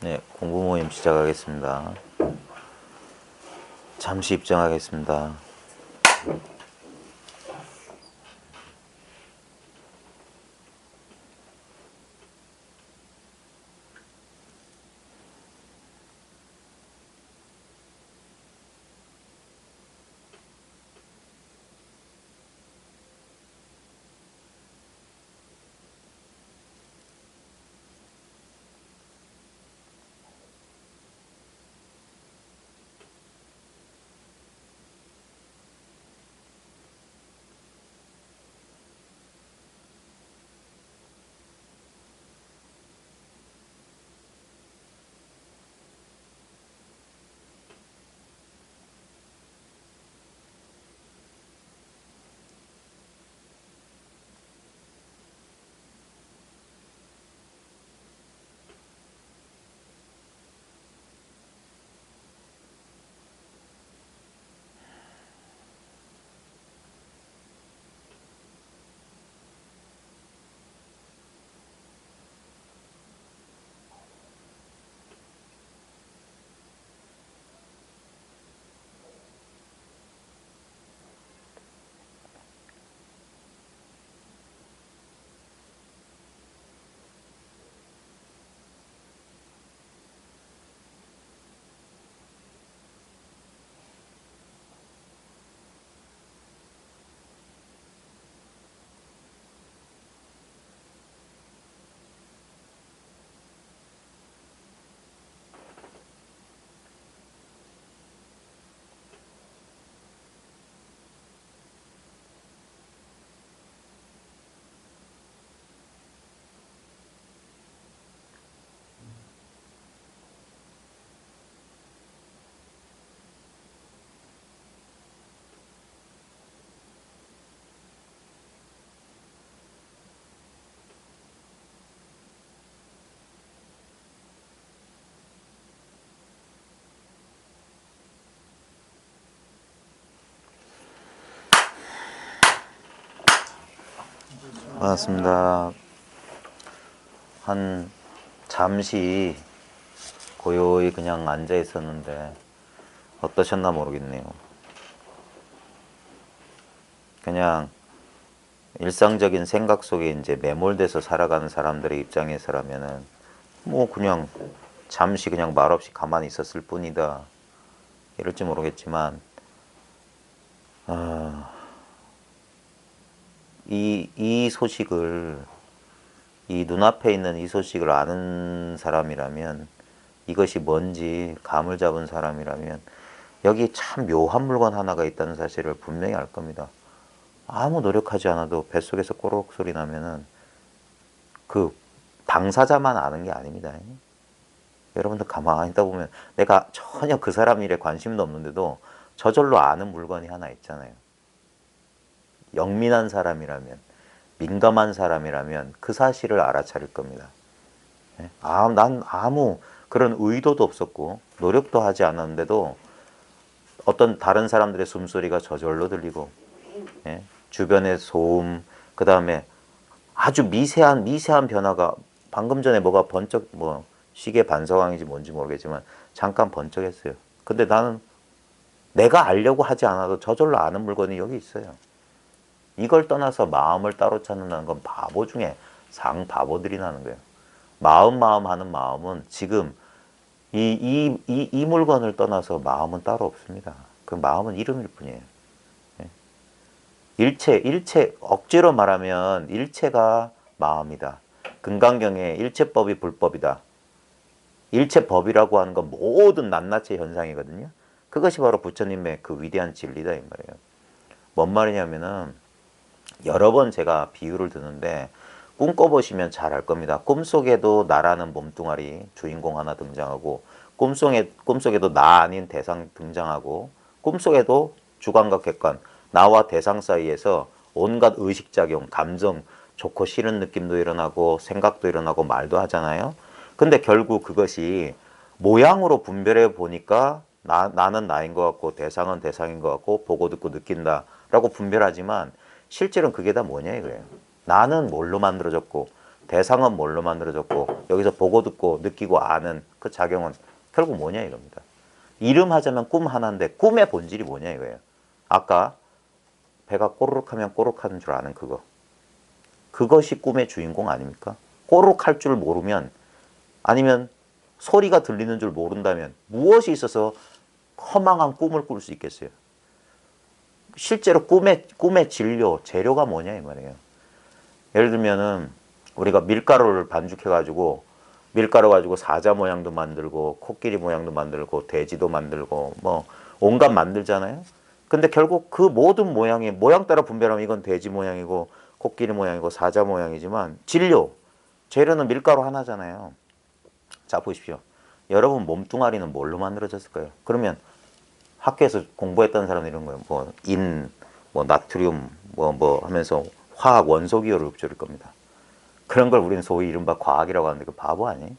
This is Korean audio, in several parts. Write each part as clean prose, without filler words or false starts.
네, 공부 모임 시작하겠습니다. 잠시 입장하겠습니다. 반갑습니다. 잠시 고요히 그냥 앉아 있었는데 어떠셨나 모르겠네요. 그냥 일상적인 생각 속에 이제 매몰돼서 살아가는 사람들의 입장에서라면은 뭐 그냥 잠시 그냥 말없이 가만히 있었을 뿐이다 이럴지 모르겠지만 이 소식을 이 눈앞에 있는 이 소식을 아는 사람이라면 이것이 뭔지 감을 잡은 사람이라면 여기 참 묘한 물건 하나가 있다는 사실을 분명히 알 겁니다. 아무 노력하지 않아도 뱃속에서 꼬르륵 소리 나면은 그 당사자만 아는 게 아닙니다. 여러분들 가만히 있다 보면 내가 전혀 그 사람 일에 관심도 없는데도 저절로 아는 물건이 하나 있잖아요. 영민한 사람이라면, 민감한 사람이라면 그 사실을 알아차릴 겁니다. 난 아무 그런 의도도 없었고 노력도 하지 않았는데도 어떤 다른 사람들의 숨소리가 저절로 들리고, 주변의 소음, 그 다음에 아주 미세한 변화가 방금 전에 뭐가 번쩍, 뭐 시계 반사광인지 뭔지 모르겠지만 잠깐 번쩍했어요. 근데 나는 내가 알려고 하지 않아도 저절로 아는 물건이 여기 있어요. 이걸 떠나서 마음을 따로 찾는다는 건 바보 중에 상바보들이 나는 거예요. 마음 하는 마음은 지금 이 물건을 떠나서 마음은 따로 없습니다. 그 마음은 이름일 뿐이에요. 일체 억지로 말하면 일체가 마음이다. 금강경에 일체법이 불법이다. 일체법이라고 하는 건 모든 낱낱의 현상이거든요. 그것이 바로 부처님의 그 위대한 진리다 이 말이에요. 뭔 말이냐면은 여러 번 제가 비유를 드는데 꿈 꿔보시면 잘 알 겁니다. 꿈속에도 나라는 몸뚱아리 주인공 하나 등장하고 꿈속에도 나 아닌 대상 등장하고 꿈속에도 주관과 객관 나와 대상 사이에서 온갖 의식작용, 감정, 좋고 싫은 느낌도 일어나고 생각도 일어나고 말도 하잖아요. 근데 결국 그것이 모양으로 분별해 보니까 나는 나인 것 같고 대상은 대상인 것 같고 보고 듣고 느낀다 라고 분별하지만 실제로는 그게 다 뭐냐 이거예요. 나는 뭘로 만들어졌고 대상은 뭘로 만들어졌고 여기서 보고 듣고 느끼고 아는 그 작용은 결국 뭐냐 이겁니다. 이름하자면 꿈 하나인데 꿈의 본질이 뭐냐 이거예요. 아까 배가 꼬르륵 하면 꼬르륵 하는 줄 아는 그거. 그것이 꿈의 주인공 아닙니까? 꼬르륵 할 줄 모르면 아니면 소리가 들리는 줄 모른다면 무엇이 있어서 허망한 꿈을 꿀 수 있겠어요? 실제로 꿈의 진료, 재료가 뭐냐 이 말이에요. 예를 들면은 우리가 밀가루를 반죽해가지고 밀가루 가지고 사자 모양도 만들고 코끼리 모양도 만들고 돼지도 만들고 뭐 온갖 만들잖아요. 근데 결국 그 모든 모양이 모양 따라 분별하면 이건 돼지 모양이고 코끼리 모양이고 사자 모양이지만 진료, 재료는 밀가루 하나잖아요. 자 보십시오. 여러분 몸뚱아리는 뭘로 만들어졌을까요? 그러면 학교에서 공부했던 사람들 이런 거예요. 뭐 나트륨, 뭐 하면서 화학 원소 기호를 읊조릴 겁니다. 그런 걸 우리는 소위 이른바 과학이라고 하는데 그 바보 아니에요?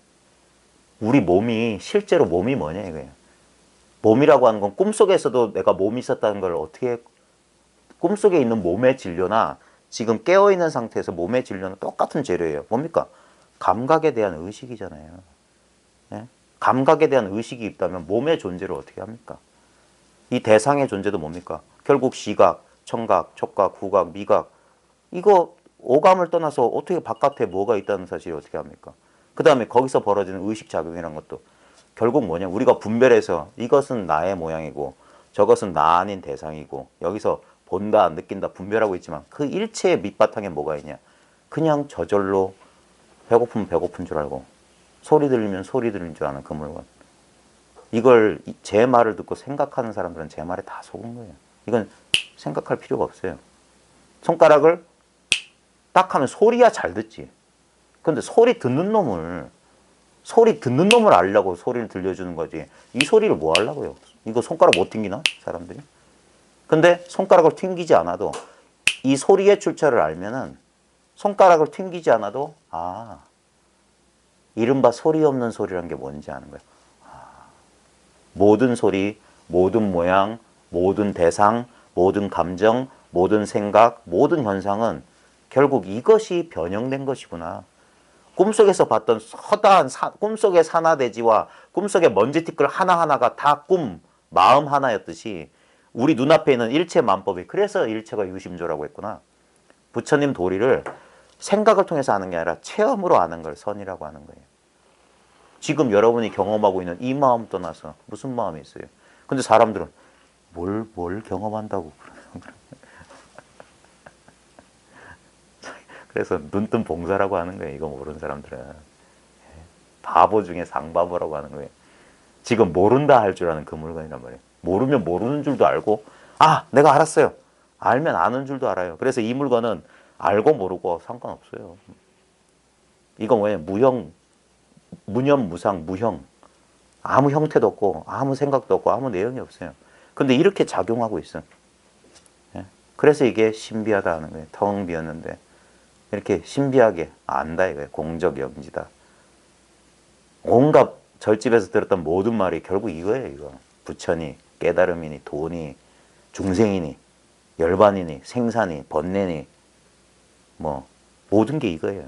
우리 몸이 실제로 몸이 뭐냐 이거예요. 몸이라고 하는 건 꿈속에서도 내가 몸이 있었다는 걸 어떻게 꿈속에 있는 몸의 진료나 지금 깨어있는 상태에서 몸의 진료는 똑같은 재료예요. 뭡니까? 감각에 대한 의식이잖아요. 예? 감각에 대한 의식이 있다면 몸의 존재를 어떻게 합니까? 이 대상의 존재도 뭡니까? 결국 시각, 청각, 촉각, 후각, 미각 이거 오감을 떠나서 어떻게 바깥에 뭐가 있다는 사실이 어떻게 합니까? 그 다음에 거기서 벌어지는 의식작용이란 것도 결국 뭐냐? 우리가 분별해서 이것은 나의 모양이고 저것은 나 아닌 대상이고 여기서 본다, 느낀다, 분별하고 있지만 그 일체의 밑바탕에 뭐가 있냐? 그냥 저절로 배고프면 배고픈 줄 알고 소리 들리면 소리 들린 줄 아는 그 물건. 이걸 제 말을 듣고 생각하는 사람들은 제 말에 다 속은 거예요. 이건 생각할 필요가 없어요. 손가락을 딱 하면 소리야 잘 듣지. 근데 소리 듣는 놈을 알려고 소리를 들려주는 거지. 이 소리를 뭐 하려고요? 이거 손가락 못 튕기나? 사람들이? 근데 손가락을 튕기지 않아도 이 소리의 출처를 알면은 손가락을 튕기지 않아도 이른바 소리 없는 소리란 게 뭔지 아는 거예요. 모든 소리, 모든 모양, 모든 대상, 모든 감정, 모든 생각, 모든 현상은 결국 이것이 변형된 것이구나. 꿈속에서 봤던 허다한 꿈속의 산화대지와 꿈속의 먼지티끌 하나하나가 다 마음 하나였듯이 우리 눈앞에 있는 일체 만법이 그래서 일체가 유심조라고 했구나. 부처님 도리를 생각을 통해서 아는 게 아니라 체험으로 아는 걸 선이라고 하는 거예요. 지금 여러분이 경험하고 있는 이 마음 떠나서 무슨 마음이 있어요? 근데 사람들은 뭘 경험한다고 그래서 눈뜬 봉사라고 하는 거예요. 이거 모르는 사람들은. 바보 중에 상바보라고 하는 거예요. 지금 모른다 할 줄 아는 그 물건이란 말이에요. 모르면 모르는 줄도 알고 내가 알았어요. 알면 아는 줄도 알아요. 그래서 이 물건은 알고 모르고 상관없어요. 이거 뭐예요? 무념, 무상, 무형. 아무 형태도 없고 아무 생각도 없고 아무 내용이 없어요. 근데 이렇게 작용하고 있어. 그래서 이게 신비하다 하는 거예요. 텅 비었는데 이렇게 신비하게 안다 이거예요. 공적영지다. 온갖 절집에서 들었던 모든 말이 결국 이거예요. 이거. 부처니, 깨달음이니, 돈이, 중생이니, 열반이니, 생사니, 번뇌니 뭐 모든 게 이거예요.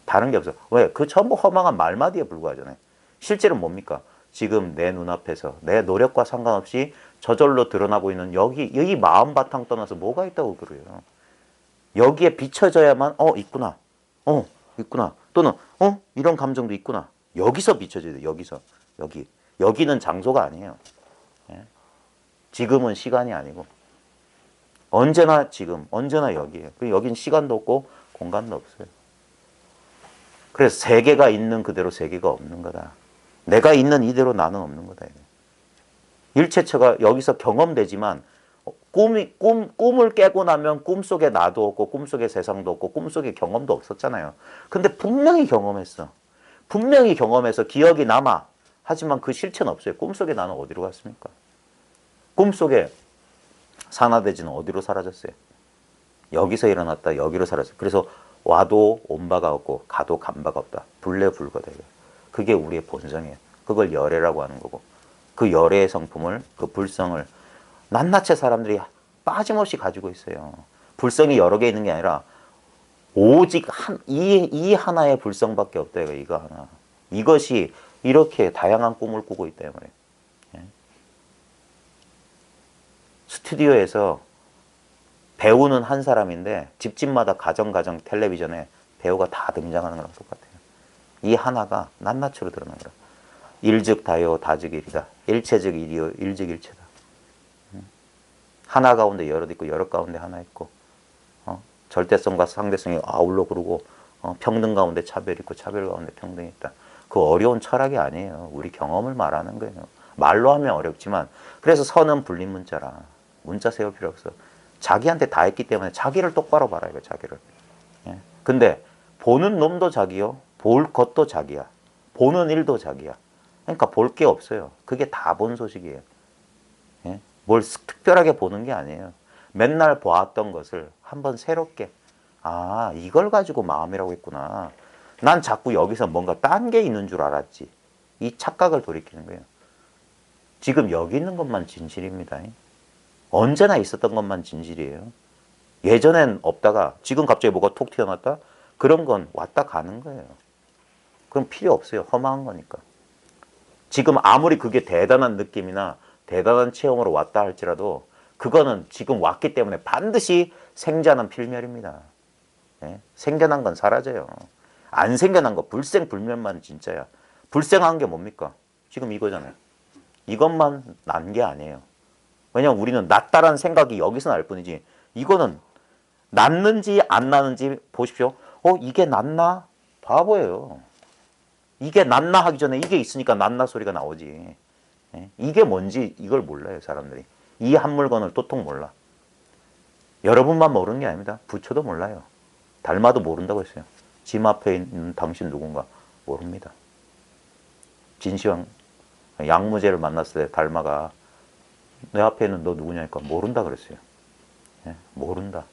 다른 게 없어. 왜? 그 전부 허망한 말마디에 불과하잖아요. 실제로 뭡니까? 지금 내 눈앞에서 내 노력과 상관없이 저절로 드러나고 있는 여기 마음 바탕 떠나서 뭐가 있다고 그래요. 여기에 비춰져야만 있구나. 있구나. 또는 이런 감정도 있구나. 여기서 비춰져야 돼. 여기서. 여기는 장소가 아니에요. 지금은 시간이 아니고 언제나 지금, 언제나 여기에요. 그리고 여긴 시간도 없고 공간도 없어요. 그래서 세계가 있는 그대로 세계가 없는 거다. 내가 있는 이대로 나는 없는 거다. 일체처가 여기서 경험되지만 꿈을 깨고 나면 꿈속에 나도 없고 꿈속에 세상도 없고 꿈속에 경험도 없었잖아요. 근데 분명히 경험했어. 분명히 경험해서 기억이 남아. 하지만 그 실체는 없어요. 꿈속에 나는 어디로 갔습니까? 꿈속에 산화대지는 어디로 사라졌어요? 여기서 일어났다 여기로 사라졌어요. 그래서 와도 온 바가 없고 가도 간 바가 없다. 불례불거다. 그게 우리의 본성이에요. 그걸 열애라고 하는 거고 그 열애의 성품을 그 불성을 낱낱이 사람들이 빠짐없이 가지고 있어요. 불성이 여러 개 있는 게 아니라 오직 이 하나의 불성밖에 없다. 이거 하나. 이것이 이렇게 다양한 꿈을 꾸고 있다. 말이에요. 예? 스튜디오에서 배우는 한 사람인데 집집마다 가정 텔레비전에 배우가 다 등장하는 거랑 똑같아요. 이 하나가 낱낱이로 드러나는 거라. 일즉 다요 다즉 일이다. 일체즉 일이요 일즉 일체다. 하나 가운데 여럿 있고 여럿 가운데 하나 있고 절대성과 상대성이 아울러 그러고 평등 가운데 차별이 있고 차별 가운데 평등이 있다. 그 어려운 철학이 아니에요. 우리 경험을 말하는 거예요. 말로 하면 어렵지만 그래서 선은 불린 문자라. 문자 세울 필요 없어. 자기한테 다 했기 때문에 자기를 똑바로 봐라 이거 자기를. 예. 근데 보는 놈도 자기요. 볼 것도 자기야. 보는 일도 자기야. 그러니까 볼 게 없어요. 그게 다 본 소식이에요. 예? 뭘 특별하게 보는 게 아니에요. 맨날 보았던 것을 한번 새롭게 이걸 가지고 마음이라고 했구나. 난 자꾸 여기서 뭔가 딴 게 있는 줄 알았지. 이 착각을 돌이키는 거예요. 지금 여기 있는 것만 진실입니다. 언제나 있었던 것만 진실이에요. 예전엔 없다가 지금 갑자기 뭐가 톡 튀어나왔다? 그런 건 왔다 가는 거예요. 그럼 필요 없어요. 허망한 거니까. 지금 아무리 그게 대단한 느낌이나 대단한 체험으로 왔다 할지라도 그거는 지금 왔기 때문에 반드시 생자는 필멸입니다. 예? 생겨난 건 사라져요. 안 생겨난 거 불생불멸만 진짜야. 불생한 게 뭡니까? 지금 이거잖아요. 이것만 난 게 아니에요. 왜냐면 우리는 낫다라는 생각이 여기서 날 뿐이지 이거는 낫는지 안 나는지 보십시오. 이게 낫나? 바보예요. 이게 낫나 하기 전에 이게 있으니까 낫나 소리가 나오지. 예? 이게 뭔지 이걸 몰라요 사람들이. 이 한 물건을 도통 몰라. 여러분만 모르는 게 아닙니다. 부처도 몰라요. 달마도 모른다고 했어요. 짐 앞에 있는 당신 누군가 모릅니다. 진시황 양무제를 만났을 때 달마가 내 앞에 있는 너 누구냐니까 모른다 그랬어요. 예? 모른다.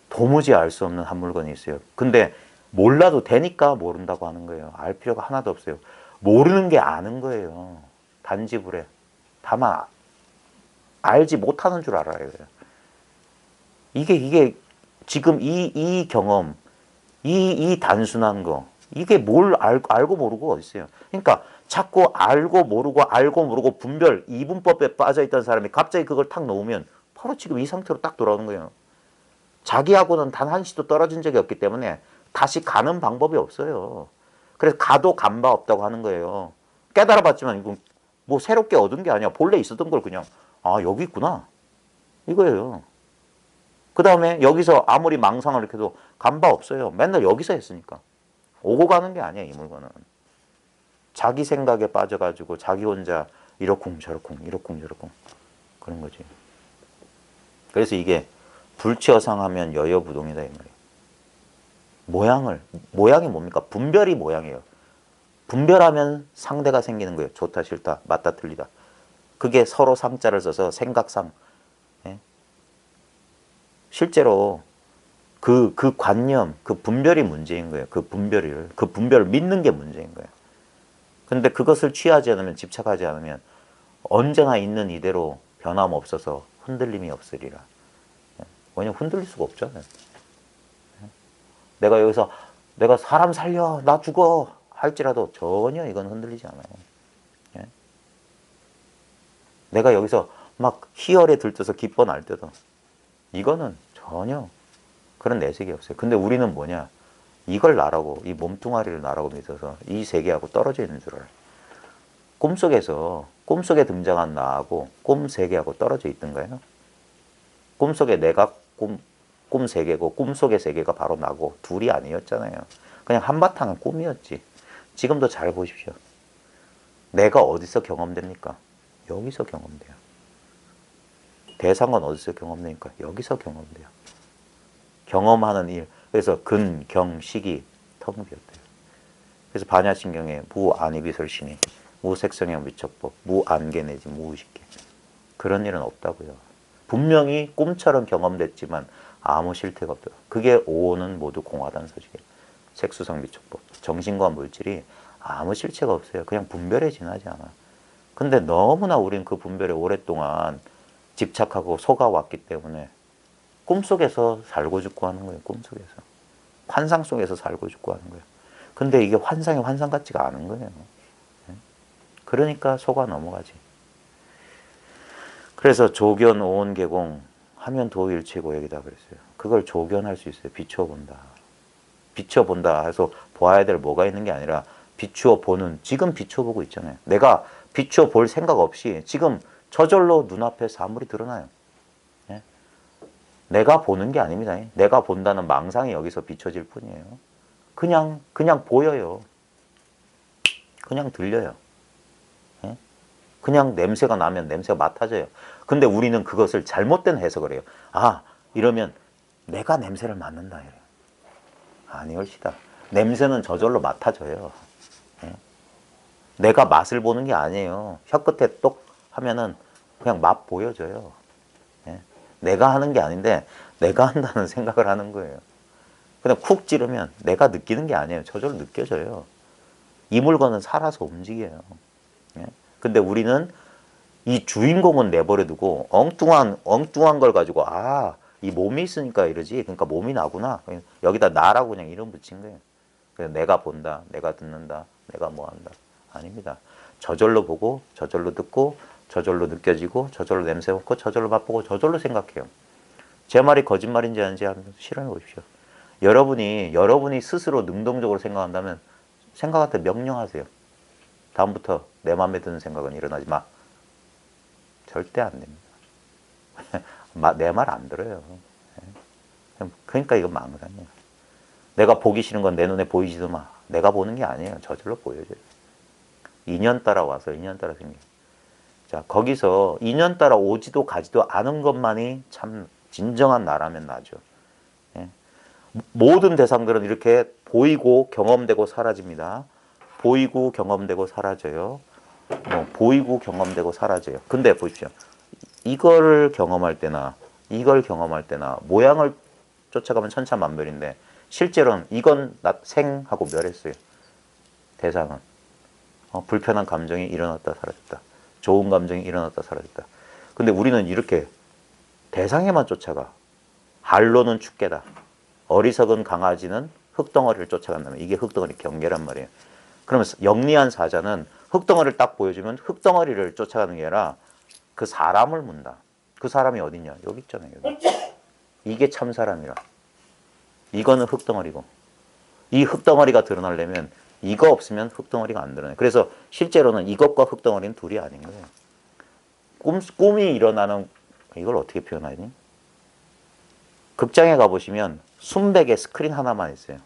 도무지 알 수 없는 한 물건이 있어요. 근데 몰라도 되니까 모른다고 하는 거예요. 알 필요가 하나도 없어요. 모르는 게 아는 거예요. 단지불에. 다만 알지 못하는 줄 알아요. 이게 지금 이 경험, 이 단순한 거, 이게 뭘 알고 모르고 어딨어요. 그러니까 자꾸 알고 모르고 분별, 이분법에 빠져있던 사람이 갑자기 그걸 탁 놓으면 바로 지금 이 상태로 딱 돌아오는 거예요. 자기하고는 단 한시도 떨어진 적이 없기 때문에 다시 가는 방법이 없어요. 그래서 가도 간 바 없다고 하는 거예요. 깨달아봤지만 이건 뭐 새롭게 얻은 게 아니야. 본래 있었던 걸 그냥 여기 있구나 이거예요. 그 다음에 여기서 아무리 망상을 이렇게 해도 간 바 없어요. 맨날 여기서 했으니까. 오고 가는 게 아니야 이 물건은. 자기 생각에 빠져가지고 자기 혼자 이러쿵 저러쿵 그런 거지. 그래서 이게 불치어상하면 여여부동이다 이 말이에요. 모양이 뭡니까? 분별이 모양이에요. 분별하면 상대가 생기는 거예요. 좋다 싫다 맞다 틀리다. 그게 서로 상자를 써서 생각상. 예? 실제로 그 관념, 그 분별이 문제인 거예요. 그 분별을 믿는 게 문제인 거예요. 근데 그것을 취하지 않으면, 집착하지 않으면 언제나 있는 이대로 변함없어서 흔들림이 없으리라. 왜냐면 흔들릴 수가 없잖아요. 내가 여기서 내가 사람 살려, 나 죽어 할지라도 전혀 이건 흔들리지 않아요. 예? 내가 여기서 막 희열에 들떠서 기뻐 날 때도 이거는 전혀 그런 내색이 없어요. 근데 우리는 뭐냐? 이걸 나라고, 이 몸뚱아리를 나라고 믿어서 이 세계하고 떨어져 있는 줄 알아요. 꿈속에 등장한 나하고 꿈 세계하고 떨어져 있던가요? 꿈속에 내가 꿈 세계고 꿈속의 세계가 바로 나고 둘이 아니었잖아요. 그냥 한바탕은 꿈이었지. 지금도 잘 보십시오. 내가 어디서 경험됩니까? 여기서 경험돼요. 대상은 어디서 경험됩니까? 여기서 경험돼요. 경험하는 일. 그래서 근, 경, 식이 터무비었대요. 그래서 반야신경에 무안이비설신이 무색성형 위척법, 무안개 내지 무의식계. 그런 일은 없다고요. 분명히 꿈처럼 경험됐지만 아무 실태가 없다. 그게 오는 모두 공하다는 소식이에요. 색수성 미촉법. 정신과 물질이 아무 실체가 없어요. 그냥 분별에 지나지 않아. 근데 너무나 우린 그 분별에 오랫동안 집착하고 속아왔기 때문에 꿈속에서 살고 죽고 하는 거예요. 꿈속에서. 환상 속에서 살고 죽고 하는 거예요. 근데 이게 환상이 환상 같지가 않은 거예요. 그러니까 속아 넘어가지. 그래서 조견 오온개공 하면 도일체고역이다 그랬어요. 그걸 조견할 수 있어요. 비춰본다. 비춰본다 해서 보아야 될 뭐가 있는 게 아니라 비추어 보는, 지금 비춰보고 있잖아요. 내가 비추어 볼 생각 없이 지금 저절로 눈앞에 사물이 드러나요. 예? 내가 보는 게 아닙니다. 내가 본다는 망상이 여기서 비춰질 뿐이에요. 그냥 보여요. 그냥 들려요. 예? 그냥 냄새가 나면 냄새가 맡아져요. 근데 우리는 그것을 잘못된 해석을 해요. 아, 이러면 내가 냄새를 맡는다. 이래요. 아니올시다. 냄새는 저절로 맡아져요. 예? 내가 맛을 보는 게 아니에요. 혀끝에 똑 하면은 그냥 맛 보여져요. 예? 내가 하는 게 아닌데 내가 한다는 생각을 하는 거예요. 그냥 쿡 찌르면 내가 느끼는 게 아니에요. 저절로 느껴져요. 이 물건은 살아서 움직여요. 예? 근데 우리는 이 주인공은 내버려 두고 엉뚱한 걸 가지고 이 몸이 있으니까 이러지. 그러니까 몸이 나구나. 여기다 나라고 그냥 이름 붙인 거예요. 그래서 내가 본다, 내가 듣는다, 내가 뭐 한다. 아닙니다. 저절로 보고, 저절로 듣고, 저절로 느껴지고, 저절로 냄새 맡고, 저절로 맛보고, 저절로 생각해요. 제 말이 거짓말인지 아닌지 한번 실험해 보십시오. 여러분이 스스로 능동적으로 생각한다면 생각한테 명령하세요. 다음부터 내 마음에 드는 생각은 일어나지 마. 절대 안 됩니다. 내 말 안 들어요. 그러니까 이건 망상이에요. 내가 보기 싫은 건 내 눈에 보이지도 마. 내가 보는 게 아니에요. 저절로 보여져요. 인연 따라 와서 인연 따라 생겨요. 자, 거기서 인연 따라 오지도 가지도 않은 것만이 참 진정한 나라면 나죠. 예? 모든 대상들은 이렇게 보이고 경험되고 사라집니다. 보이고 경험되고 사라져요. 보이고 경험되고 사라져요. 근데 보십시오. 이걸 경험할 때나 모양을 쫓아가면 천차만별인데 실제로는 이건 생하고 멸했어요. 대상은. 불편한 감정이 일어났다 사라졌다. 좋은 감정이 일어났다 사라졌다. 근데 우리는 이렇게 대상에만 쫓아가. har로는 축계다. 어리석은 강아지는 흙덩어리를 쫓아간다면 이게 흙덩어리 경계란 말이에요. 그러면 영리한 사자는 흙덩어리를 딱 보여주면 흙덩어리를 쫓아가는 게 아니라 그 사람을 문다. 그 사람이 어딨냐? 여기 있잖아요. 여기. 이게 참 사람이라. 이거는 흙덩어리고. 이 흙덩어리가 드러나려면 이거 없으면 흙덩어리가 안 드러나요. 그래서 실제로는 이것과 흙덩어리는 둘이 아닌 거예요. 꿈이 일어나는, 이걸 어떻게 표현하니? 극장에 가보시면 순백의 스크린 하나만 있어요.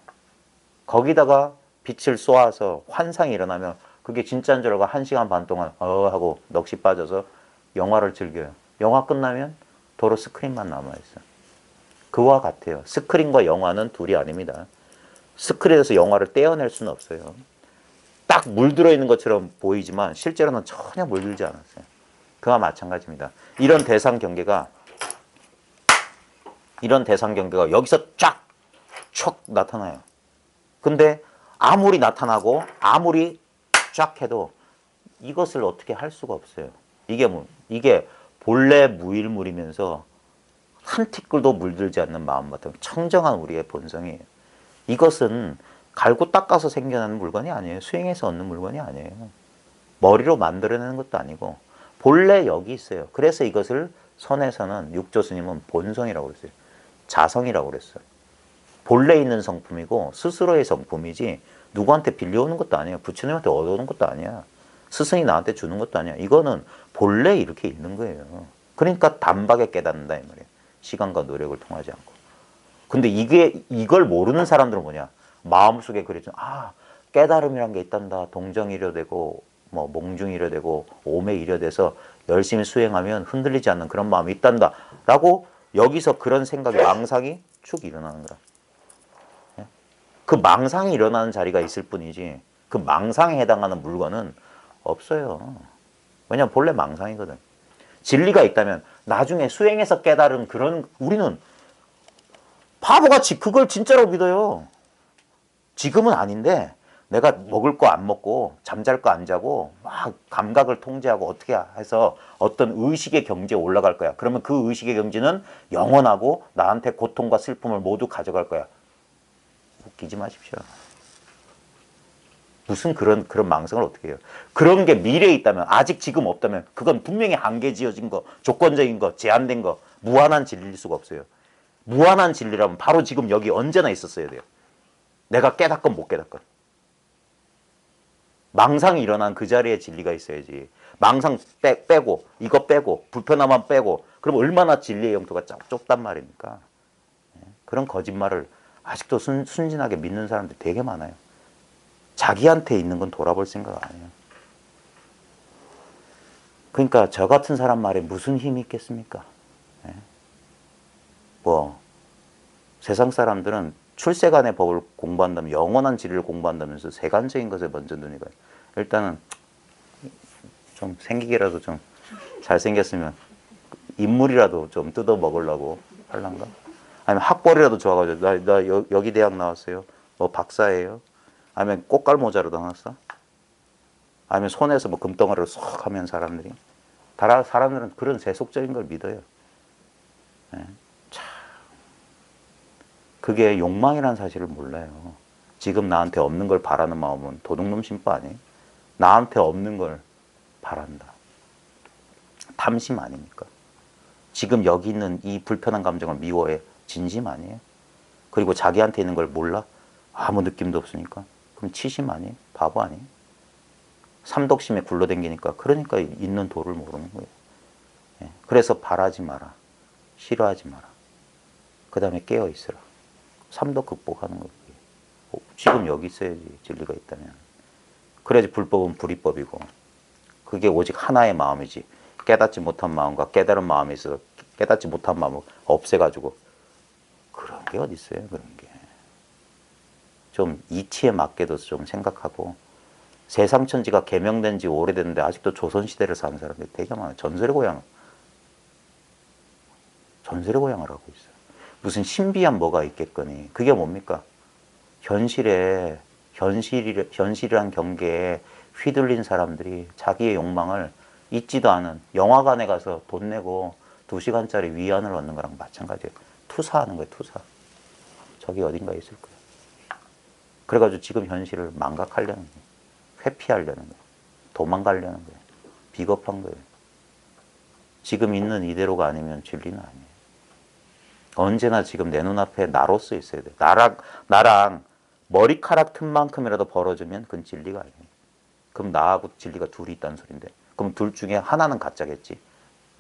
거기다가 빛을 쏘아서 환상이 일어나면 그게 진짜인 줄 알고 1시간 반 동안 하고 넋이 빠져서 영화를 즐겨요. 영화 끝나면 도로 스크린만 남아있어요. 그와 같아요. 스크린과 영화는 둘이 아닙니다. 스크린에서 영화를 떼어낼 수는 없어요. 딱 물들어 있는 것처럼 보이지만 실제로는 전혀 물들지 않았어요. 그와 마찬가지입니다. 이런 대상 경계가 여기서 촉 나타나요. 근데 아무리 나타나고 아무리 쫙 해도 이것을 어떻게 할 수가 없어요. 이게 본래 무일물이면서 한 티끌도 물들지 않는 마음 같은 청정한 우리의 본성이에요. 이것은 갈고 닦아서 생겨나는 물건이 아니에요. 수행해서 얻는 물건이 아니에요. 머리로 만들어내는 것도 아니고 본래 여기 있어요. 그래서 이것을 선에서는 육조 스님은 본성이라고 그랬어요. 자성이라고 그랬어요. 본래 있는 성품이고 스스로의 성품이지 누구한테 빌려오는 것도 아니에요. 부처님한테 얻어오는 것도 아니야. 스승이 나한테 주는 것도 아니야. 이거는 본래 이렇게 있는 거예요. 그러니까 단박에 깨닫는다 이 말이에요. 시간과 노력을 통하지 않고. 근데 이걸 모르는 사람들은 뭐냐? 마음속에 그랬죠. 깨달음이란 게 있단다. 동정이려 되고 뭐 몽중이려 되고 오매이려 돼서 열심히 수행하면 흔들리지 않는 그런 마음이 있단다. 라고 여기서 그런 생각이 망상이 축 일어나는 거야. 그 망상이 일어나는 자리가 있을 뿐이지 그 망상에 해당하는 물건은 없어요. 왜냐하면 본래 망상이거든. 진리가 있다면 나중에 수행해서 깨달은 우리는 바보같이 그걸 진짜로 믿어요. 지금은 아닌데 내가 먹을 거 안 먹고 잠잘 거 안 자고 막 감각을 통제하고 어떻게 해서 어떤 의식의 경지에 올라갈 거야. 그러면 그 의식의 경지는 영원하고 나한테 고통과 슬픔을 모두 가져갈 거야. 웃기지 마십시오. 무슨 그런 망상을 어떻게 해요? 그런 게 미래에 있다면, 아직 지금 없다면 그건 분명히 한계 지어진 거, 조건적인 거, 제한된 거, 무한한 진리일 수가 없어요. 무한한 진리라면 바로 지금 여기 언제나 있었어야 돼요. 내가 깨닫건 못 깨닫건. 망상이 일어난 그 자리에 진리가 있어야지. 망상 빼고 이거 빼고 불편함만 빼고 그럼 얼마나 진리의 영토가 좁단 말입니까? 그런 거짓말을 아직도 순진하게 믿는 사람들이 되게 많아요. 자기한테 있는 건 돌아볼 생각 안 해요. 그러니까 저 같은 사람 말에 무슨 힘이 있겠습니까? 뭐 세상 사람들은 출세간의 법을 공부한다면, 영원한 진리를 공부한다면서 세간적인 것에 먼저 눈이 가요. 일단은 좀 생기게라도 좀 잘생겼으면 인물이라도 좀 뜯어 먹으려고 할란가? 아니면 학벌이라도 좋아가지고 나 여기 대학 나왔어요. 뭐 박사예요. 아니면 꽃갈모자라도 나왔어. 아니면 손에서 뭐 금덩어리를 쏙 하면 사람들이. 사람들은 그런 세속적인 걸 믿어요. 네. 참. 그게 욕망이라는 사실을 몰라요. 지금 나한테 없는 걸 바라는 마음은 도둑놈 심보 아니에요? 나한테 없는 걸 바란다. 탐심 아닙니까? 지금 여기 있는 이 불편한 감정을 미워해. 진심 아니에요? 그리고 자기한테 있는 걸 몰라? 아무 느낌도 없으니까. 그럼 치심 아니에요? 바보 아니에요? 삼독심에 굴러댕기니까, 그러니까 있는 도를 모르는 거예요. 그래서 바라지 마라. 싫어하지 마라. 그 다음에 깨어 있으라. 삼독 극복하는 거예요. 지금 여기 있어야지, 진리가 있다면. 그래야지 불법은 불이법이고, 그게 오직 하나의 마음이지. 깨닫지 못한 마음과 깨달은 마음이 있어서 깨닫지 못한 마음을 없애가지고, 그런 게 어디 있어요, 그런 게. 좀 이치에 맞게도 좀 생각하고, 세상 천지가 개명된 지 오래됐는데 아직도 조선시대를 사는 사람들이 되게 많아요. 전설의 고향을 하고 있어요. 무슨 신비한 뭐가 있겠거니. 그게 뭡니까? 현실이란 경계에 휘둘린 사람들이 자기의 욕망을 잊지도 않은, 영화관에 가서 돈 내고 2시간짜리 위안을 얻는 거랑 마찬가지예요. 투사하는 거예요, 투사. 저기 어딘가에 있을 거예요. 그래가지고 지금 현실을 망각하려는 거예요. 회피하려는 거예요. 도망가려는 거예요. 비겁한 거예요. 지금 있는 이대로가 아니면 진리는 아니에요. 언제나 지금 내 눈앞에 나로서 있어야 돼요. 나랑 머리카락 틈만큼이라도 벌어지면 그건 진리가 아니에요. 그럼 나하고 진리가 둘이 있다는 소린데, 그럼 둘 중에 하나는 가짜겠지,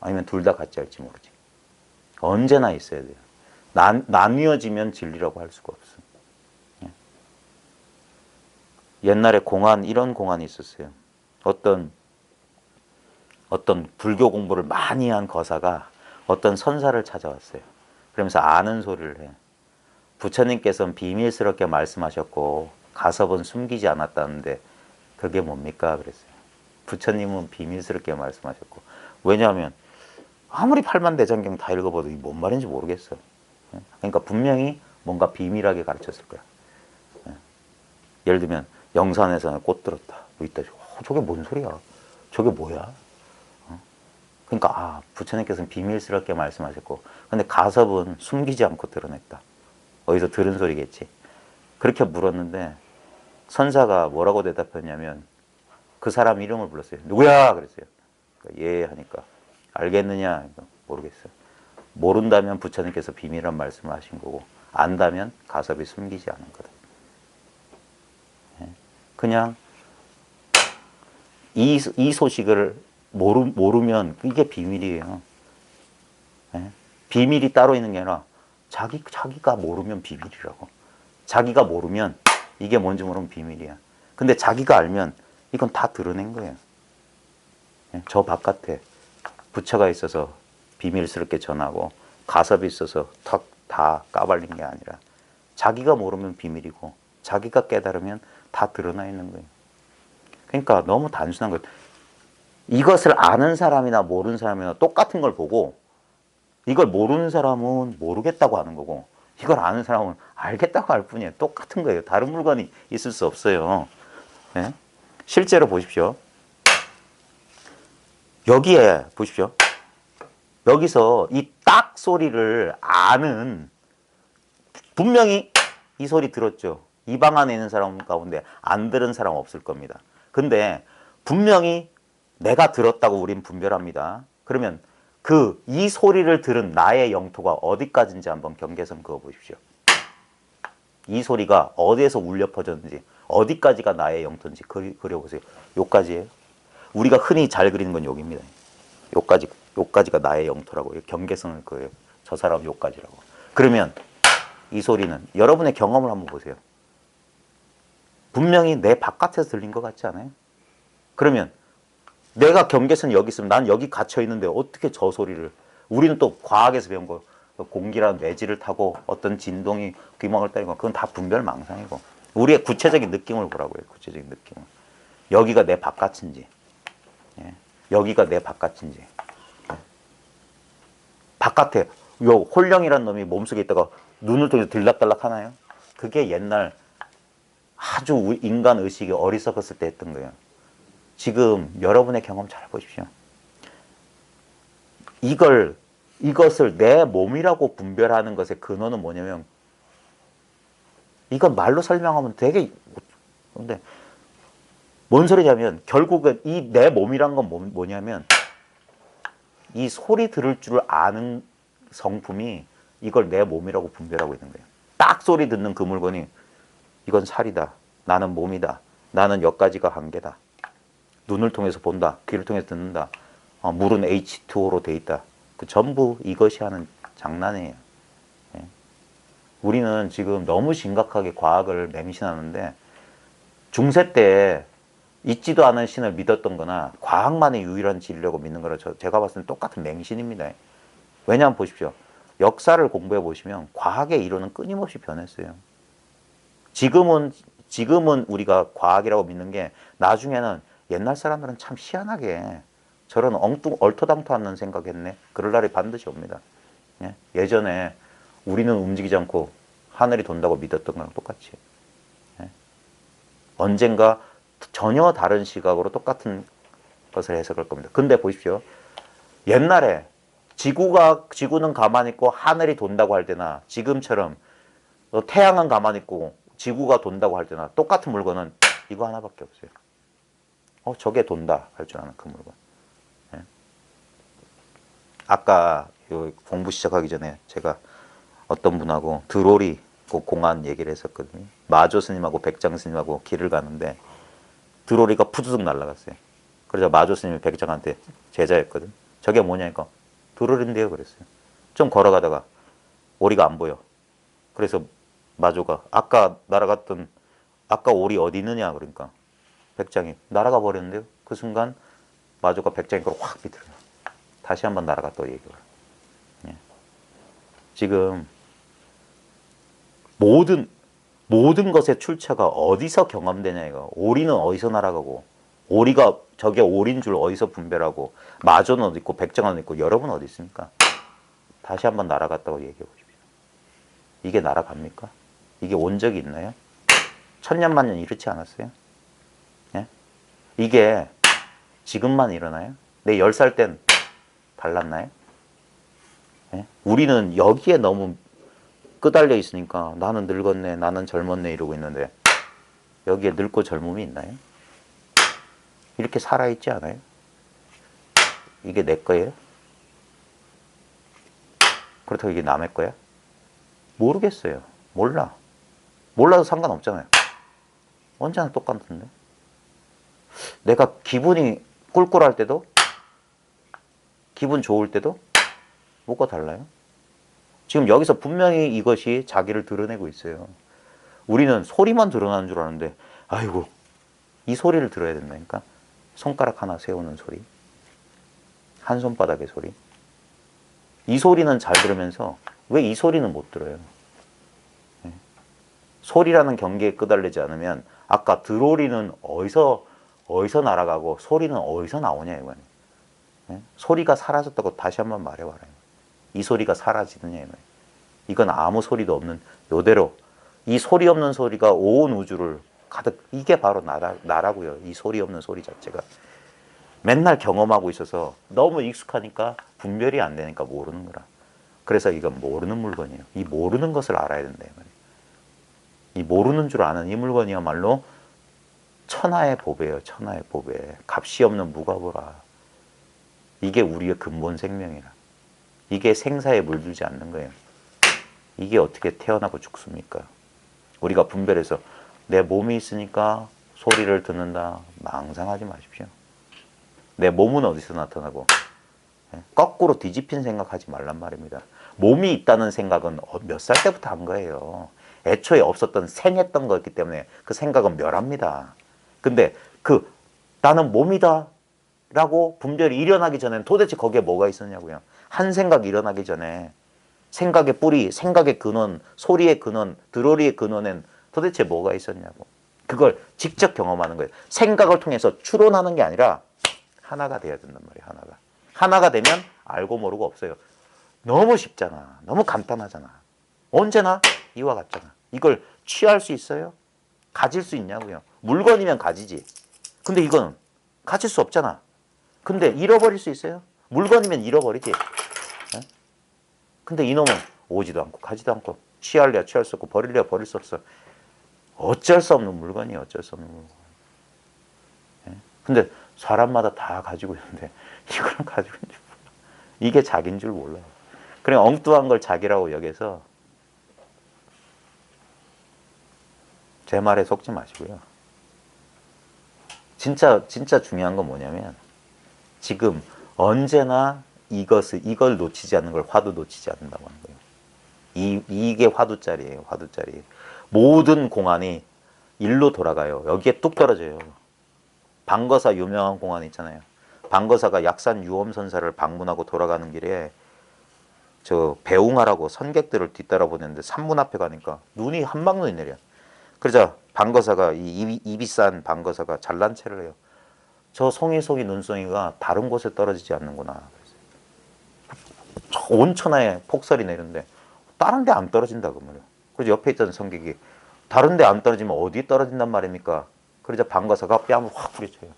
아니면 둘 다 가짜일지 모르지. 언제나 있어야 돼요. 나뉘어지면 진리라고 할 수가 없어. 옛날에 이런 공안이 있었어요. 어떤 불교 공부를 많이 한 거사가 어떤 선사를 찾아왔어요. 그러면서 아는 소리를 해요. 부처님께서는 비밀스럽게 말씀하셨고 가섭은 숨기지 않았다는데 그게 뭡니까? 그랬어요. 부처님은 비밀스럽게 말씀하셨고, 왜냐하면 아무리 팔만대장경 다 읽어봐도 이게 뭔 말인지 모르겠어. 그러니까 분명히 뭔가 비밀하게 가르쳤을 거야. 예를 들면 영산에서는 꽃 들었다. 뭐 있다. 저게 뭔 소리야? 저게 뭐야? 그러니까 부처님께서는 비밀스럽게 말씀하셨고, 근데 가섭은 숨기지 않고 드러냈다. 어디서 들은 소리겠지. 그렇게 물었는데 선사가 뭐라고 대답했냐면 그 사람 이름을 불렀어요. 누구야? 그랬어요. 그러니까 예 하니까 알겠느냐? 모르겠어요. 모른다면 부처님께서 비밀한 말씀을 하신 거고, 안다면 가섭이 숨기지 않은 거다. 그냥 이 소식을 모르면 이게 비밀이에요. 비밀이 따로 있는 게 아니라 자기가 모르면 비밀이라고. 자기가 모르면 이게 뭔지 모르면 비밀이야. 근데 자기가 알면 이건 다 드러낸 거예요. 저 바깥에 부처가 있어서 비밀스럽게 전하고 가섭이 있어서 턱 다 까발린 게 아니라 자기가 모르면 비밀이고 자기가 깨달으면 다 드러나 있는 거예요. 그러니까 너무 단순한 거예요. 이것을 아는 사람이나 모르는 사람이나 똑같은 걸 보고, 이걸 모르는 사람은 모르겠다고 하는 거고 이걸 아는 사람은 알겠다고 할 뿐이에요. 똑같은 거예요. 다른 물건이 있을 수 없어요. 예? 실제로 보십시오. 여기에 보십시오. 여기서 이 딱 소리를 아는, 분명히 이 소리 들었죠. 이 방 안에 있는 사람 가운데 안 들은 사람 없을 겁니다. 근데 분명히 내가 들었다고 우린 분별합니다. 그러면 이 소리를 들은 나의 영토가 어디까지인지 한번 경계선 그어 보십시오. 이 소리가 어디에서 울려 퍼졌는지, 어디까지가 나의 영토인지 그려보세요. 요까지예요. 우리가 흔히 잘 그리는 건 여기입니다. 요까지가 나의 영토라고. 경계선을 그어요. 저 사람 요까지라고. 그러면 이 소리는 여러분의 경험을 한번 보세요. 분명히 내 바깥에서 들린 것 같지 않아요? 그러면 내가 경계선 여기 있으면 난 여기 갇혀 있는데 어떻게 저 소리를, 우리는 또 과학에서 배운 거, 공기라는 매질을 타고 어떤 진동이 귀막을 때리고, 그건 다 분별망상이고, 우리의 구체적인 느낌을 보라고요. 구체적인 느낌을. 여기가 내 바깥인지, 예. 여기가 내 바깥인지. 예. 바깥에 요 홀령이란 놈이 몸속에 있다가 눈을 통해서 들락달락 하나요? 그게 옛날 아주 인간 의식이 어리석었을 때 했던 거예요. 지금 여러분의 경험 잘 보십시오. 이것을 내 몸이라고 분별하는 것의 근원은 뭐냐면, 이건 말로 설명하면 되게, 근데 뭔 소리냐면, 결국은 이 내 몸이란 건 뭐냐면, 이 소리 들을 줄 아는 성품이 이걸 내 몸이라고 분별하고 있는 거예요. 딱 소리 듣는 그 물건이, 이건 살이다, 나는 몸이다, 나는 여기까지가 한계다, 눈을 통해서 본다, 귀를 통해서 듣는다, 물은 H2O로 돼 있다. 그 전부 이것이 하는 장난이에요. 예. 우리는 지금 너무 심각하게 과학을 맹신하는데, 중세 때 있지도 않은 신을 믿었던 거나 과학만의 유일한 진리라고 믿는 거라 제가 봤을 때 똑같은 맹신입니다. 왜냐하면 보십시오. 역사를 공부해 보시면 과학의 이론은 끊임없이 변했어요. 지금은 우리가 과학이라고 믿는 게, 나중에는 옛날 사람들은 참 희한하게 저런 얼토당토 않는 생각했네, 그럴 날이 반드시 옵니다. 예? 예전에 우리는 움직이지 않고 하늘이 돈다고 믿었던 거랑 똑같이, 예? 언젠가 전혀 다른 시각으로 똑같은 것을 해석할 겁니다. 근데 보십시오. 옛날에 지구는 가만히 있고 하늘이 돈다고 할 때나, 지금처럼 태양은 가만히 있고 지구가 돈다고 할 때나, 똑같은 물건은 이거 하나밖에 없어요. 저게 돈다 할 줄 아는 그 물건. 예. 아까 공부 시작하기 전에 제가 어떤 분하고 드로리 공안 얘기를 했었거든요. 마조 스님하고 백장 스님하고 길을 가는데 드로리가 푸드득 날아갔어요. 그래서 마조 스님이 백장한테, 제자였거든, 저게 뭐냐니까, 드로리인데요 그랬어요. 좀 걸어가다가 오리가 안 보여. 그래서 마조가, 아까 오리 어디 있느냐 그러니까 백장이 날아가 버렸는데요. 그 순간 마조가 백장이 그걸 확 비틀어요. 다시 한번 날아갔다고 얘기해요. 예. 지금 모든 것의 출처가 어디서 경험되냐 이거. 오리는 어디서 날아가고, 오리가 저게 오리인 줄 어디서 분별하고, 마조는 어디 있고 백장은 어디 있고, 여러분 어디 있습니까? 다시 한번 날아갔다고 얘기해 보십시오. 이게 날아갑니까? 이게 온 적이 있나요? 천년만년 이렇지 않았어요? 예? 이게 지금만 일어나요? 내 10살 땐 달랐나요? 예? 우리는 여기에 너무 끄달려 있으니까 나는 늙었네, 나는 젊었네 이러고 있는데, 여기에 늙고 젊음이 있나요? 이렇게 살아있지 않아요? 이게 내 거예요? 그렇다고 이게 남의 거야? 모르겠어요. 몰라도 상관없잖아요. 언제나 똑같은데. 내가 기분이 꿀꿀할 때도, 기분 좋을 때도 뭐가 달라요? 지금 여기서 분명히 이것이 자기를 드러내고 있어요. 우리는 소리만 드러나는 줄 아는데, 아이고, 이 소리를 들어야 된다니까. 손가락 하나 세우는 소리, 한 손바닥의 소리. 이 소리는 잘 들으면서 왜 이 소리는 못 들어요? 네. 소리라는 경계에 끄달리지 않으면, 아까 드로리는 어디서 날아가고 소리는 어디서 나오냐 이거예요. 네? 소리가 사라졌다고 다시 한번 말해봐라. 이 소리가 사라지느냐 이거예요. 이건 아무 소리도 없는, 요대로 이 소리 없는 소리가 온 우주를 가득. 이게 바로 나라고요. 이 소리 없는 소리 자체가. 맨날 경험하고 있어서 너무 익숙하니까 분별이 안 되니까 모르는 거라. 그래서 이건 모르는 물건이에요. 이 모르는 것을 알아야 된다. 이 모르는 줄 아는 이 물건이야말로 천하의 보배예요. 천하의 보배. 값이 없는 무가보라. 이게 우리의 근본 생명이라. 이게 생사에 물들지 않는 거예요. 이게 어떻게 태어나고 죽습니까? 우리가 분별해서 내 몸이 있으니까 소리를 듣는다. 망상하지 마십시오. 내 몸은 어디서 나타나고 거꾸로 뒤집힌 생각하지 말란 말입니다. 몸이 있다는 생각은 몇 살 때부터 한 거예요. 애초에 없었던 생했던 거였기 때문에 그 생각은 멸합니다. 근데 그 나는 몸이다 라고 분별이 일어나기 전에는 도대체 거기에 뭐가 있었냐고요. 한 생각이 일어나기 전에 생각의 뿌리, 생각의 근원, 소리의 근원, 드러리의 근원엔 도대체 뭐가 있었냐고. 그걸 직접 경험하는 거예요. 생각을 통해서 추론하는 게 아니라 하나가 돼야 된단 말이에요. 하나가. 하나가 되면 알고 모르고 없어요. 너무 쉽잖아. 너무 간단하잖아. 언제나 이와 같잖아. 이걸 취할 수 있어요? 가질 수 있냐고요. 물건이면 가지지. 근데 이건 가질 수 없잖아. 근데 잃어버릴 수 있어요? 물건이면 잃어버리지. 네? 근데 이놈은 오지도 않고 가지도 않고 취할래야 취할 수 없고 버릴래야 버릴 수 없어. 어쩔 수 없는 물건이에요. 어쩔 수 없는 물건. 네? 근데 사람마다 다 가지고 있는데 이걸 가지고 있는지 몰라. 이게 자기인 줄 몰라요. 그냥 엉뚱한 걸 자기라고 여겨서 제 말에 속지 마시고요. 진짜 중요한 건 뭐냐면 지금 언제나 이걸 놓치지 않는 걸 화두 놓치지 않는다고 하는 거예요. 이게 화두짜리예요. 화두짜리. 모든 공안이 일로 돌아가요. 여기에 뚝 떨어져요. 방거사 유명한 공안 있잖아요. 방거사가 약산 유엄선사를 방문하고 돌아가는 길에 저 배웅하라고 선객들을 뒤따라 보냈는데 산문 앞에 가니까 눈이 한방눈이 내려. 그러자 방거사가 입이 싼 방거사가 잘난 체를 해요. 저 송이 눈송이가 다른 곳에 떨어지지 않는구나. 온 천하에 폭설이 내리는데 다른 데 안 떨어진다 그 말이에요. 그래서 옆에 있던 선객이 다른 데 안 떨어지면 어디 떨어진단 말입니까? 그러자 방거사가 뺨을 확 부딪혀요.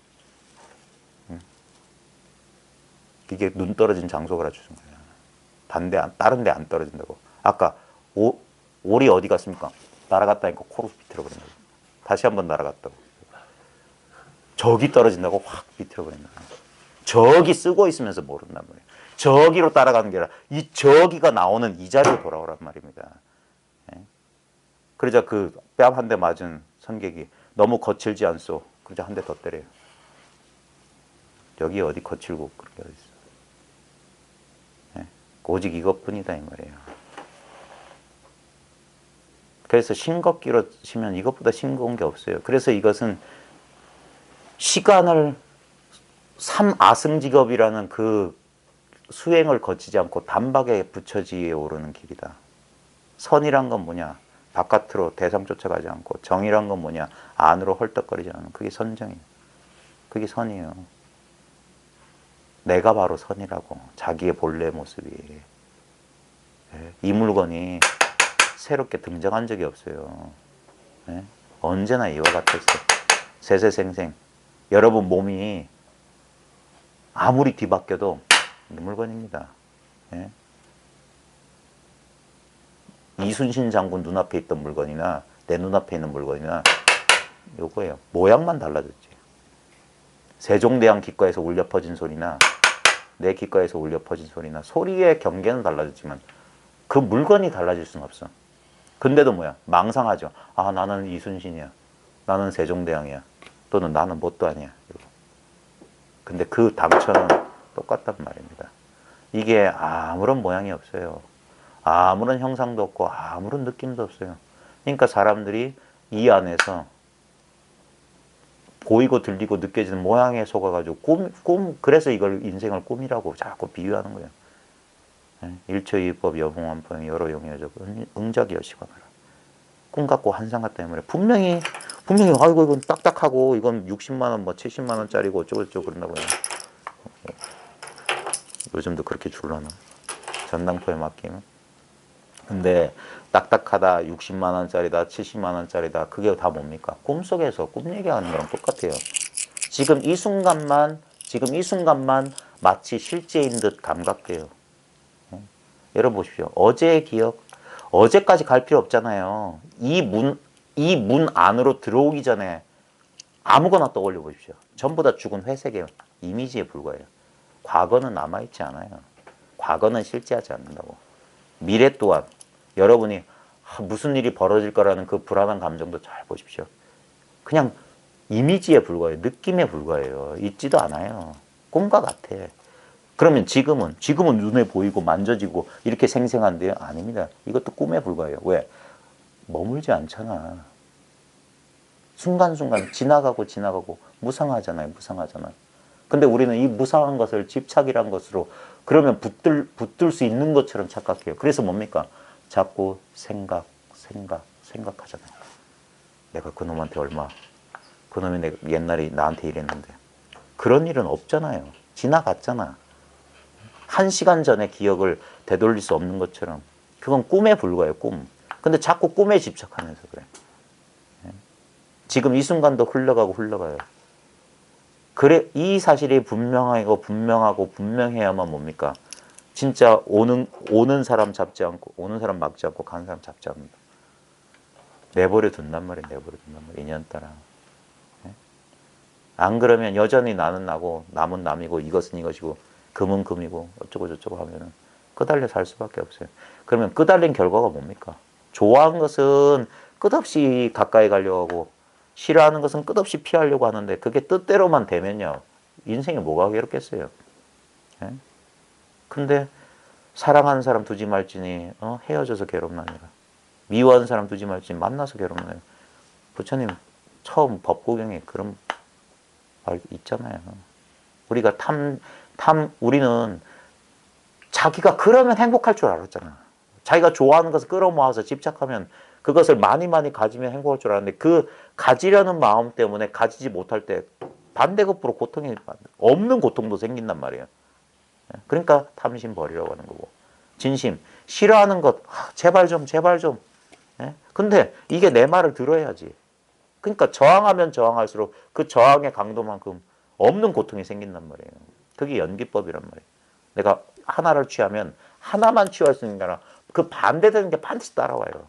이게 눈 떨어진 장소를 알려주는 거예요. 다른 데 안 떨어진다고. 아까 올이 어디 갔습니까? 날아갔다니까 코로 비틀어버린 거예요. 다시 한번 날아갔다고. 저기 떨어진다고 확 비틀어버린다. 저기 쓰고 있으면서 모른단 말이에요. 저기로 따라가는 게 아니라 이 저기가 나오는 이 자리로 돌아오란 말입니다. 그러자 그 뺨 한 대 맞은 선객이 너무 거칠지 않소. 그러자 한 대 더 때려요. 여기 어디 거칠고 그렇게 어디 있어. 오직 이것뿐이다 이 말이에요. 그래서 싱겁기로 치면 이것보다 싱거운 게 없어요. 그래서 이것은 시간을 삼아승직업이라는 그 수행을 거치지 않고 단박에 부처지에 오르는 길이다. 선이란 건 뭐냐? 바깥으로 대상 쫓아가지 않고, 정이란 건 뭐냐? 안으로 헐떡거리지 않는, 그게 선정이에요. 그게 선이에요. 내가 바로 선이라고. 자기의 본래 모습이. 이 물건이 새롭게 등장한 적이 없어요. 언제나 이와 같았어. 세세생생. 여러분 몸이 아무리 뒤바뀌어도 물건입니다. 이순신 장군 눈앞에 있던 물건이나 내 눈앞에 있는 물건이나 요거예요. 모양만 달라졌지. 세종대왕 귓가에서 울려 퍼진 소리나 내 귓가에서 울려 퍼진 소리나 소리의 경계는 달라졌지만 그 물건이 달라질 수는 없어. 근데도 뭐야? 망상하죠. 아, 나는 이순신이야. 나는 세종대왕이야. 또는 나는 뭣도 아니야. 근데 그 당처는 똑같단 말입니다. 이게 아무런 모양이 없어요. 아무런 형상도 없고 아무런 느낌도 없어요. 그러니까 사람들이 이 안에서 보이고 들리고 느껴지는 모양에 속아가지고 그래서 이걸 인생을 꿈이라고 자꾸 비유하는 거예요. 일처이법 여봉원포행 여러용여적 응작여시관하라. 꿈 같고 환상 같다 이 말이에요. 분명히 아이고 이건 딱딱하고 이건 60만 원 뭐 70만 원짜리고 어쩌고저쩌고 그런다고 해요. 요즘도 그렇게 줄라나? 전당포에 맡기면. 근데 딱딱하다, 60만 원짜리다, 70만 원짜리다, 그게 다 뭡니까? 꿈속에서 꿈 얘기하는 거랑 똑같아요. 지금 이 순간만 마치 실제인 듯 감각돼요. 여러분 보십시오. 어제의 기억, 어제까지 갈 필요 없잖아요. 이 문 안으로 들어오기 전에 아무거나 떠올려 보십시오. 전부 다 죽은 회색의 이미지에 불과해요. 과거는 남아있지 않아요. 과거는 실제하지 않는다고. 미래 또한 여러분이 무슨 일이 벌어질 거라는 그 불안한 감정도 잘 보십시오. 그냥 이미지에 불과해요. 느낌에 불과해요. 있지도 않아요. 꿈과 같아. 그러면 지금은 눈에 보이고 만져지고 이렇게 생생한데요? 아닙니다. 이것도 꿈에 불과해요. 왜? 머물지 않잖아. 순간순간 지나가고 무상하잖아요. 무상하잖아. 근데 우리는 이 무상한 것을 집착이란 것으로 그러면 붙들 수 있는 것처럼 착각해요. 그래서 뭡니까? 자꾸 생각하잖아요. 내가 그놈한테 그놈이 옛날에 나한테 이랬는데. 그런 일은 없잖아요. 지나갔잖아. 1시간 전의 기억을 되돌릴 수 없는 것처럼. 그건 꿈에 불과해요, 꿈. 근데 자꾸 꿈에 집착하면서 그래. 지금 이 순간도 흘러가요. 그래, 이 사실이 분명하고 분명해야만 뭡니까? 진짜 오는 사람 잡지 않고, 오는 사람 막지 않고, 가는 사람 잡지 않는다. 내버려 둔단 말이에요, 2년 따라. 안 그러면 여전히 나는 나고, 남은 남이고, 이것은 이것이고, 금은 금이고, 어쩌고 저쩌고 하면은 끄달려 살 수밖에 없어요. 그러면 끄달린 결과가 뭡니까? 좋아하는 것은 끝없이 가까이 가려고 하고, 싫어하는 것은 끝없이 피하려고 하는데 그게 뜻대로만 되면요. 인생이 뭐가 괴롭겠어요. 예? 근데 사랑하는 사람 두지 말지니 헤어져서 괴롭나니라. 미워하는 사람 두지 말지니 만나서 괴롭나요. 부처님 처음 법구경에 그런 말 있잖아요. 우리가 우리는 자기가 그러면 행복할 줄 알았잖아. 자기가 좋아하는 것을 끌어모아서 집착하면 그것을 많이 가지면 행복할 줄 알았는데 그 가지려는 마음 때문에 가지지 못할 때 반대급부로 고통이 없는 고통도 생긴단 말이에요. 그러니까 탐심 버리라고 하는 거고. 진심, 싫어하는 것, 제발 좀. 근데 이게 내 말을 들어야지. 그러니까 저항하면 저항할수록 그 저항의 강도만큼 없는 고통이 생긴단 말이에요. 그게 연기법이란 말이에요. 내가 하나를 취하면 하나만 취할 수 있는 게 아니라 그 반대되는 게 반드시 따라와요.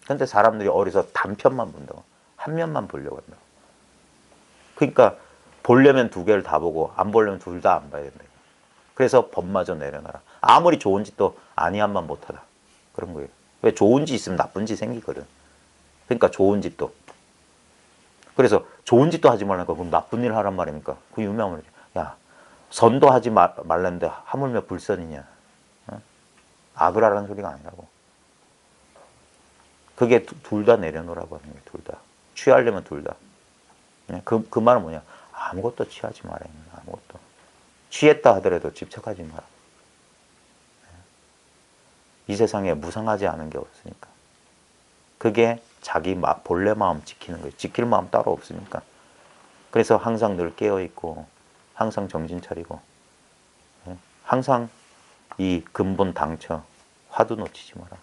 근데 사람들이 어디서 단편만 본다고. 한 면만 보려고 한다고. 그러니까 보려면 두 개를 다 보고 안 보려면 둘 다 안 봐야 된다. 그래서 법마저 내려놔라. 아무리 좋은 짓도 아니한만 못하다. 그런 거예요. 왜 좋은 짓 있으면 나쁜 짓 생기거든. 그러니까 좋은 짓도. 그래서 좋은 짓도 하지 말라니까 그럼 나쁜 일 하란 말입니까? 그 유명한 말이죠. 야, 선도 하지 말라는데 하물며 불선이냐. 악을 하라는 소리가 아니라고. 그게 둘 다 내려놓으라고 하는 거예요. 둘 다. 취하려면 둘 다. 그 말은 뭐냐. 아무것도 취하지 말아야 합니다. 아무것도. 취했다 하더라도 집착하지 마라. 이 세상에 무상하지 않은 게 없으니까. 그게 자기 본래 마음 지키는 거예요. 지킬 마음 따로 없으니까. 그래서 항상 늘 깨어있고 항상 정신 차리고 항상 이 근본 당처 화두 놓치지 마라.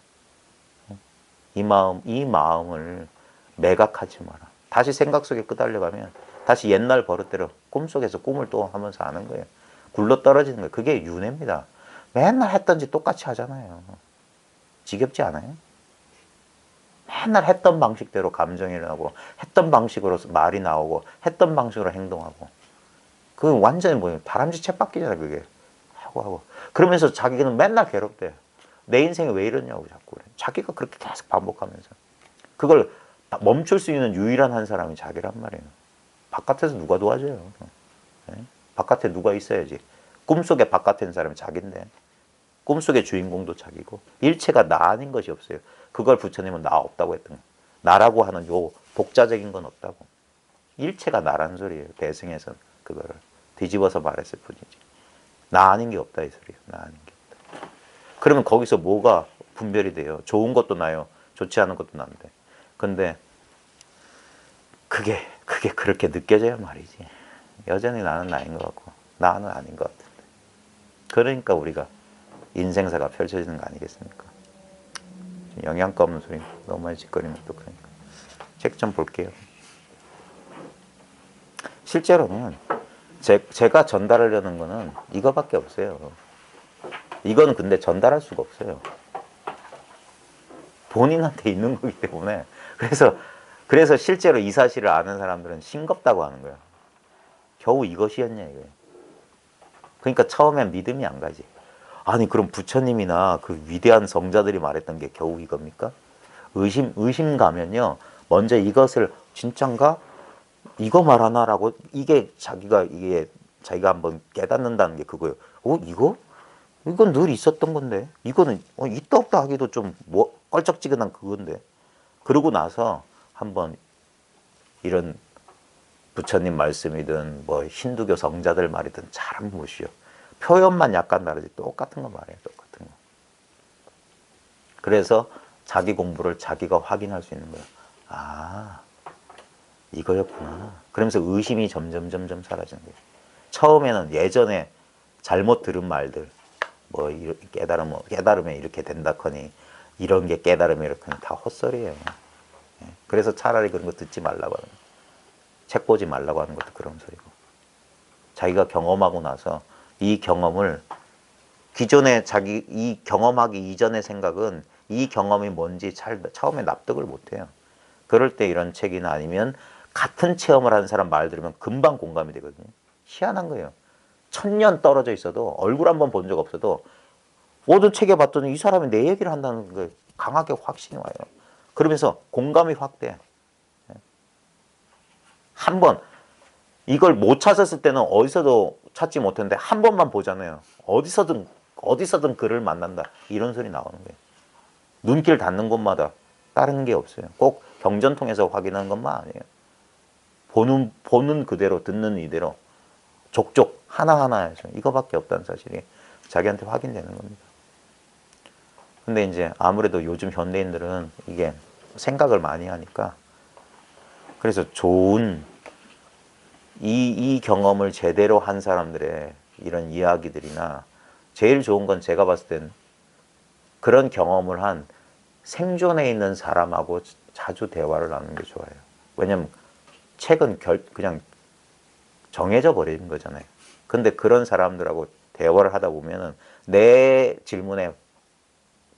이 마음을 매각하지 마라. 다시 생각 속에 끄달려가면 다시 옛날 버릇대로 꿈속에서 꿈을 또 하면서 아는 거예요. 굴러 떨어지는 거예요. 그게 윤회입니다. 맨날 했던 짓 똑같이 하잖아요. 지겹지 않아요? 맨날 했던 방식대로 감정이 일어나고 했던 방식으로 말이 나오고 했던 방식으로 행동하고 그 완전히 뭐예요? 다람쥐 쳇바퀴잖아요. 그게 하고 그러면서 자기는 맨날 괴롭대. 내 인생이 왜 이러냐고 자꾸 그래. 자기가 그렇게 계속 반복하면서 그걸 멈출 수 있는 유일한 한 사람이 자기란 말이에요. 바깥에서 누가 도와줘요. 바깥에 누가 있어야지. 꿈속에 바깥에 있는 사람이 자기인데 꿈속의 주인공도 자기고 일체가 나 아닌 것이 없어요. 그걸 부처님은 나 없다고 했던 거예요. 나라고 하는 요 독자적인 건 없다고. 일체가 나라는 소리예요. 대승에서는 그거를 뒤집어서 말했을 뿐이지. 나 아닌 게 없다 이 소리예요. 나 아닌 게 없다. 그러면 거기서 뭐가 분별이 돼요? 좋은 것도 나요. 좋지 않은 것도 나는데. 근데 그게 그렇게 느껴져야 말이지. 여전히 나는 나인 것 같고 나는 아닌 것 같은데. 그러니까 우리가 인생사가 펼쳐지는 거 아니겠습니까? 영양가 없는 소리 너무 많이 짓거리면 또 그러니까. 책 좀 볼게요. 실제로는 제가 전달하려는 거는 이거밖에 없어요. 이건 근데 전달할 수가 없어요. 본인한테 있는 거기 때문에. 그래서 실제로 이 사실을 아는 사람들은 싱겁다고 하는 거야. 겨우 이것이었냐 이거예요. 그러니까 처음엔 믿음이 안 가지. 아니 그럼 부처님이나 그 위대한 성자들이 말했던 게 겨우 이겁니까? 의심 가면요. 먼저 이것을 진짠가? 이거 말하나라고 이게 자기가 한번 깨닫는다는 게 그거예요. 이거? 이건 늘 있었던 건데. 이거는 있다 없다 하기도 좀 뭐 껄쩍지근한 그건데. 그러고 나서 한번 이런 부처님 말씀이든 뭐 힌두교 성자들 말이든 잘 한번 보시오. 표현만 약간 다르지 똑같은 거 말이에요. 똑같은 거. 그래서 자기 공부를 자기가 확인할 수 있는 거예요. 아, 이거였구나. 그러면서 의심이 점점 사라지는 거예요. 처음에는 예전에 잘못 들은 말들, 뭐 깨달으면 이렇게 된다커니 이런 게 깨달으면 이렇게 다 헛소리예요. 그래서 차라리 그런 거 듣지 말라고 하는 거예요. 책 보지 말라고 하는 것도 그런 소리고. 자기가 경험하고 나서 이 경험을 기존에 이 경험하기 이전의 생각은 이 경험이 뭔지 처음에 납득을 못해요. 그럴 때 이런 책이나 아니면 같은 체험을 하는 사람 말 들으면 금방 공감이 되거든요. 희한한 거예요. 1000년 떨어져 있어도 얼굴 한번 본 적 없어도 모든 책에 봤더니 이 사람이 내 얘기를 한다는 게 강하게 확신이 와요. 그러면서 공감이 확 돼. 한 번 이걸 못 찾았을 때는 어디서도 찾지 못했는데 한 번만 보잖아요. 어디서든 그를 만난다. 이런 소리 나오는 거예요. 눈길 닿는 곳마다 다른 게 없어요. 꼭 경전 통해서 확인하는 것만 아니에요. 보는 그대로 듣는 이대로 족족 하나하나에서 이거밖에 없다는 사실이 자기한테 확인되는 겁니다. 근데 이제 아무래도 요즘 현대인들은 이게 생각을 많이 하니까 그래서 좋은 이 경험을 제대로 한 사람들의 이런 이야기들이나 제일 좋은 건 제가 봤을 땐 그런 경험을 한 생존에 있는 사람하고 자주 대화를 나누는 게 좋아요. 왜냐면 책은 그냥 정해져 버리는 거잖아요. 근데 그런 사람들하고 대화를 하다 보면은 내 질문에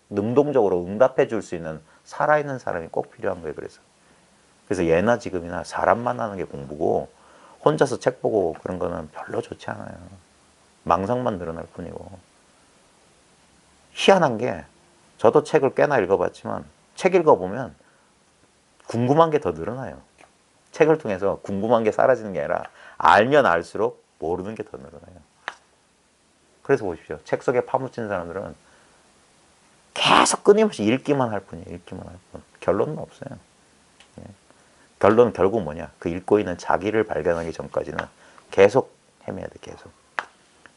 능동적으로 응답해 줄 수 있는 살아있는 사람이 꼭 필요한 거예요. 그래서 예나 지금이나 사람 만나는 게 공부고 혼자서 책 보고 그런 거는 별로 좋지 않아요. 망상만 늘어날 뿐이고. 희한한 게 저도 책을 꽤나 읽어봤지만 책 읽어보면 궁금한 게 더 늘어나요. 책을 통해서 궁금한 게 사라지는 게 아니라 알면 알수록 모르는 게 더 늘어나요. 그래서 보십시오. 책 속에 파묻힌 사람들은 계속 끊임없이 읽기만 할 뿐이에요. 읽기만 할 뿐. 결론은 없어요. 결론은 결국 뭐냐? 그 읽고 있는 자기를 발견하기 전까지는 계속 헤매야 돼. 계속.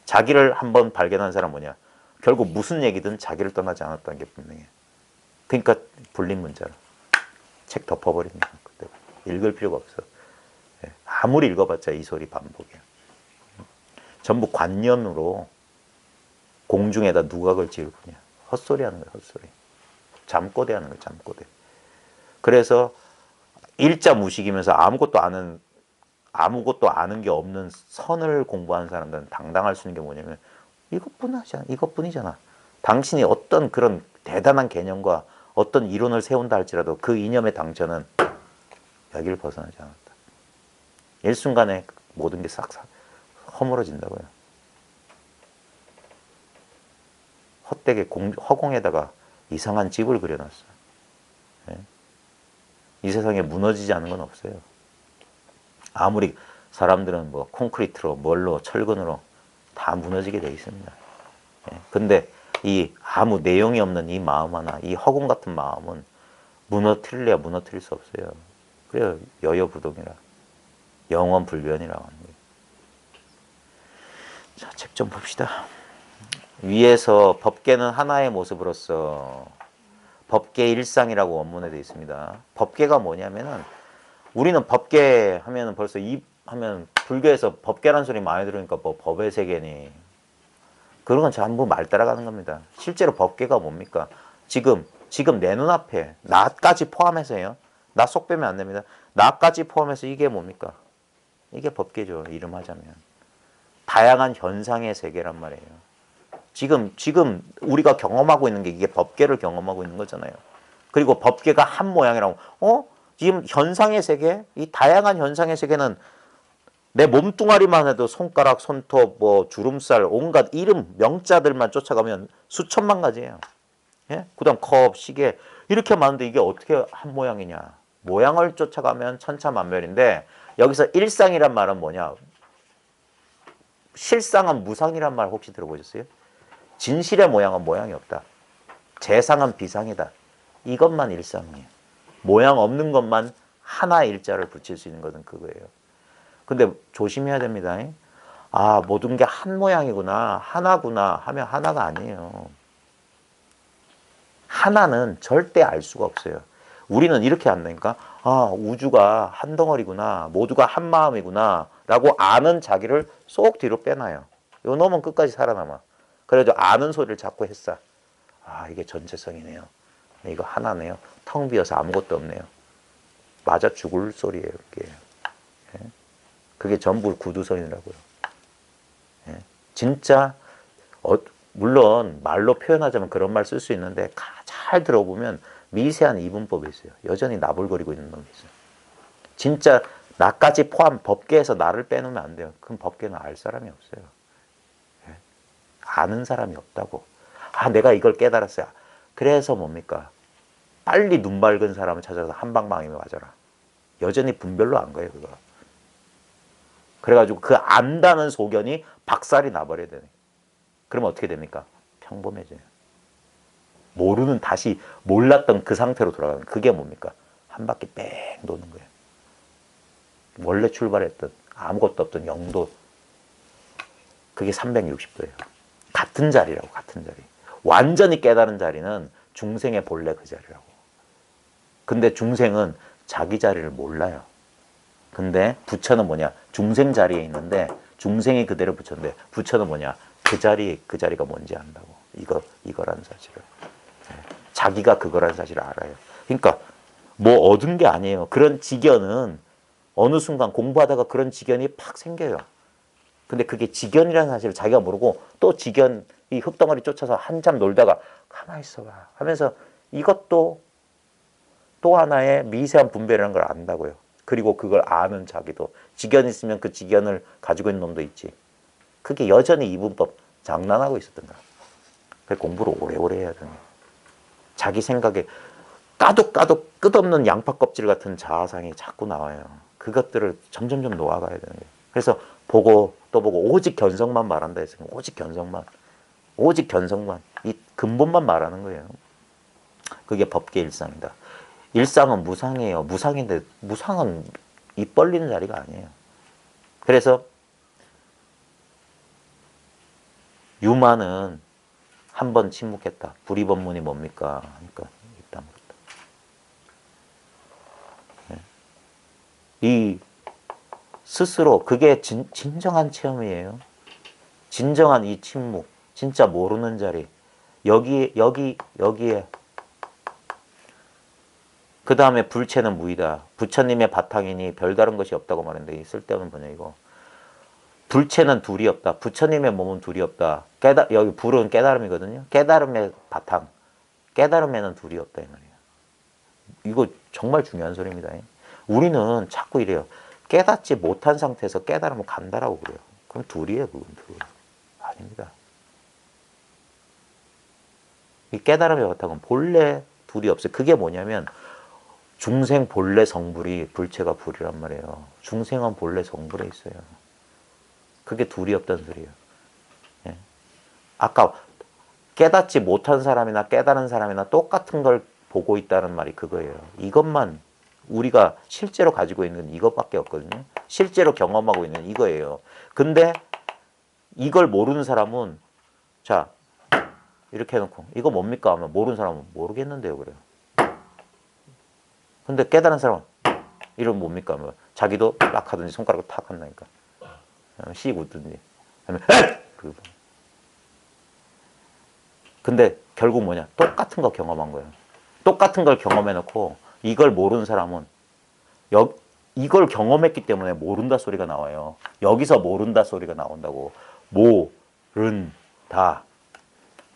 자기를 한번 발견한 사람 뭐냐? 결국 무슨 얘기든 자기를 떠나지 않았다는 게 분명해. 그러니까 불린 문자로 책 덮어버리는 거야. 읽을 필요가 없어. 아무리 읽어봤자 이 소리 반복이야. 전부 관념으로 공중에다 누각을 지을 뿐이야. 헛소리 하는 거야. 헛소리. 잠꼬대 하는 거야. 잠꼬대. 그래서 일자 무식이면서 아무것도 아는 게 없는 선을 공부하는 사람들은 당당할 수 있는 게 뭐냐면 이것뿐이잖아. 당신이 어떤 그런 대단한 개념과 어떤 이론을 세운다 할지라도 그 이념의 당처는 여기를 벗어나지 않았다. 일순간에 모든 게 싹 허물어진다고요. 헛되게 허공에다가 이상한 집을 그려놨어. 네? 이 세상에 무너지지 않은 건 없어요. 아무리 사람들은 뭐 콘크리트로 뭘로 철근으로 다 무너지게 돼 있습니다. 근데 이 아무 내용이 없는 이 마음 하나, 이 허공 같은 마음은 무너뜨릴래야 무너뜨릴 수 없어요. 그래요. 여여부동이라. 영원불변이라고 하는 거예요. 자, 책 좀 봅시다. 위에서 법계는 하나의 모습으로서 법계 일상이라고 원문에 되어 있습니다. 법계가 뭐냐면은 우리는 법계 하면은 벌써 하면 불교에서 법계란 소리 많이 들으니까 뭐 법의 세계니 그런 건 전부 말 따라가는 겁니다. 실제로 법계가 뭡니까? 지금 내 눈앞에 나까지 포함해서요. 나 속 빼면 안 됩니다. 나까지 포함해서 이게 뭡니까? 이게 법계죠. 이름하자면. 다양한 현상의 세계란 말이에요. 지금 우리가 경험하고 있는 게 이게 법계를 경험하고 있는 거잖아요. 그리고 법계가 한 모양이라고. 지금 현상의 세계, 이 다양한 현상의 세계는 내 몸뚱아리만 해도 손가락, 손톱, 뭐 주름살, 온갖 이름, 명자들만 쫓아가면 수천만 가지예요. 예? 그다음 컵, 시계 이렇게 많은데 이게 어떻게 한 모양이냐? 모양을 쫓아가면 천차만별인데 여기서 일상이란 말은 뭐냐? 실상은 무상이란 말 혹시 들어보셨어요? 진실의 모양은 모양이 없다. 재상은 비상이다. 이것만 일상이에요. 모양 없는 것만 하나 일자를 붙일 수 있는 것은 그거예요. 근데 조심해야 됩니다. 모든 게 한 모양이구나, 하나구나 하면 하나가 아니에요. 하나는 절대 알 수가 없어요. 우리는 이렇게 안다니까. 우주가 한 덩어리구나, 모두가 한 마음이구나 라고 아는 자기를 쏙 뒤로 빼놔요. 요 놈은 끝까지 살아남아. 그래도 아는 소리를 자꾸 했어. 이게 전체성이네요. 이거 하나네요. 텅 비어서 아무것도 없네요. 맞아 죽을 소리예요. 이게. 그게 전부 구두선이라고요. 진짜 물론 말로 표현하자면 그런 말 쓸 수 있는데 잘 들어보면 미세한 이분법이 있어요. 여전히 나불거리고 있는 놈이 있어요. 진짜 나까지 포함 법계에서 나를 빼놓으면 안 돼요. 그럼 법계는 알 사람이 없어요. 아는 사람이 없다고. 내가 이걸 깨달았어요. 그래서 뭡니까? 빨리 눈 밝은 사람을 찾아서 한방망이면 맞아라. 여전히 분별로 안 가요, 그거. 그래가지고 그 안다는 소견이 박살이 나버려야 되네. 그러면 어떻게 됩니까? 평범해져요. 모르는 다시 몰랐던 그 상태로 돌아가는 그게 뭡니까? 한 바퀴 뺑 도는 거예요. 원래 출발했던 아무것도 없던 영도 그게 360도예요. 같은 자리라고 같은 자리. 완전히 깨달은 자리는 중생의 본래 그 자리라고. 근데 중생은 자기 자리를 몰라요. 근데 부처는 뭐냐? 중생 자리에 있는데 중생이 그대로 부처인데 부처는 뭐냐? 그 자리가 뭔지 안다고. 이거라는 사실을. 자기가 그거라는 사실을 알아요. 그러니까 뭐 얻은 게 아니에요. 그런 지견은 어느 순간 공부하다가 그런 지견이 팍 생겨요. 근데 그게 지견이라는 사실을 자기가 모르고 또 지견 이 흙덩어리 쫓아서 한참 놀다가 가만히 있어봐 하면서 이것도 또 하나의 미세한 분별이라는 걸 안다고요. 그리고 그걸 아는 자기도 지견이 있으면 그 지견을 가지고 있는 놈도 있지. 그게 여전히 이분법 장난하고 있었던 거야. 그래서 공부를 오래오래 해야 되는 거야. 자기 생각에 까도 끝없는 양파 껍질 같은 자아상이 자꾸 나와요. 그것들을 점점점 놓아가야 되는 거예요. 그래서 보고 또 보고 오직 견성만 말한다 했으니까 오직 견성만 이 근본만 말하는 거예요. 그게 법계 일상이다. 일상은 무상이에요. 무상인데 무상은 입 벌리는 자리가 아니에요. 그래서 유마는 한 번 침묵했다. 불이법문이 뭡니까? 그러니까 입 다물었다. 이 스스로 그게 진정한 체험이에요. 진정한 이 침묵, 진짜 모르는 자리. 여기에 그 다음에 불체는 무이다. 부처님의 바탕이니 별다른 것이 없다고 말했는데 이 쓸데없는 번역 이거. 불체는 둘이 없다. 부처님의 몸은 둘이 없다. 여기 불은 깨달음이거든요. 깨달음의 바탕. 깨달음에는 둘이 없다 이 말이에요. 이거 정말 중요한 소리입니다. 우리는 자꾸 이래요. 깨닫지 못한 상태에서 깨달으면 간다라고 그래요. 그럼 둘이에요. 그건 둘. 아닙니다. 이 깨달음의 바탕은 본래 둘이 없어요. 그게 뭐냐면 중생 본래 성불이 불체가 불이란 말이에요. 중생은 본래 성불에 있어요. 그게 둘이 없다는 소리예요. 예. 아까 깨닫지 못한 사람이나 깨달은 사람이나 똑같은 걸 보고 있다는 말이 그거예요. 이것만 우리가 실제로 가지고 있는 이것밖에 없거든요. 실제로 경험하고 있는 이거예요. 근데 이걸 모르는 사람은 자 이렇게 해놓고 이거 뭡니까 하면 모르는 사람은 모르겠는데요 그래요. 근데 깨달은 사람은 이러면 뭡니까 하면 자기도 락 하든지 손가락을 탁 한다니까. 씩 웃든지 하면 근데 결국 뭐냐? 똑같은 거 경험한 거예요. 똑같은 걸 경험해놓고 이걸 모르는 사람은 이걸 경험했기 때문에 모른다 소리가 나와요. 여기서 모른다 소리가 나온다고. 모른다,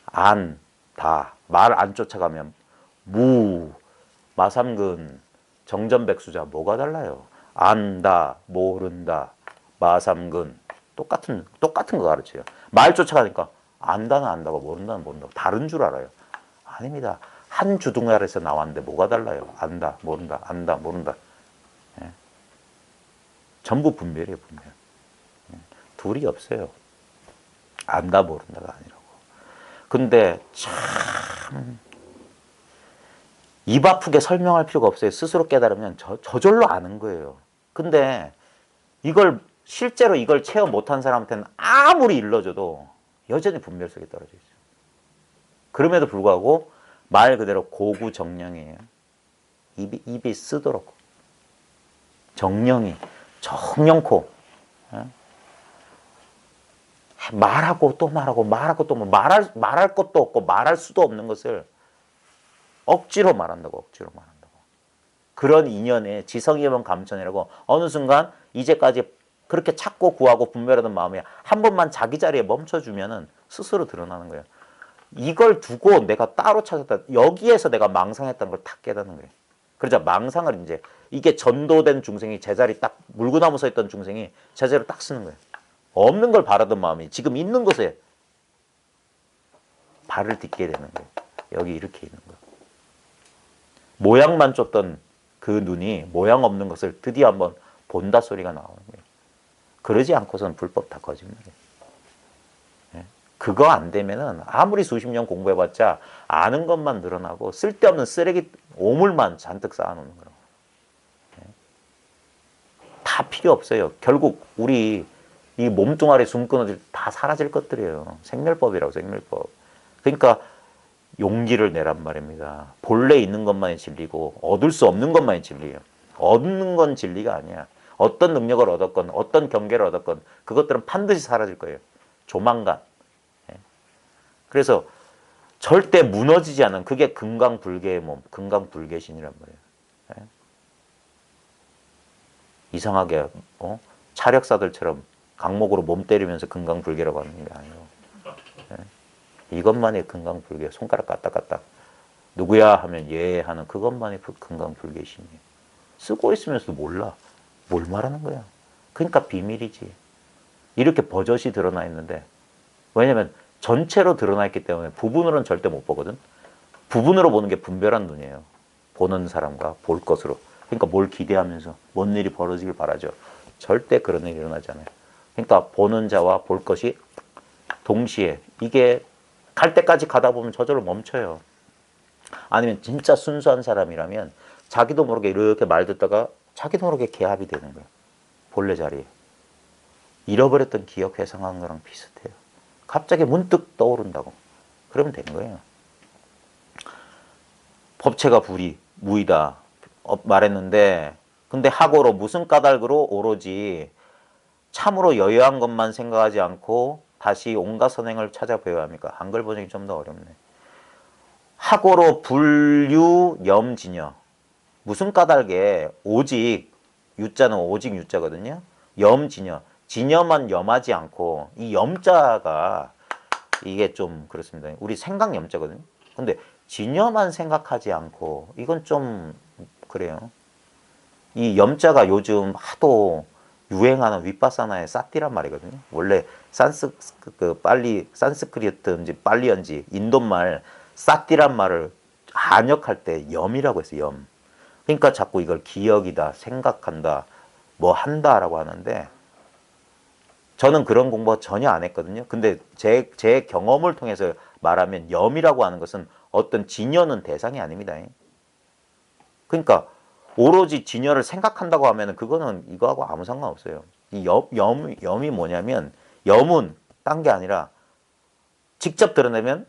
안다. 말 안 쫓아가면 마삼근, 정전백수자 뭐가 달라요? 안다, 모른다, 마삼근 똑같은 거 가르쳐요. 말 쫓아가니까 안다는 안다고 모른다는 모른다고 다른 줄 알아요. 아닙니다. 한 주둥아리에서 나왔는데 뭐가 달라요? 안다, 모른다, 안다, 모른다. 예? 전부 분별이에요, 분별. 예? 둘이 없어요. 안다, 모른다가 아니라고. 근데 참 입 아프게 설명할 필요가 없어요. 스스로 깨달으면 저절로 아는 거예요. 근데 실제로 이걸 체험 못한 사람한테는 아무리 일러줘도 여전히 분별 속에 떨어져 있어요. 그럼에도 불구하고 말 그대로 고구정령이에요. 입이 쓰도록. 정령코. 말하고 또 말하고 말하고 또 말할 것도 없고 말할 수도 없는 것을 억지로 말한다고. 그런 인연에 지성이면 감천이라고 어느 순간 이제까지 그렇게 찾고 구하고 분별하던 마음이 한 번만 자기 자리에 멈춰주면은 스스로 드러나는 거예요. 이걸 두고 내가 따로 찾았다. 여기에서 내가 망상했다는 걸 다 깨닫는 거예요. 그러자 망상을 이제 이게 전도된 중생이 제자리 딱 물구나무 서 있던 중생이 제자리로 딱 쓰는 거예요. 없는 걸 바라던 마음이 지금 있는 곳에 발을 딛게 되는 거예요. 여기 이렇게 있는 거예요. 모양만 쫓던 그 눈이 모양 없는 것을 드디어 한번 본다 소리가 나오는 거예요. 그러지 않고서는 불법 다 거짓말이에요. 예? 그거 안 되면은 아무리 수십 년 공부해봤자 아는 것만 늘어나고 쓸데없는 쓰레기 오물만 잔뜩 쌓아놓는 거라고. 예? 다 필요 없어요. 결국 우리 이 몸뚱아리 숨 끊어질 다 사라질 것들이에요. 생멸법이라고 생멸법. 그러니까 용기를 내란 말입니다. 본래 있는 것만이 진리고 얻을 수 없는 것만이 진리예요. 얻는 건 진리가 아니야. 어떤 능력을 얻었건 어떤 경계를 얻었건 그것들은 반드시 사라질 거예요. 조만간. 그래서 절대 무너지지 않은 그게 금강불개의 몸, 금강불개신이란 말이에요. 이상하게 차력사들처럼 강목으로 몸 때리면서 금강불개라고 하는 게 아니에요. 이것만이 금강불개, 손가락 까딱까딱 누구야 하면 예 하는 그것만이 금강불개신이에요. 쓰고 있으면서도 몰라. 뭘 말하는 거야. 그러니까 비밀이지. 이렇게 버젓이 드러나 있는데 왜냐면 전체로 드러나 있기 때문에 부분으로는 절대 못 보거든. 부분으로 보는 게 분별한 눈이에요. 보는 사람과 볼 것으로. 그러니까 뭘 기대하면서 뭔 일이 벌어지길 바라죠. 절대 그런 일이 일어나지 않아요. 그러니까 보는 자와 볼 것이 동시에 이게 갈 때까지 가다 보면 저절로 멈춰요. 아니면 진짜 순수한 사람이라면 자기도 모르게 이렇게 말 듣다가 자기도 모르게 개합이 되는 거예요. 본래 자리에. 잃어버렸던 기억 회상하는 거랑 비슷해요. 갑자기 문득 떠오른다고. 그러면 된 거예요. 법체가 불이, 무이다 말했는데 근데 학오로 무슨 까닭으로 오로지 참으로 여유한 것만 생각하지 않고 다시 온갖 선행을 찾아뵈야 합니까? 한글 번역이 좀 더 어렵네. 학오로 불유 염진여. 무슨 까닭에 오직 유자는 오직 유자거든요. 염진여. 진여만 염하지 않고 이 염자가 이게 좀 그렇습니다. 우리 생각 염자거든요. 근데 진여만 생각하지 않고 이건 좀 그래요. 이 염자가 요즘 하도 유행하는 윗바사나의 사띠란 말이거든요. 원래 산스크리트인지 빨리언지 인도말 사띠란 말을 한역할 때 염이라고 했어요. 염. 그러니까 자꾸 이걸 기억이다, 생각한다, 뭐 한다라고 하는데 저는 그런 공부 전혀 안 했거든요. 근데 제 경험을 통해서 말하면 염이라고 하는 것은 어떤 진여는 대상이 아닙니다. 그러니까 오로지 진여를 생각한다고 하면 그거는 이거하고 아무 상관없어요. 이 염이 뭐냐면 염은 딴 게 아니라 직접 드러내면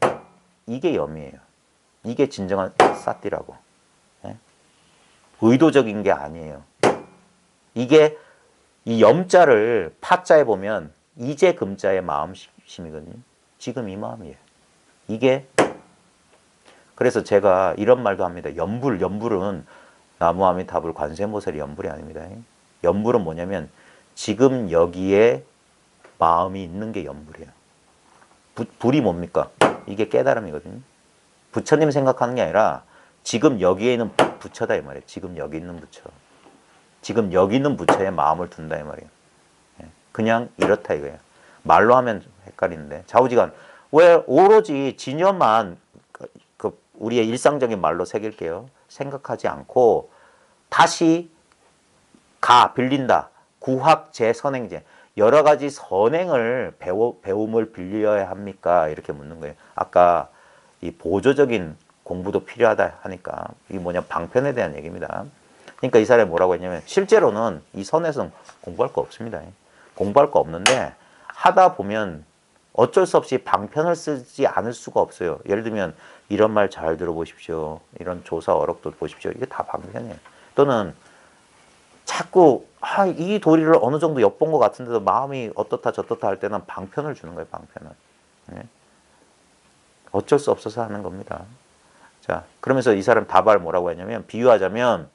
이게 염이에요. 이게 진정한 사띠라고. 의도적인 게 아니에요. 이게 이 염자를 파자에 보면 이제 금자의 마음심이거든요. 지금 이 마음이에요. 이게 그래서 제가 이런 말도 합니다. 연불은 나무아미타불 관세음보살이 연불이 아닙니다. 연불은 뭐냐면 지금 여기에 마음이 있는 게 연불이에요. 불이 뭡니까? 이게 깨달음이거든요. 부처님 생각하는 게 아니라 지금 여기에 있는 부처다 이 말이에요. 지금 여기 있는 부처. 지금 여기 있는 부처에 마음을 둔다 이 말이에요. 그냥 이렇다 이거예요. 말로 하면 헷갈리는데 좌우지간 왜 오로지 진여만 우리의 일상적인 말로 새길게요. 생각하지 않고 다시 빌린다. 구학제 선행제. 여러 가지 선행을 배움을 빌려야 합니까? 이렇게 묻는 거예요. 아까 이 보조적인 공부도 필요하다 하니까 이게 뭐냐 방편에 대한 얘기입니다. 그러니까 이 사람이 뭐라고 했냐면 실제로는 이 선에서는 공부할 거 없습니다. 공부할 거 없는데 하다 보면 어쩔 수 없이 방편을 쓰지 않을 수가 없어요. 예를 들면 이런 말 잘 들어보십시오. 이런 조사 어록도 보십시오. 이게 다 방편이에요. 또는 자꾸 이 도리를 어느 정도 엿본 것 같은데도 마음이 어떻다 저떻다 할 때는 방편을 주는 거예요. 방편을. 네? 어쩔 수 없어서 하는 겁니다. 자, 그러면서 이 사람 답을 뭐라고 했냐면 비유하자면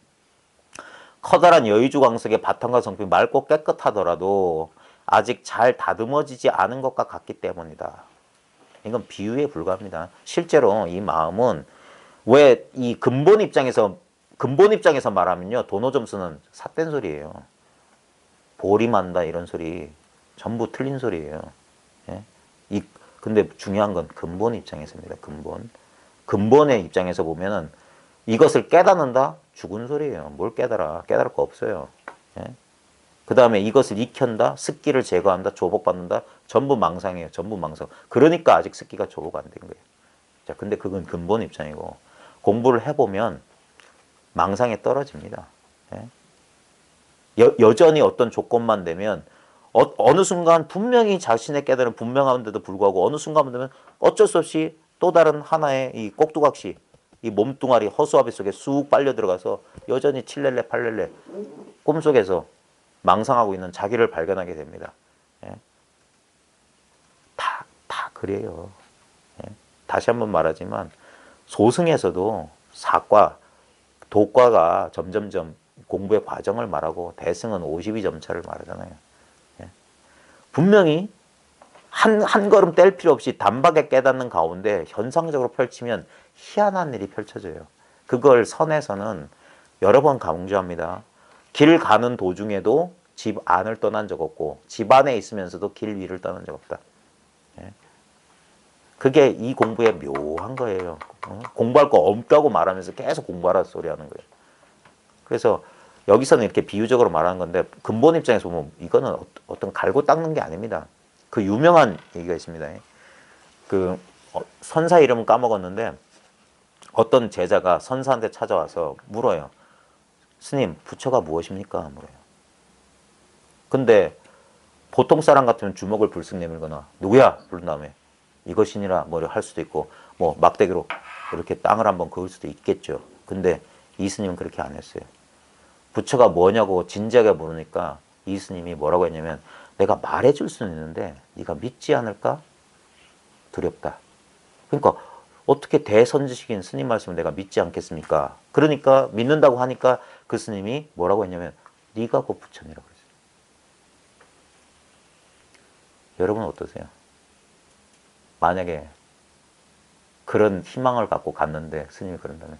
커다란 여의주광석의 바탕과 성품이 맑고 깨끗하더라도 아직 잘 다듬어지지 않은 것과 같기 때문이다. 이건 비유에 불과합니다. 실제로 이 마음은 왜 이 근본 입장에서 말하면요. 도노점수는 삿된 소리예요. 보림한다 이런 소리 전부 틀린 소리예요. 예? 근데 중요한 건 근본 입장에서입니다. 근본의 입장에서 보면은 이것을 깨닫는다? 죽은 소리예요. 뭘 깨달아? 깨달을 거 없어요. 예? 그 다음에 이것을 익힌다? 습기를 제거한다? 조복받는다? 전부 망상이에요. 전부 망상. 그러니까 아직 습기가 조복 안 된 거예요. 자, 근데 그건 근본 입장이고 공부를 해보면 망상에 떨어집니다. 예? 여전히 어떤 조건만 되면 어느 순간 분명히 자신의 깨달음 분명한데도 불구하고 어느 순간 되면 어쩔 수 없이 또 다른 하나의 이 꼭두각시 이 몸뚱아리 허수아비 속에 쑥 빨려 들어가서 여전히 칠렐레 팔렐레 꿈속에서 망상하고 있는 자기를 발견하게 됩니다. 예? 다 그래요. 예? 다시 한번 말하지만 소승에서도 사과, 도과가 점점점 공부의 과정을 말하고 대승은 52점 차를 말하잖아요. 예? 분명히 한 걸음 뗄 필요 없이 단박에 깨닫는 가운데 현상적으로 펼치면 희한한 일이 펼쳐져요. 그걸 선에서는 여러 번 강조합니다. 길 가는 도중에도 집 안을 떠난 적 없고 집 안에 있으면서도 길 위를 떠난 적 없다. 예? 그게 이 공부의 묘한 거예요. 공부할 거 없다고 말하면서 계속 공부하라 소리 하는 거예요. 그래서 여기서는 이렇게 비유적으로 말하는 건데 근본 입장에서 보면 이거는 어떤 갈고 닦는 게 아닙니다. 그 유명한 얘기가 있습니다. 그 선사 이름은 까먹었는데 어떤 제자가 선사한테 찾아와서 물어요. 스님, 부처가 무엇입니까? 물어요. 근데 보통 사람 같으면 주먹을 불쑥 내밀거나 누구야? 부른 다음에 이것이니라 뭐를 할 수도 있고 뭐 막대기로 이렇게 땅을 한번 그을 수도 있겠죠. 근데 이 스님은 그렇게 안 했어요. 부처가 뭐냐고 진지하게 물으니까 이 스님이 뭐라고 했냐면 내가 말해줄 수는 있는데 네가 믿지 않을까? 두렵다. 그러니까 어떻게 대선지식인 스님 말씀을 내가 믿지 않겠습니까? 그러니까 믿는다고 하니까 그 스님이 뭐라고 했냐면 네가 그 부처니라고 그랬어요. 여러분은 어떠세요? 만약에 그런 희망을 갖고 갔는데 스님이 그런다면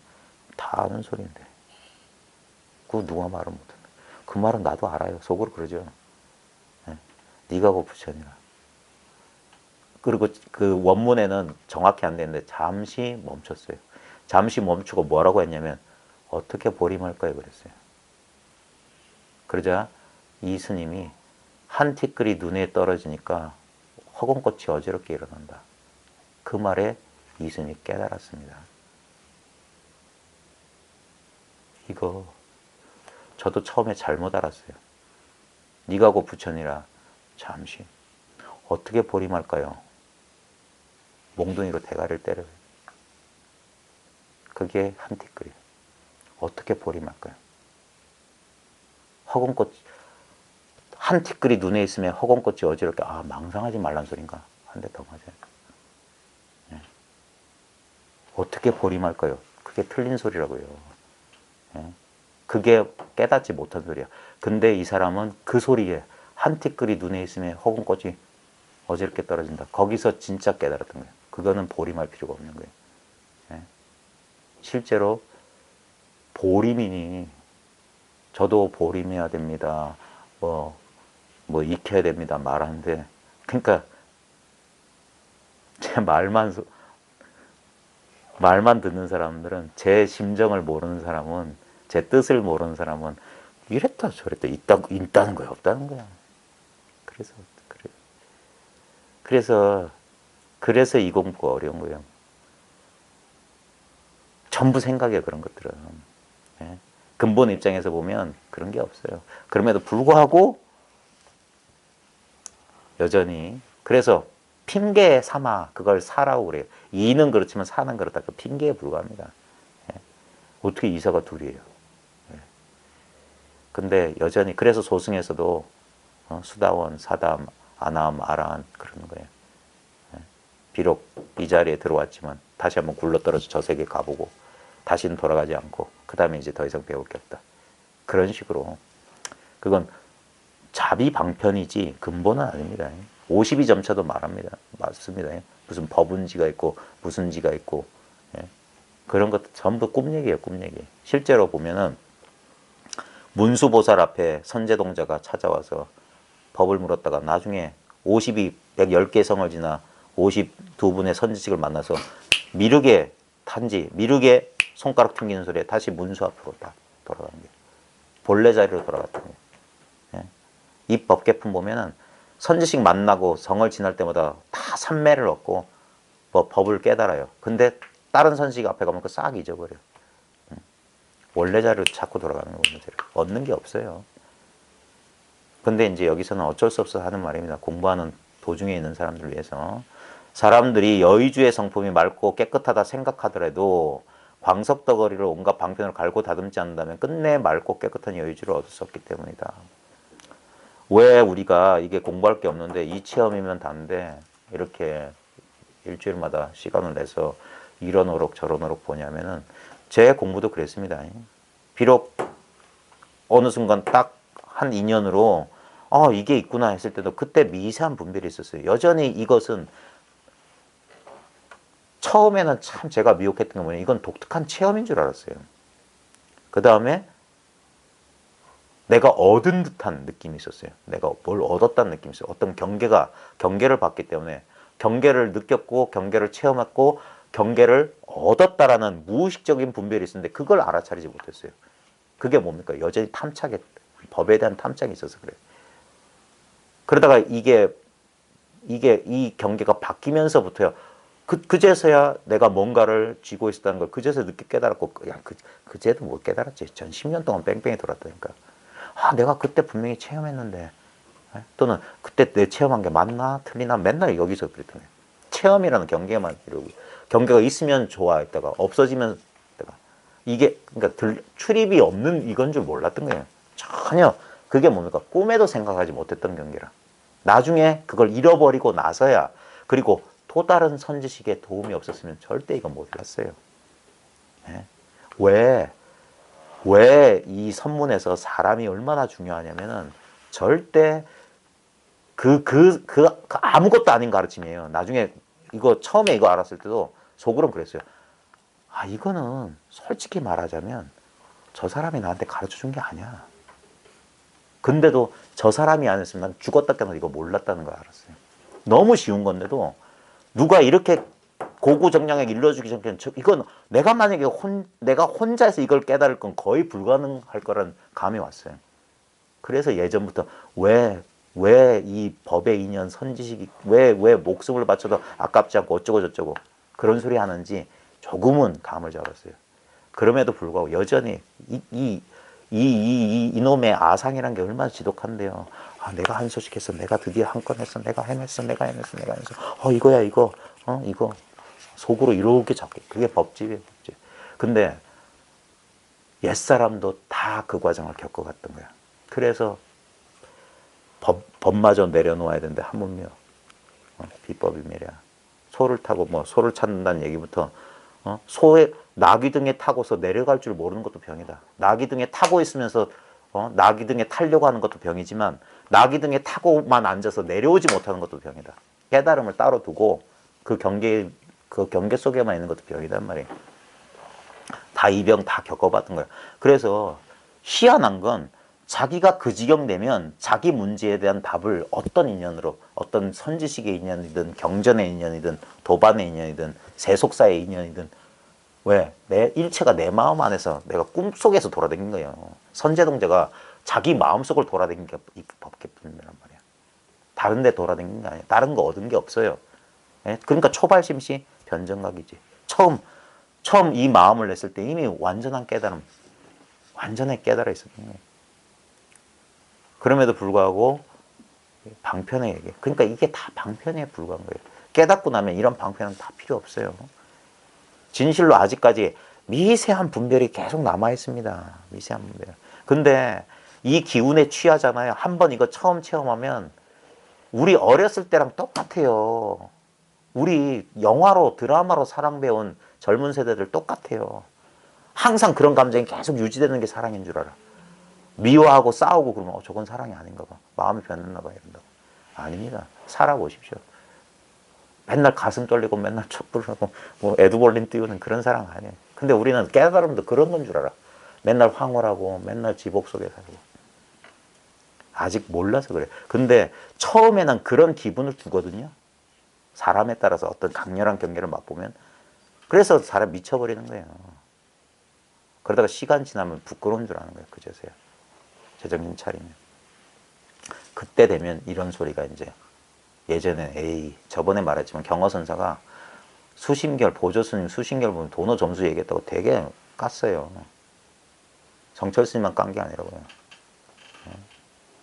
다 아는 소리인데 그거 누가 말을 못한다. 그 말은 나도 알아요. 속으로 그러죠. 네. 네가 그 부처니라. 그리고 그 원문에는 정확히 안 되는데 잠시 멈췄어요. 잠시 멈추고 뭐라고 했냐면 어떻게 보림할까요? 그랬어요. 그러자 이 스님이 한 티끌이 눈에 떨어지니까 허공꽃이 어지럽게 일어난다. 그 말에 이 스님이 깨달았습니다. 이거 저도 처음에 잘못 알았어요. 네가 곧 부처니라. 잠시 어떻게 보림할까요? 몽둥이로 대가리를 때려요. 그게 한 티끌이에요. 어떻게 보림할까요? 허공꽃 한 티끌이 눈에 있으면 허공꽃이 어지럽게 망상하지 말란 소린가? 한 대 더 맞아요. 네. 어떻게 보림할까요? 그게 틀린 소리라고요. 예? 그게 깨닫지 못한 소리야. 근데 이 사람은 그 소리에 한 티끌이 눈에 있으면 허공꽃이 어지럽게 떨어진다. 거기서 진짜 깨달았던 거예요. 그거는 보림할 필요가 없는 거예요. 예? 실제로 보림이니 저도 보림해야 됩니다. 뭐 익혀야 됩니다. 말하는데 그러니까 제 말만 듣는 사람들은 제 심정을 모르는 사람은 제 뜻을 모르는 사람은 이랬다 저랬다 있다는 거야 없다는 거야. 그래서 그래. 그래서 이 공부가 어려운 거예요. 전부 생각이에요 그런 것들은. 예? 근본 입장에서 보면 그런 게 없어요. 그럼에도 불구하고 여전히 그래서 핑계 삼아 그걸 사라고 그래요. 이는 그렇지만 사는 그렇다. 그 핑계에 불과합니다. 예. 어떻게 이사가 둘이에요? 예. 근데 여전히 그래서 소승에서도 수다원, 사담, 아남, 아란 그러는 거예요. 예. 비록 이 자리에 들어왔지만 다시 한번 굴러떨어져 저 세계 가보고 다시는 돌아가지 않고 그 다음에 이제 더 이상 배울 게 없다. 그런 식으로 그건 자비방편이지 근본은 아닙니다. 52점차도 말합니다. 맞습니다. 무슨 법운지가 있고 무슨 지가 있고 예. 그런 것도 전부 꿈 얘기예요. 꿈 얘기. 실제로 보면은 문수보살 앞에 선제동자가 찾아와서 법을 물었다가 나중에 50이 110개 성을 지나 52분의 선지식을 만나서 미륵의 탄지, 미륵의 손가락 튕기는 소리에 다시 문수 앞으로 딱 돌아간 게 본래 자리로 돌아갔던 거예요. 이 법계품 보면은 선지식 만나고 성을 지날 때마다 다 삼매를 얻고 뭐 법을 깨달아요. 근데 다른 선지식 앞에 가면 그 싹 잊어버려. 원래 자리로 자꾸 돌아가는 거예요. 얻는 게 없어요. 근데 이제 여기서는 어쩔 수 없어 하는 말입니다. 공부하는 도중에 있는 사람들을 위해서. 사람들이 여의주의 성품이 맑고 깨끗하다 생각하더라도 광석더거리를 온갖 방편을 갈고 다듬지 않는다면 끝내 맑고 깨끗한 여의주를 얻을 수 없기 때문이다. 왜 우리가 이게 공부할 게 없는데 이 체험이면 다인데 이렇게 일주일마다 시간을 내서 이런 어록 저런 어록 보냐면은 제 공부도 그랬습니다. 비록 어느 순간 딱 한 인연으로 이게 있구나 했을 때도 그때 미세한 분별이 있었어요. 여전히 이것은 처음에는 참 제가 미혹했던 게 뭐냐 이건 독특한 체험인 줄 알았어요. 그 다음에 내가 얻은 듯한 느낌이 있었어요. 내가 뭘 얻었다는 느낌이 있어요. 어떤 경계를 받기 때문에 경계를 느꼈고 경계를 체험했고 경계를 얻었다라는 무의식적인 분별이 있었는데 그걸 알아차리지 못했어요. 그게 뭡니까? 여전히 법에 대한 탐착이 있어서 그래요. 그러다가 이 경계가 바뀌면서부터요. 그제서야 내가 뭔가를 쥐고 있었다는 걸 그제서 늦게 깨달았고 그제도 못 깨달았지. 전 10년 동안 뺑뺑이 돌았다니까. 내가 그때 분명히 체험했는데 또는 그때 내 체험한 게 맞나 틀리나 맨날 여기서 그랬던 거예요. 체험이라는 경계만 이러고 경계가 있으면 좋아 했다가 없어지면 이게 그러니까 출입이 없는 이건 줄 몰랐던 거예요. 전혀 그게 뭡니까? 꿈에도 생각하지 못했던 경계라. 나중에 그걸 잃어버리고 나서야 그리고 또 다른 선지식에 도움이 없었으면 절대 이건 몰랐어요. 네? 왜 이 선문에서 사람이 얼마나 중요하냐면은 절대 아무것도 아닌 가르침이에요. 나중에 처음에 이거 알았을 때도 속으로는 그랬어요. 이거는 솔직히 말하자면 저 사람이 나한테 가르쳐 준 게 아니야. 근데도 저 사람이 아니었으면 난 죽었다 깨어나 이거 몰랐다는 걸 알았어요. 너무 쉬운 건데도 누가 이렇게 고구정량하게 일러주기 전에 이건 내가 만약에 내가 혼자서 이걸 깨달을 건 거의 불가능할 거라는 감이 왔어요. 그래서 예전부터 왜 이 법의 인연 선지식이 왜 목숨을 바쳐도 아깝지 않고 어쩌고 저쩌고 그런 소리 하는지 조금은 감을 잡았어요. 그럼에도 불구하고 여전히 이놈의 아상이란 게 얼마나 지독한데요. 내가 한 소식 했어. 내가 드디어 한 건 했어. 내가 해냈어. 이거야, 이거. 이거. 속으로 이렇게 잡게. 그게 법집이에요, 법집. 근데 옛사람도 다 그 과정을 겪어갔던 거야. 그래서 법마저 내려놓아야 되는데 하물며 비법이 매랴. 소를 타고 소를 찾는다는 얘기부터 소의 나귀 등에 타고서 내려갈 줄 모르는 것도 병이다. 나귀 등에 타고 있으면서 나귀 등에 타려고 하는 것도 병이지만 나귀 등에 타고만 앉아서 내려오지 못하는 것도 병이다. 깨달음을 따로 두고 그 경계 속에만 있는 것도 병이단 말이에요. 다 이 병 다 겪어봤던 거야. 그래서 희한한 건 자기가 그 지경 되면 자기 문제에 대한 답을 어떤 인연으로, 어떤 선지식의 인연이든 경전의 인연이든 도반의 인연이든 세속사의 인연이든, 왜? 내 일체가 내 마음 안에서 내가 꿈속에서 돌아다닌 거예요. 선제동자가 자기 마음속을 돌아다닌 게 이 법계뿐이란 말이야. 다른 데 돌아다닌 게 아니야. 다른 거 얻은 게 없어요. 예? 그러니까 초발심시 변정각이지. 처음 이 마음을 냈을 때 이미 완전한 깨달음, 완전히 깨달아 있었던 거예요. 그럼에도 불구하고 방편에 얘기해. 그러니까 이게 다 방편에 불과한 거예요. 깨닫고 나면 이런 방편은 다 필요 없어요. 진실로 아직까지 미세한 분별이 계속 남아 있습니다. 미세한 분별. 근데 이 기운에 취하잖아요. 한번 이거 처음 체험하면 우리 어렸을 때랑 똑같아요. 우리 영화로 드라마로 사랑 배운 젊은 세대들 똑같아요. 항상 그런 감정이 계속 유지되는 게 사랑인 줄 알아. 미워하고 싸우고 그러면 저건 사랑이 아닌가 봐. 마음이 변했나 봐 이런다고. 아닙니다. 살아보십시오. 맨날 가슴 떨리고 맨날 촛불하고 뭐 에드벌린 띄우는 그런 사랑 아니에요. 근데 우리는 깨달음도 그런 건 줄 알아. 맨날 황홀하고 맨날 지복 속에 살고. 아직 몰라서 그래. 근데 처음에는 그런 기분을 주거든요. 사람에 따라서 어떤 강렬한 경계를 맛보면. 그래서 사람 미쳐버리는 거예요. 그러다가 시간 지나면 부끄러운 줄 아는 거예요. 그제서야. 제정신 차리면. 그때 되면 이런 소리가 이제 예전에 저번에 말했지만 경허선사가 수심결, 보조스님 수심결 보면 도너 점수 얘기했다고 되게 깠어요. 성철스님만 깐 게 아니라고요.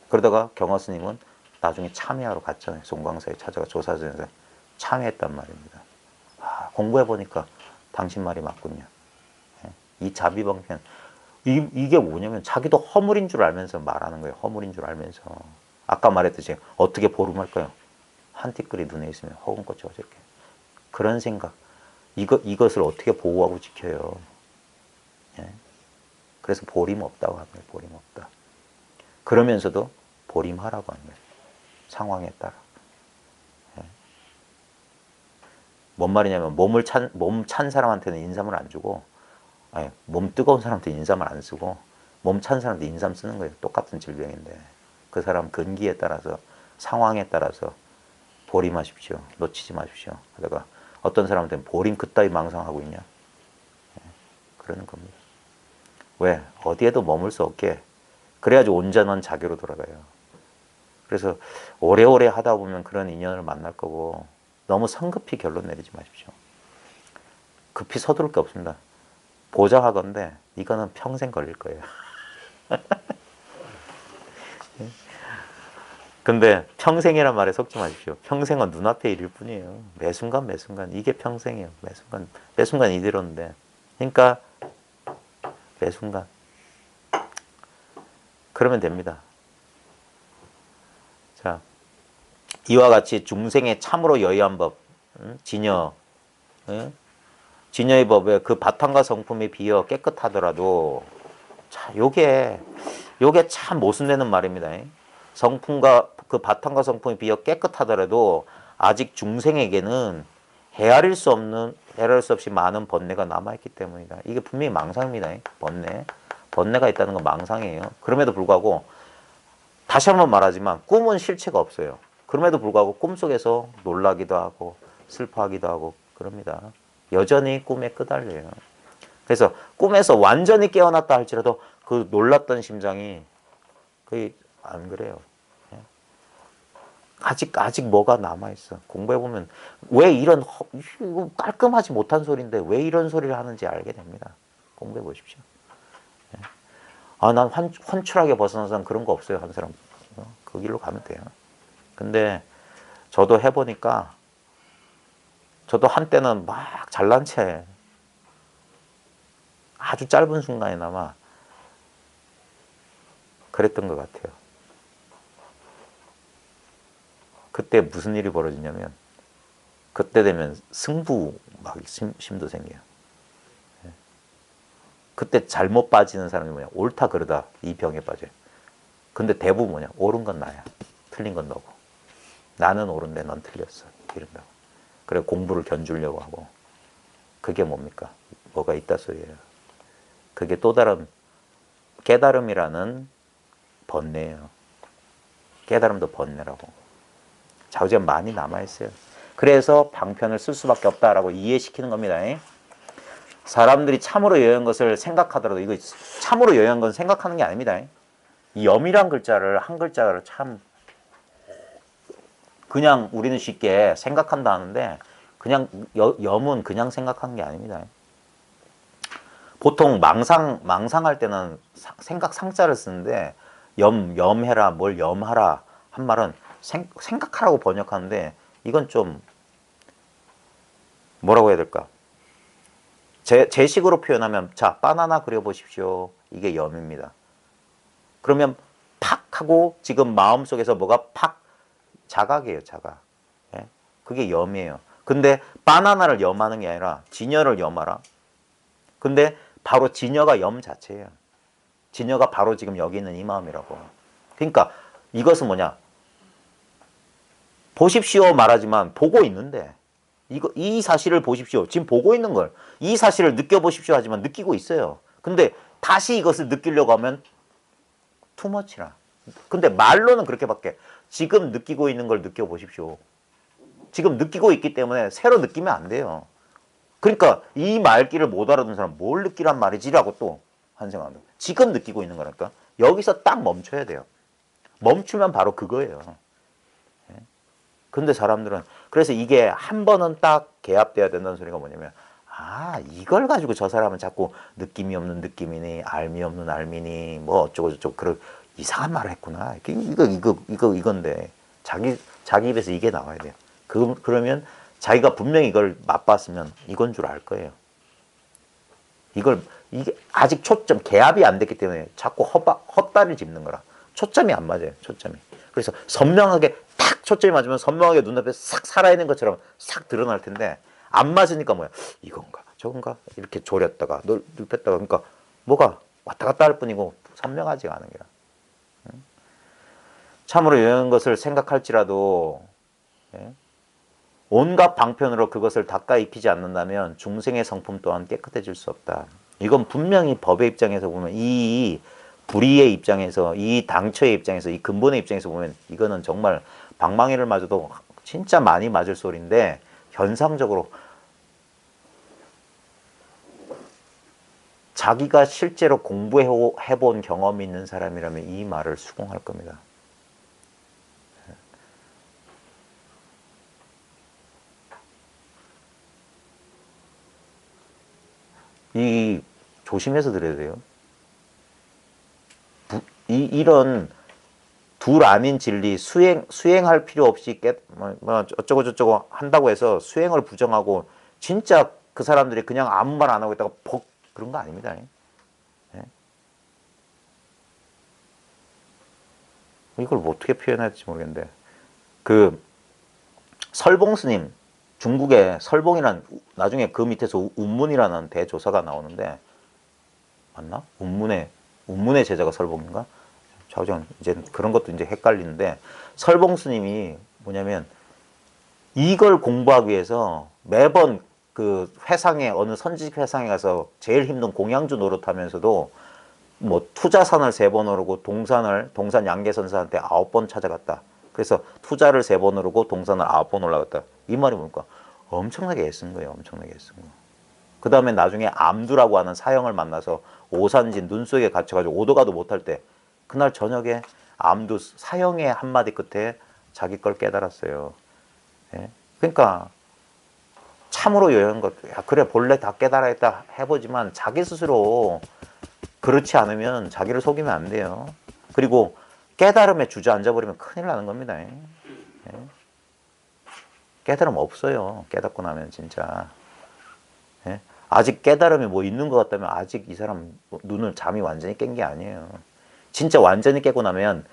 그러다가 경허스님은 나중에 참여하러 갔잖아요. 송광사에 찾아가 조사전에서 참여했단 말입니다. 공부해보니까 당신 말이 맞군요. 이 자비방편. 이게 뭐냐면 자기도 허물인 줄 알면서 말하는 거예요. 허물인 줄 알면서. 아까 말했듯이 어떻게 보름할까요? 한 티끌이 눈에 있으면 허공꽃이 어저께. 그런 생각. 이것을 어떻게 보호하고 지켜요. 예? 그래서 보림 없다고 합니다. 보림 없다. 그러면서도 보림하라고 하는 거예요. 상황에 따라. 예? 뭔 말이냐면 몸 찬 사람한테는 인삼을 안 주고, 아니, 몸 뜨거운 사람한테 인삼을 안 쓰고 몸 찬 사람한테 인삼 쓰는 거예요. 똑같은 질병인데 그 사람 근기에 따라서 상황에 따라서 보림하십시오. 놓치지 마십시오. 하다가 어떤 사람한테는 보림 그따위 망상하고 있냐. 그러는 겁니다. 왜? 어디에도 머물 수 없게. 그래야지 온전한 자교로 돌아가요. 그래서 오래오래 하다 보면 그런 인연을 만날 거고 너무 성급히 결론 내리지 마십시오. 급히 서두를 게 없습니다. 보장하건대 이거는 평생 걸릴 거예요. 근데 평생이란 말에 속지 마십시오. 평생은 눈앞의 일일 뿐이에요. 매 순간 매 순간 이게 평생이에요. 매 순간 이대로인데. 그러니까 매 순간 그러면 됩니다. 자, 이와 같이 중생의 참으로 여의한 법, 진여, 진여의 법에 그 바탕과 성품이 비어 깨끗하더라도, 자, 요게 참 모순되는 말입니다. 성품과 그 바탕과 성품이 비어 깨끗하더라도 아직 중생에게는 헤아릴 수 없이 많은 번뇌가 남아있기 때문이다. 이게 분명히 망상입니다. 번뇌가 있다는 건 망상이에요. 그럼에도 불구하고 다시 한번 말하지만 꿈은 실체가 없어요. 그럼에도 불구하고 꿈속에서 놀라기도 하고 슬퍼하기도 하고 그럽니다. 여전히 꿈에 끄달려요. 그래서 꿈에서 완전히 깨어났다 할지라도 그 놀랐던 심장이 거의 안 그래요. 아직 뭐가 남아있어. 공부해보면 왜 이런 깔끔하지 못한 소리인데 왜 이런 소리를 하는지 알게 됩니다. 공부해보십시오. 난 환출하게 벗어나서 그런 거 없어요. 한 사람. 그 길로 가면 돼요. 근데 저도 해보니까 저도 한때는 막 잘난 채 아주 짧은 순간에나마 그랬던 것 같아요. 그때 무슨 일이 벌어지냐면 그때 되면 승부 막 심도 생겨요. 그때 잘못 빠지는 사람이 뭐냐? 옳다 그러다 이 병에 빠져요. 근데 대부분 뭐냐? 옳은 건 나야. 틀린 건 너고. 나는 옳은데 넌 틀렸어. 이런다고. 그래 공부를 견주려고 하고. 그게 뭡니까? 뭐가 있다 소리예요. 그게 또 다른 깨달음이라는 번뇌예요. 깨달음도 번뇌라고. 좌우지간 많이 남아있어요. 그래서 방편을 쓸 수밖에 없다라고 이해시키는 겁니다. 사람들이 참으로 여행한 것을 생각하더라도 이거 참으로 여행한 건 생각하는 게 아닙니다. 이 염이란 글자를 한 글자를 참 그냥 우리는 쉽게 생각한다 하는데 그냥 염은 그냥 생각하는 게 아닙니다. 보통 망상할 때는 생각 상자를 쓰는데 염해라 뭘 염하라 한 말은 생각하라고 번역하는데 이건 좀 뭐라고 해야 될까? 제 식으로 표현하면 자 바나나 그려보십시오. 이게 염입니다. 그러면 팍 하고 지금 마음속에서 뭐가 팍 자각이에요. 자각. 예? 그게 염이에요. 근데 바나나를 염하는 게 아니라 진여를 염하라. 근데 바로 진여가 염 자체예요. 진여가 바로 지금 여기 있는 이 마음이라고. 그러니까 이것은 뭐냐? 보십시오 말하지만 보고 있는데 이 사실을 보십시오. 지금 보고 있는 걸 이 사실을 느껴보십시오 하지만 느끼고 있어요. 근데 다시 이것을 느끼려고 하면 투머치라. 근데 말로는 그렇게밖에 지금 느끼고 있는 걸 느껴보십시오. 지금 느끼고 있기 때문에 새로 느끼면 안 돼요. 그러니까 이 말귀를 못 알아듣는 사람 뭘 느끼란 말이지라고 또 한생각합니다. 지금 느끼고 있는 거니까 여기서 딱 멈춰야 돼요. 멈추면 바로 그거예요. 근데 사람들은 그래서 이게 한 번은 딱 개합돼야 된다는 소리가 뭐냐면 아 이걸 가지고 저 사람은 자꾸 느낌이 없는 느낌이니 알미 없는 알미니 뭐 어쩌고 저쩌고 그런 이상한 말을 했구나. 이건데 자기 입에서 이게 나와야 돼요. 그러면 자기가 분명히 이걸 맛봤으면 이건 줄 알 거예요. 이게 아직 초점 개합이 안 됐기 때문에 자꾸 헛다리를 짚는 거라. 초점이 안 맞아요. 초점이. 그래서 선명하게 탁 초점이 맞으면 선명하게 눈앞에 싹 살아있는 것처럼 싹 드러날 텐데 안 맞으니까 뭐야 이건가 저건가 이렇게 졸였다가 눕혔다가 그러니까 뭐가 왔다 갔다 할 뿐이고 선명하지가 않은 거야. 참으로 여행한 것을 생각할지라도 온갖 방편으로 그것을 닦아 입히지 않는다면 중생의 성품 또한 깨끗해질 수 없다. 이건 분명히 법의 입장에서 보면 이 불의의 입장에서 이 당처의 입장에서 이 근본의 입장에서 보면 이거는 정말 방망이를 맞아도 진짜 많이 맞을 소리인데 현상적으로 자기가 실제로 공부해본 경험이 있는 사람이라면 이 말을 수긍할 겁니다. 이 조심해서 들어야 돼요. 이런 둘 아닌 진리 수행할 필요 없이 어쩌고 저쩌고 한다고 해서 수행을 부정하고 진짜 그 사람들이 그냥 아무 말 안 하고 있다가 그런 거 아닙니다. 예? 이걸 어떻게 표현해야 할지 모르겠는데 그 설봉스님 중국의 설봉이란 나중에 그 밑에서 운문이라는 대조사가 나오는데 맞나? 운문의 제자가 설봉인가? 좌우지간 이제 그런 것도 이제 헷갈리는데 설봉 스님이 뭐냐면 이걸 공부하기 위해서 매번 그 회상에 어느 선지식 회상에 가서 제일 힘든 공양주 노릇하면서도 뭐 투자산을 3번 오르고 동산 양계선사한테 9번 찾아갔다. 그래서 투자를 3번 오르고 동산을 9번 올라갔다. 이 말이 뭡니까? 엄청나게 애쓴 거예요. 엄청나게 애쓴 거. 그 다음에 나중에 암두라고 하는 사형을 만나서 오산진 눈 속에 갇혀가지고 오도 가도 못할 때 그날 저녁에 암두 사형의 한마디 끝에 자기 걸 깨달았어요. 예? 그러니까 참으로 여행한 것, 야, 그래 본래 다 깨달아야겠다 해보지만 자기 스스로 그렇지 않으면 자기를 속이면 안 돼요. 그리고 깨달음에 주저앉아버리면 큰일 나는 겁니다. 예? 깨달음 없어요. 깨닫고 나면 진짜. 예? 아직 깨달음이 뭐 있는 것 같다면 아직 이 사람 눈을 잠이 완전히 깬 게 아니에요. 진짜 완전히 깨고 나면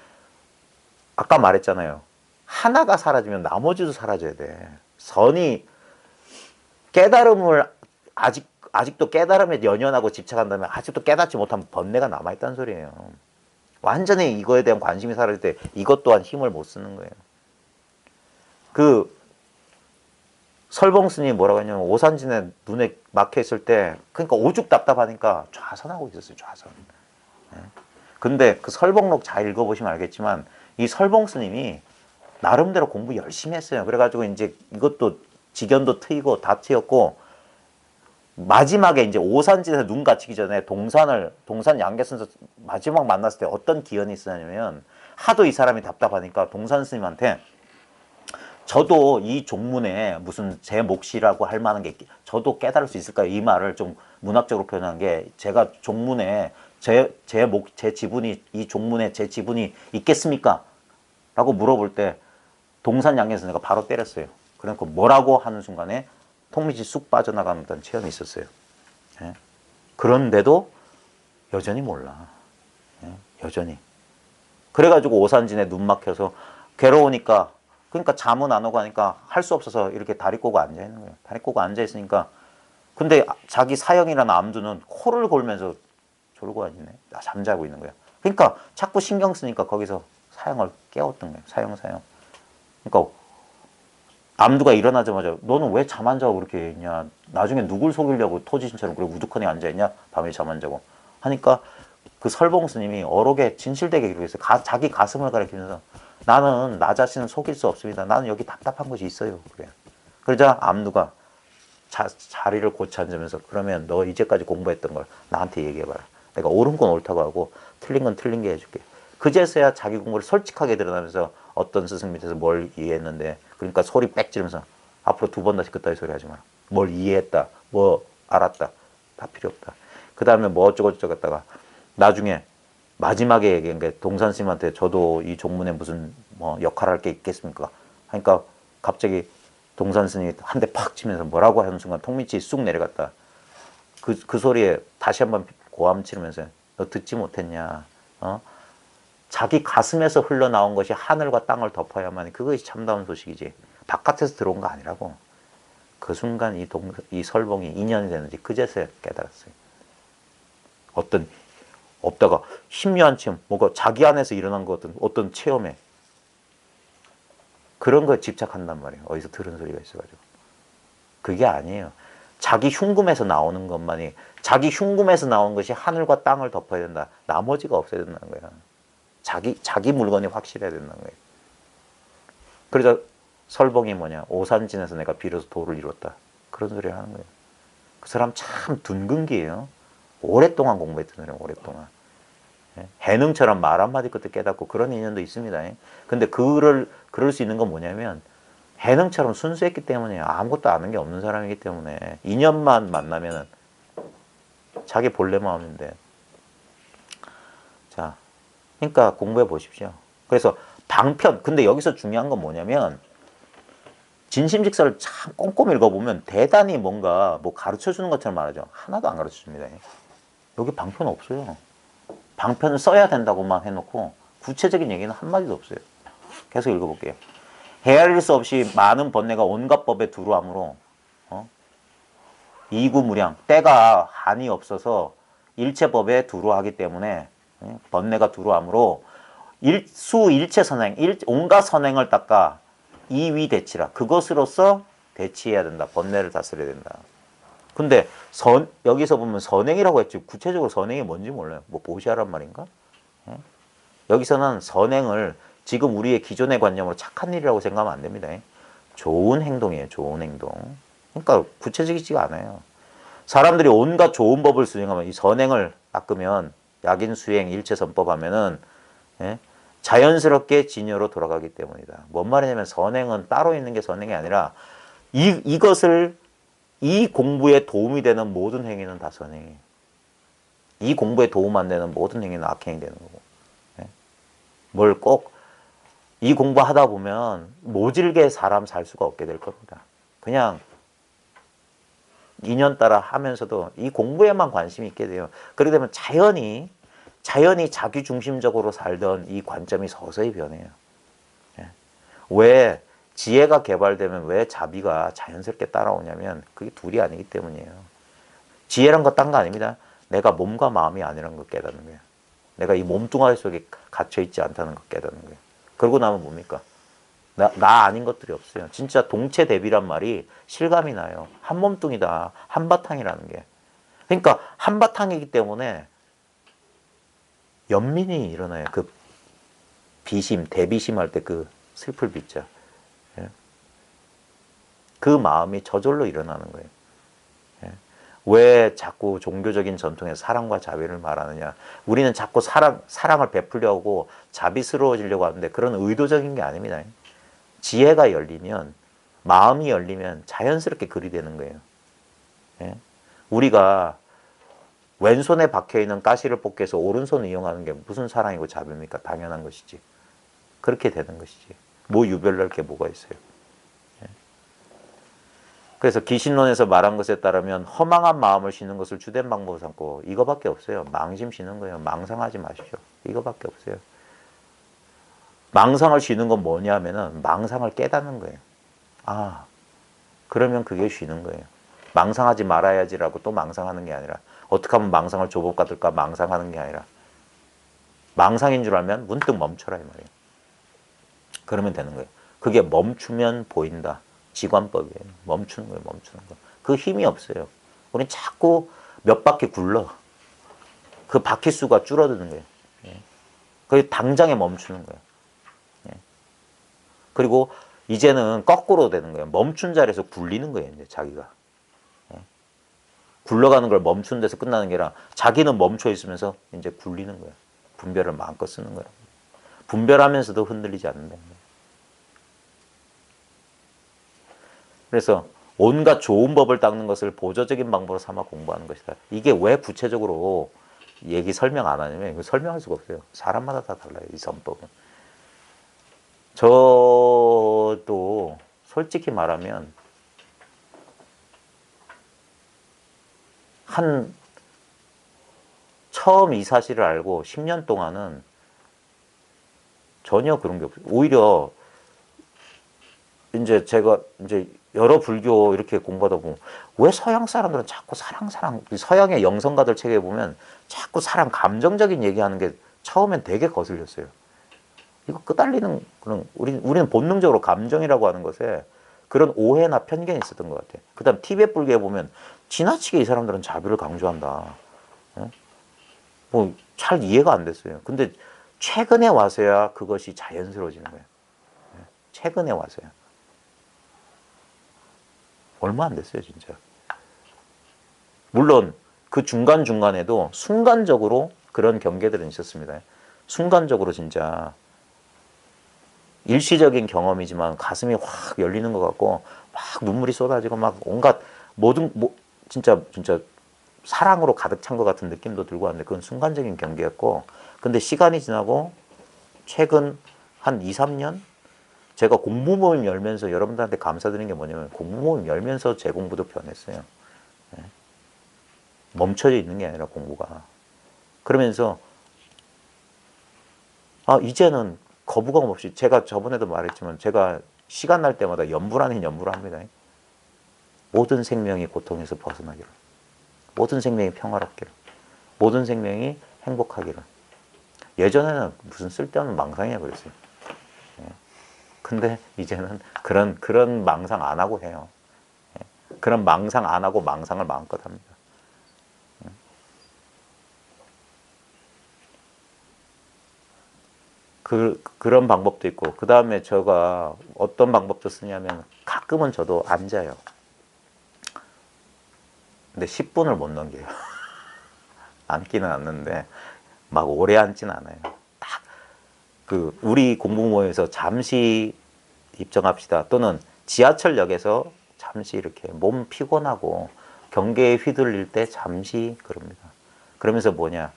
아까 말했잖아요. 하나가 사라지면 나머지도 사라져야 돼. 깨달음을 아직도 깨달음에 연연하고 집착한다면 아직도 깨닫지 못한 번뇌가 남아있다는 소리예요. 완전히 이거에 대한 관심이 사라질 때 이것 또한 힘을 못 쓰는 거예요. 그 설봉 스님이 뭐라고 했냐면 오산진에 눈에 막혀있을 때 그러니까 오죽 답답하니까 좌선하고 있었어요. 좌선. 근데 그 설봉록 잘 읽어보시면 알겠지만 이 설봉 스님이 나름대로 공부 열심히 했어요. 그래가지고 이제 이것도 직연도 트이고 다 트였고 마지막에 이제 오산진에서 눈 갇히기 전에 동산 양계선에서 마지막 만났을 때 어떤 기연이 있었냐면 하도 이 사람이 답답하니까 동산 스님한테 저도 이 종문에 무슨 제 몫이라고 할 만한 게 저도 깨달을 수 있을까요? 이 말을 좀 문학적으로 표현한 게 제가 종문에 제 지분이 이 종문에 제 지분이 있겠습니까? 라고 물어볼 때 동산 양계선생가 바로 때렸어요. 그러니까 뭐라고 하는 순간에 통미지 쑥 빠져나가는 듯한 체험이 있었어요. 예? 그런데도 여전히 몰라. 예? 여전히. 그래가지고 오산진에 눈 막혀서 괴로우니까 그러니까 잠은 안 오고 하니까 할 수 없어서 이렇게 다리 꼬고 앉아 있는 거예요. 다리 꼬고 앉아 있으니까 근데 자기 사형이라는 암두는 코를 골면서 졸고 앉네. 잠자고 있는 거야. 그러니까 자꾸 신경 쓰니까 거기서 사형을 깨웠던 거예요. 사형. 그러니까 암두가 일어나자마자 너는 왜 잠 안 자고 그렇게 했냐. 나중에 누굴 속이려고 토지신처럼 그렇게 우두커니 앉아있냐. 밤에 잠 안 자고 하니까 그 설봉 스님이 어록에 진실되게 기록했어요. 자기 가슴을 가리키면서 나는 나 자신을 속일 수 없습니다. 나는 여기 답답한 것이 있어요. 그래. 그러자 암두가 자리를 고쳐 앉으면서 그러면 너 이제까지 공부했던 걸 나한테 얘기해봐라. 내가 옳은 건 옳다고 하고 틀린 건 틀린 게 해줄게. 그제서야 자기 공부를 솔직하게 드러나면서 어떤 스승 밑에서 뭘 이해했는데 그러니까 소리 빽 지르면서 앞으로 2번 다시 그따위 소리 하지 마라. 뭘 이해했다. 뭐 알았다. 다 필요 없다. 그 다음에 뭐 어쩌고저쩌고 했다가 나중에 마지막에 얘기한 게 동산 스님한테 저도 이 종문에 무슨 뭐 역할을 할 게 있겠습니까? 하니까 갑자기 동산 스님이 한 대 팍 치면서 뭐라고 하는 순간 통미치 쑥 내려갔다. 그 소리에 다시 한번 고함 치르면서 너 듣지 못했냐? 자기 가슴에서 흘러나온 것이 하늘과 땅을 덮어야만 그것이 참다운 소식이지. 바깥에서 들어온 거 아니라고. 그 순간 이 설봉이 인연이 되는지 그제서야 깨달았어요. 없다가 심려한 체험, 뭔가 자기 안에서 일어난 것 같은 어떤 체험에 그런 거에 집착한단 말이에요. 어디서 들은 소리가 있어가지고. 그게 아니에요. 자기 흉금에서 나오는 것만이 자기 흉금에서 나온 것이 하늘과 땅을 덮어야 된다. 나머지가 없어야 된다는 거야. 자기 물건이 확실해야 된다는 거예요. 그래서 설봉이 뭐냐. 오산진에서 내가 비로소 도를 이뤘다. 그런 소리를 하는 거예요. 그 사람 참 둔근기예요. 오랫동안 공부했던 사람 오랫동안. 해능처럼 말 한마디 끝에 깨닫고 그런 인연도 있습니다. 근데 그럴 수 있는 건 뭐냐면 해능처럼 순수했기 때문이에요. 아무것도 아는 게 없는 사람이기 때문에 인연만 만나면 자기 본래 마음인데. 자, 그러니까 공부해 보십시오. 그래서 방편, 근데 여기서 중요한 건 뭐냐면 진심직사를 참 꼼꼼히 읽어보면 대단히 뭔가 뭐 가르쳐주는 것처럼 말하죠. 하나도 안 가르쳐줍니다. 여기 방편 없어요. 방편을 써야 된다고만 해놓고 구체적인 얘기는 한마디도 없어요. 계속 읽어볼게요. 헤아릴 수 없이 많은 번뇌가 온갖 법에 두루함으로 이구무량, 때가 한이 없어서 일체법에 두루하기 때문에 번뇌가 두루함으로 일체 선행, 온갖 선행을 닦아 이위대치라. 그것으로서 대치해야 된다. 번뇌를 다스려야 된다. 근데 여기서 보면 선행이라고 했지 구체적으로 선행이 뭔지 몰라요. 뭐 보시하란 말인가? 여기서는 선행을 지금 우리의 기존의 관념으로 착한 일이라고 생각하면 안 됩니다. 좋은 행동이에요. 좋은 행동. 그러니까 구체적이지가 않아요. 사람들이 온갖 좋은 법을 수행하면 이 선행을 닦으면 약인수행 일체선법 하면은 자연스럽게 진여로 돌아가기 때문이다. 뭔 말이냐면 선행은 따로 있는 게 선행이 아니라 이것을 이 공부에 도움이 되는 모든 행위는 다 선행이에요. 이 공부에 도움 안 되는 모든 행위는 악행이 되는 거고. 뭘 꼭 이 공부하다 보면 모질게 사람 살 수가 없게 될 겁니다. 그냥 인연 따라 하면서도 이 공부에만 관심이 있게 돼요. 그러게 되면 자연히 자기중심적으로 살던 이 관점이 서서히 변해요. 왜 지혜가 개발되면 왜 자비가 자연스럽게 따라오냐면 그게 둘이 아니기 때문이에요. 지혜란 거 딴 거 아닙니다. 내가 몸과 마음이 아니라는 걸 깨닫는 거예요. 내가 이 몸뚱아리 속에 갇혀있지 않다는 걸 깨닫는 거예요. 그러고 나면 뭡니까? 나 아닌 것들이 없어요. 진짜 동체 대비란 말이 실감이 나요. 한 몸뚱이다. 한바탕이라는 게. 그러니까 한바탕이기 때문에 연민이 일어나요. 그 비심, 대비심 할 때 그 슬플 비자. 예? 그 마음이 저절로 일어나는 거예요. 예? 왜 자꾸 종교적인 전통에 사랑과 자비를 말하느냐. 우리는 자꾸 사랑을 베풀려고 자비스러워지려고 하는데 그런 의도적인 게 아닙니다. 지혜가 열리면, 마음이 열리면 자연스럽게 그리 되는 거예요. 예? 우리가 왼손에 박혀있는 가시를 뽑기해서 오른손을 이용하는 게 무슨 사랑이고 자비입니까? 당연한 것이지. 그렇게 되는 것이지. 뭐 유별날 게 뭐가 있어요. 예? 그래서 기신론에서 말한 것에 따르면 허망한 마음을 쉬는 것을 주된 방법으로 삼고 이거밖에 없어요. 망심 쉬는 거예요. 망상하지 마십시오. 이거밖에 없어요. 망상을 쉬는 건 뭐냐면은 망상을 깨닫는 거예요. 아, 그러면 그게 쉬는 거예요. 망상하지 말아야지라고 또 망상하는 게 아니라 어떻게 하면 망상을 조복받을까 망상하는 게 아니라 망상인 줄 알면 문득 멈춰라 이 말이에요. 그러면 되는 거예요. 그게 멈추면 보인다. 지관법이에요. 멈추는 거예요. 멈추는 거. 그 힘이 없어요. 우린 자꾸 몇 바퀴 굴러. 그 바퀴 수가 줄어드는 거예요. 그게 당장에 멈추는 거예요. 그리고 이제는 거꾸로 되는 거예요. 멈춘 자리에서 굴리는 거예요. 이제 자기가. 굴러가는 걸 멈춘 데서 끝나는 게 아니라 자기는 멈춰 있으면서 이제 굴리는 거예요. 분별을 마음껏 쓰는 거예요. 분별하면서도 흔들리지 않는다는 거예요. 그래서 온갖 좋은 법을 닦는 것을 보조적인 방법으로 삼아 공부하는 것이다. 이게 왜 구체적으로 얘기 설명 안 하냐면 이거 설명할 수가 없어요. 사람마다 다 달라요. 이 선법은. 저도 솔직히 말하면 처음 이 사실을 알고 10년 동안은 전혀 그런 게 없어요. 오히려 이제 제가 이제 여러 불교 이렇게 공부하다 보면 왜 서양 사람들은 자꾸 사랑 서양의 영성가들 책에 보면 자꾸 사랑 감정적인 얘기하는 게 처음엔 되게 거슬렸어요. 이거 끄달리는 그런 우리는 본능적으로 감정이라고 하는 것에 그런 오해나 편견이 있었던 것 같아요. 그다음 티베트 불교에 보면 지나치게 이 사람들은 자비를 강조한다. 뭐 잘 이해가 안 됐어요. 근데 최근에 와서야 그것이 자연스러워지는 거예요. 최근에 와서야. 얼마 안 됐어요, 진짜. 물론 그 중간중간에도 순간적으로 그런 경계들은 있었습니다. 순간적으로 진짜 일시적인 경험이지만 가슴이 확 열리는 것 같고 막 눈물이 쏟아지고 막 온갖 진짜 사랑으로 가득 찬 것 같은 느낌도 들고 왔는데 그건 순간적인 경계였고 근데 시간이 지나고 최근 한 2, 3년 제가 공부 모임 열면서 여러분들한테 감사드리는 게 뭐냐면 공부 모임 열면서 제 공부도 변했어요. 멈춰져 있는 게 아니라 공부가. 그러면서 이제는 거부감 없이 제가 저번에도 말했지만 제가 시간 날 때마다 연불 아닌 연불을 합니다. 모든 생명이 고통에서 벗어나기를. 모든 생명이 평화롭기를. 모든 생명이 행복하기를. 예전에는 무슨 쓸데없는 망상이야 그랬어요. 근데 이제는 그런 망상 안 하고 해요. 그런 망상 안 하고 망상을 마음껏 합니다. 그런 방법도 있고 그 다음에 제가 어떤 방법도 쓰냐면 가끔은 저도 앉아요. 근데 10분을 못 넘겨요. 앉기는 않는데 막 오래 앉지는 않아요. 딱 우리 공부 모임에서 잠시 입정합시다. 또는 지하철역에서 잠시 이렇게 몸 피곤하고 경계에 휘둘릴 때 잠시 그럽니다. 그러면서 뭐냐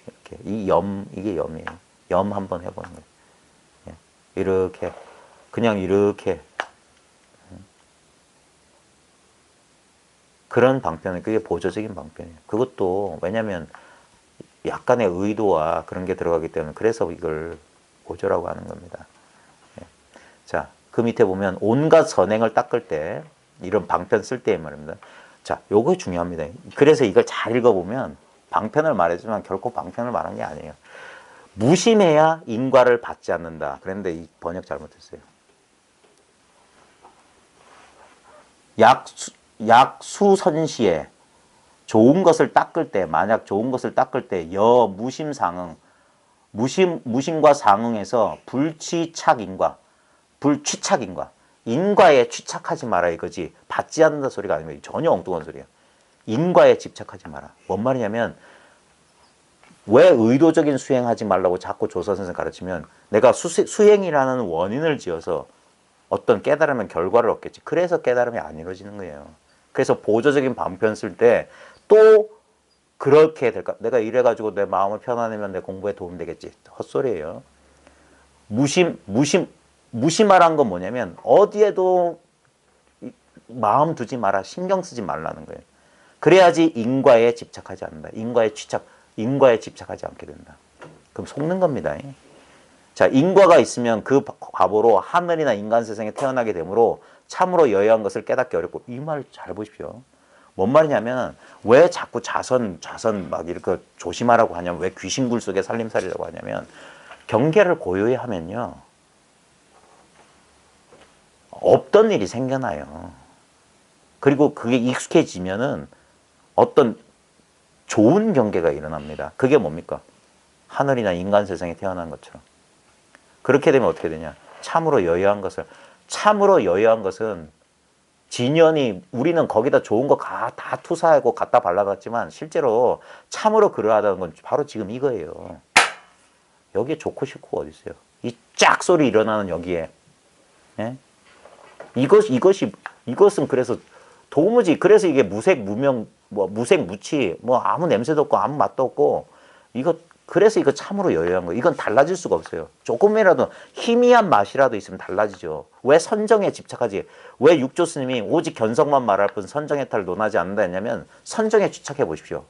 이렇게 이게 염이에요. 염 한번 해보는 거예요. 이렇게 그냥 이렇게 그런 방편은 그게 보조적인 방편이에요. 그것도 왜냐하면 약간의 의도와 그런 게 들어가기 때문에 그래서 이걸 보조라고 하는 겁니다. 자, 그 밑에 보면 온갖 선행을 닦을 때 이런 방편 쓸 때 말입니다. 자, 요거 중요합니다. 그래서 이걸 잘 읽어보면 방편을 말했지만 결코 방편을 말한 게 아니에요. 무심해야 인과를 받지 않는다. 그런데 이 번역 잘못했어요. 약수선시에 좋은 것을 닦을 때, 만약 좋은 것을 닦을 때 무심상응, 무심과 상응에서 불취착인과, 불취착인과, 인과에 취착하지 마라 이거지 받지 않는다 소리가 아니면 전혀 엉뚱한 소리야. 인과에 집착하지 마라. 뭔 말이냐면 왜 의도적인 수행하지 말라고 자꾸 조사 선생 가르치면 내가 수행이라는 원인을 지어서 어떤 깨달으면 결과를 얻겠지. 그래서 깨달음이 안 이루어지는 거예요. 그래서 보조적인 방편 쓸 때 또 그렇게 될까? 내가 이래가지고 내 마음을 편안하면 내 공부에 도움되겠지. 헛소리예요. 무심하란 건 뭐냐면 어디에도 마음 두지 마라. 신경 쓰지 말라는 거예요. 그래야지 인과에 집착하지 않는다. 인과에 집착하지 않게 된다. 그럼 속는 겁니다. 자, 인과가 있으면 그 과보로 하늘이나 인간 세상에 태어나게 되므로 참으로 여여한 것을 깨닫기 어렵고, 이 말 잘 보십시오. 뭔 말이냐면 왜 자꾸 자선 막 이렇게 조심하라고 하냐면, 왜 귀신굴 속에 살림살이라고 하냐면 경계를 고요히 하면요 없던 일이 생겨나요. 그리고 그게 익숙해지면은 어떤 좋은 경계가 일어납니다. 그게 뭡니까? 하늘이나 인간 세상에 태어난 것처럼. 그렇게 되면 어떻게 되냐? 참으로 여여한 것은 진연이 우리는 거기다 좋은 거 다 투사하고 갖다 발라놨지만 실제로 참으로 그러하다는 건 바로 지금 이거예요. 여기에 좋고 싫고 어디 있어요? 이 짝 소리 일어나는 여기에. 예? 이것은 그래서 도무지, 그래서 이게 무색 무명, 무색 무치, 아무 냄새도 없고 아무 맛도 없고, 그래서 이거 참으로 여여한 거예요. 이건 달라질 수가 없어요. 조금이라도 희미한 맛이라도 있으면 달라지죠. 왜 선정에 집착하지? 왜 육조 스님이 오직 견성만 말할 뿐 선정의 탈을 논하지 않는다 했냐면, 선정에 집착해 보십시오.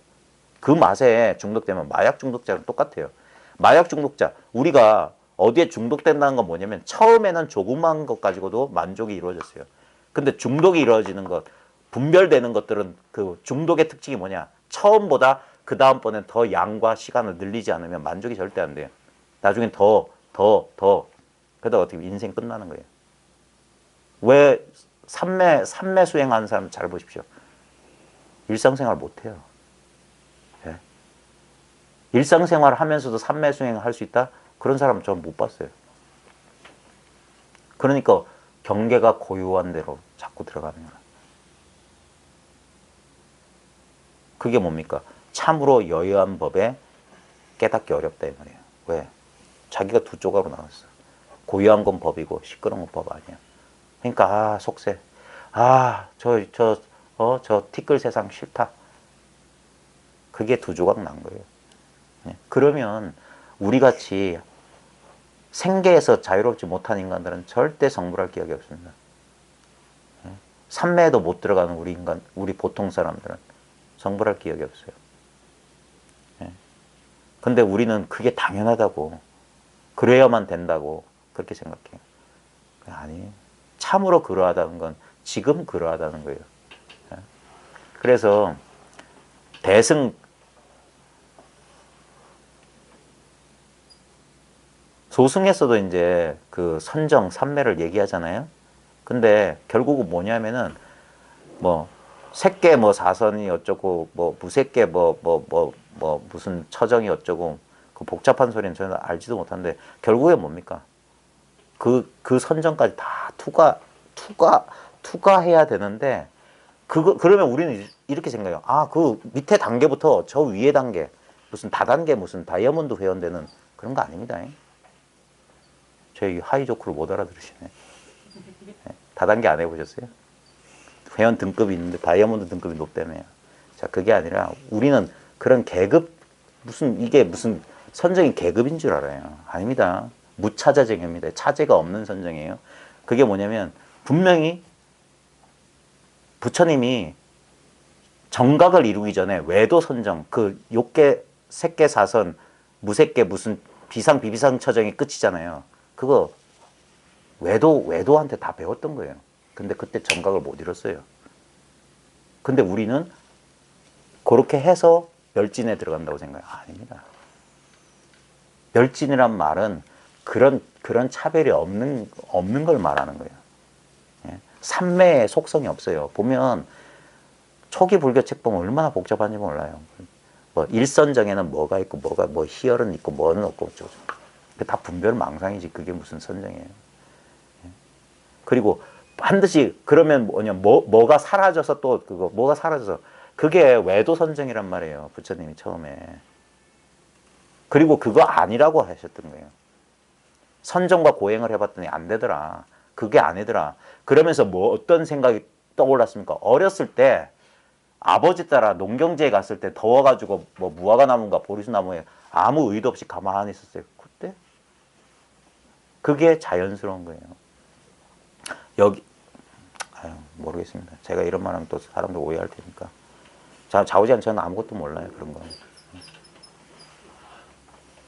그 맛에 중독되면 마약 중독자랑 똑같아요. 마약 중독자, 우리가 어디에 중독된다는 건 뭐냐면 처음에는 조그만 것 가지고도 만족이 이루어졌어요. 근데 중독이 이루어지는 것, 분별되는 것들은 그 중독의 특징이 뭐냐? 처음보다 그 다음번엔 더 양과 시간을 늘리지 않으면 만족이 절대 안 돼요. 나중엔 더. 그러다 어떻게 인생 끝나는 거예요. 왜 삼매 수행하는 사람 잘 보십시오. 일상생활 못해요. 예? 일상생활 하면서도 삼매 수행을 할 수 있다? 그런 사람 전 못 봤어요. 그러니까 경계가 고요한 대로 자꾸 들어가는 거예요. 그게 뭡니까? 참으로 여여한 법에 깨닫기 어렵다 이 말이에요. 왜? 자기가 두 조각으로 나왔어. 고요한 건 법이고 시끄러운 건 법 아니야. 그러니까 속세. 저 티끌 세상 싫다. 그게 두 조각 난 거예요. 그러면 우리같이 생계에서 자유롭지 못한 인간들은 절대 성불할 기억이 없습니다. 삼매에도 못 들어가는 우리 보통 사람들은 성불할 기억이 없어요. 근데 우리는 그게 당연하다고, 그래야만 된다고 그렇게 생각해요. 아니에요. 참으로 그러하다는 건 지금 그러하다는 거예요. 그래서 소승에서도 이제 그 선정, 삼매를 얘기하잖아요. 근데 결국은 뭐냐면은 색계 사선이 어쩌고 무색계 무슨 처정이 어쩌고 그 복잡한 소리는 저는 알지도 못하는데 결국에 뭡니까? 그 선정까지 다 투과해야 되는데 그러면 우리는 이렇게 생각해요. 그 밑에 단계부터 저 위에 단계 무슨 다단계 무슨 다이아몬드 회원되는 그런 거 아닙니다. 저희 하이조크를 못 알아들으시네. 다단계 안 해보셨어요? 회원 등급이 있는데 다이아몬드 등급이 높다며요. 자, 그게 아니라 우리는 그런 계급, 이게 무슨 선정이 계급인 줄 알아요. 아닙니다. 무차자정입니다. 차제가 없는 선정이에요. 그게 뭐냐면 분명히 부처님이 정각을 이루기 전에 외도 선정, 그 욕계, 색계, 사선, 무색계 무슨 비상, 비비상 처정이 끝이잖아요. 그거 외도한테 다 배웠던 거예요. 근데 그때 정각을 못 이뤘어요. 근데 우리는 그렇게 해서 멸진에 들어간다고 생각해요. 아닙니다. 멸진이란 말은 그런 차별이 없는 걸 말하는 거예요. 예? 삼매의 속성이 없어요. 보면 초기 불교 책 보면 얼마나 복잡한지 몰라요. 뭐 일선정에는 뭐가 있고 뭐 희열은 있고 뭐는 없고 다 분별망상이지 그게 무슨 선정이에요. 예? 그리고 반드시 그러면 뭐가 사라져서 또 그거 뭐가 사라져서 그게 외도선정이란 말이에요. 부처님이 처음에. 그리고 그거 아니라고 하셨던 거예요. 선정과 고행을 해봤더니 안 되더라. 그게 아니더라. 그러면서 뭐 어떤 생각이 떠올랐습니까? 어렸을 때 아버지 따라 농경지에 갔을 때 더워가지고 뭐 무화과 나무인가 보리수 나무에 아무 의도 없이 가만히 있었어요. 그때 그게 자연스러운 거예요. 여기 모르겠습니다. 제가 이런 말하면 또 사람들 오해할 테니까. 좌우지간 저는 아무것도 몰라요. 그런 거.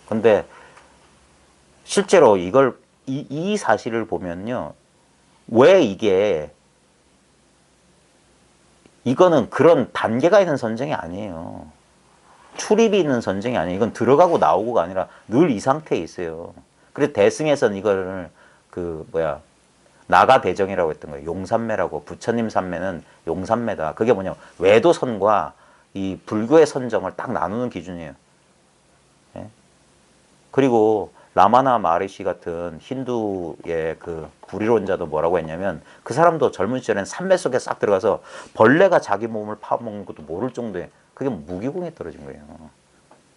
근데 실제로 이 사실을 보면요. 왜 이거는 그런 단계가 있는 선정이 아니에요. 출입이 있는 선정이 아니에요. 이건 들어가고 나오고가 아니라 늘 이 상태에 있어요. 그래서 대승에서는 이거를 나가대정이라고 했던 거예요. 용산매라고. 부처님 산매는 용산매다. 그게 뭐냐 외도선과 이 불교의 선정을 딱 나누는 기준이에요. 예? 그리고 라마나 마하리시 같은 힌두의 그 불이론자도 뭐라고 했냐면 그 사람도 젊은 시절엔 산매 속에 싹 들어가서 벌레가 자기 몸을 파먹는 것도 모를 정도의 그게 무기공에 떨어진 거예요.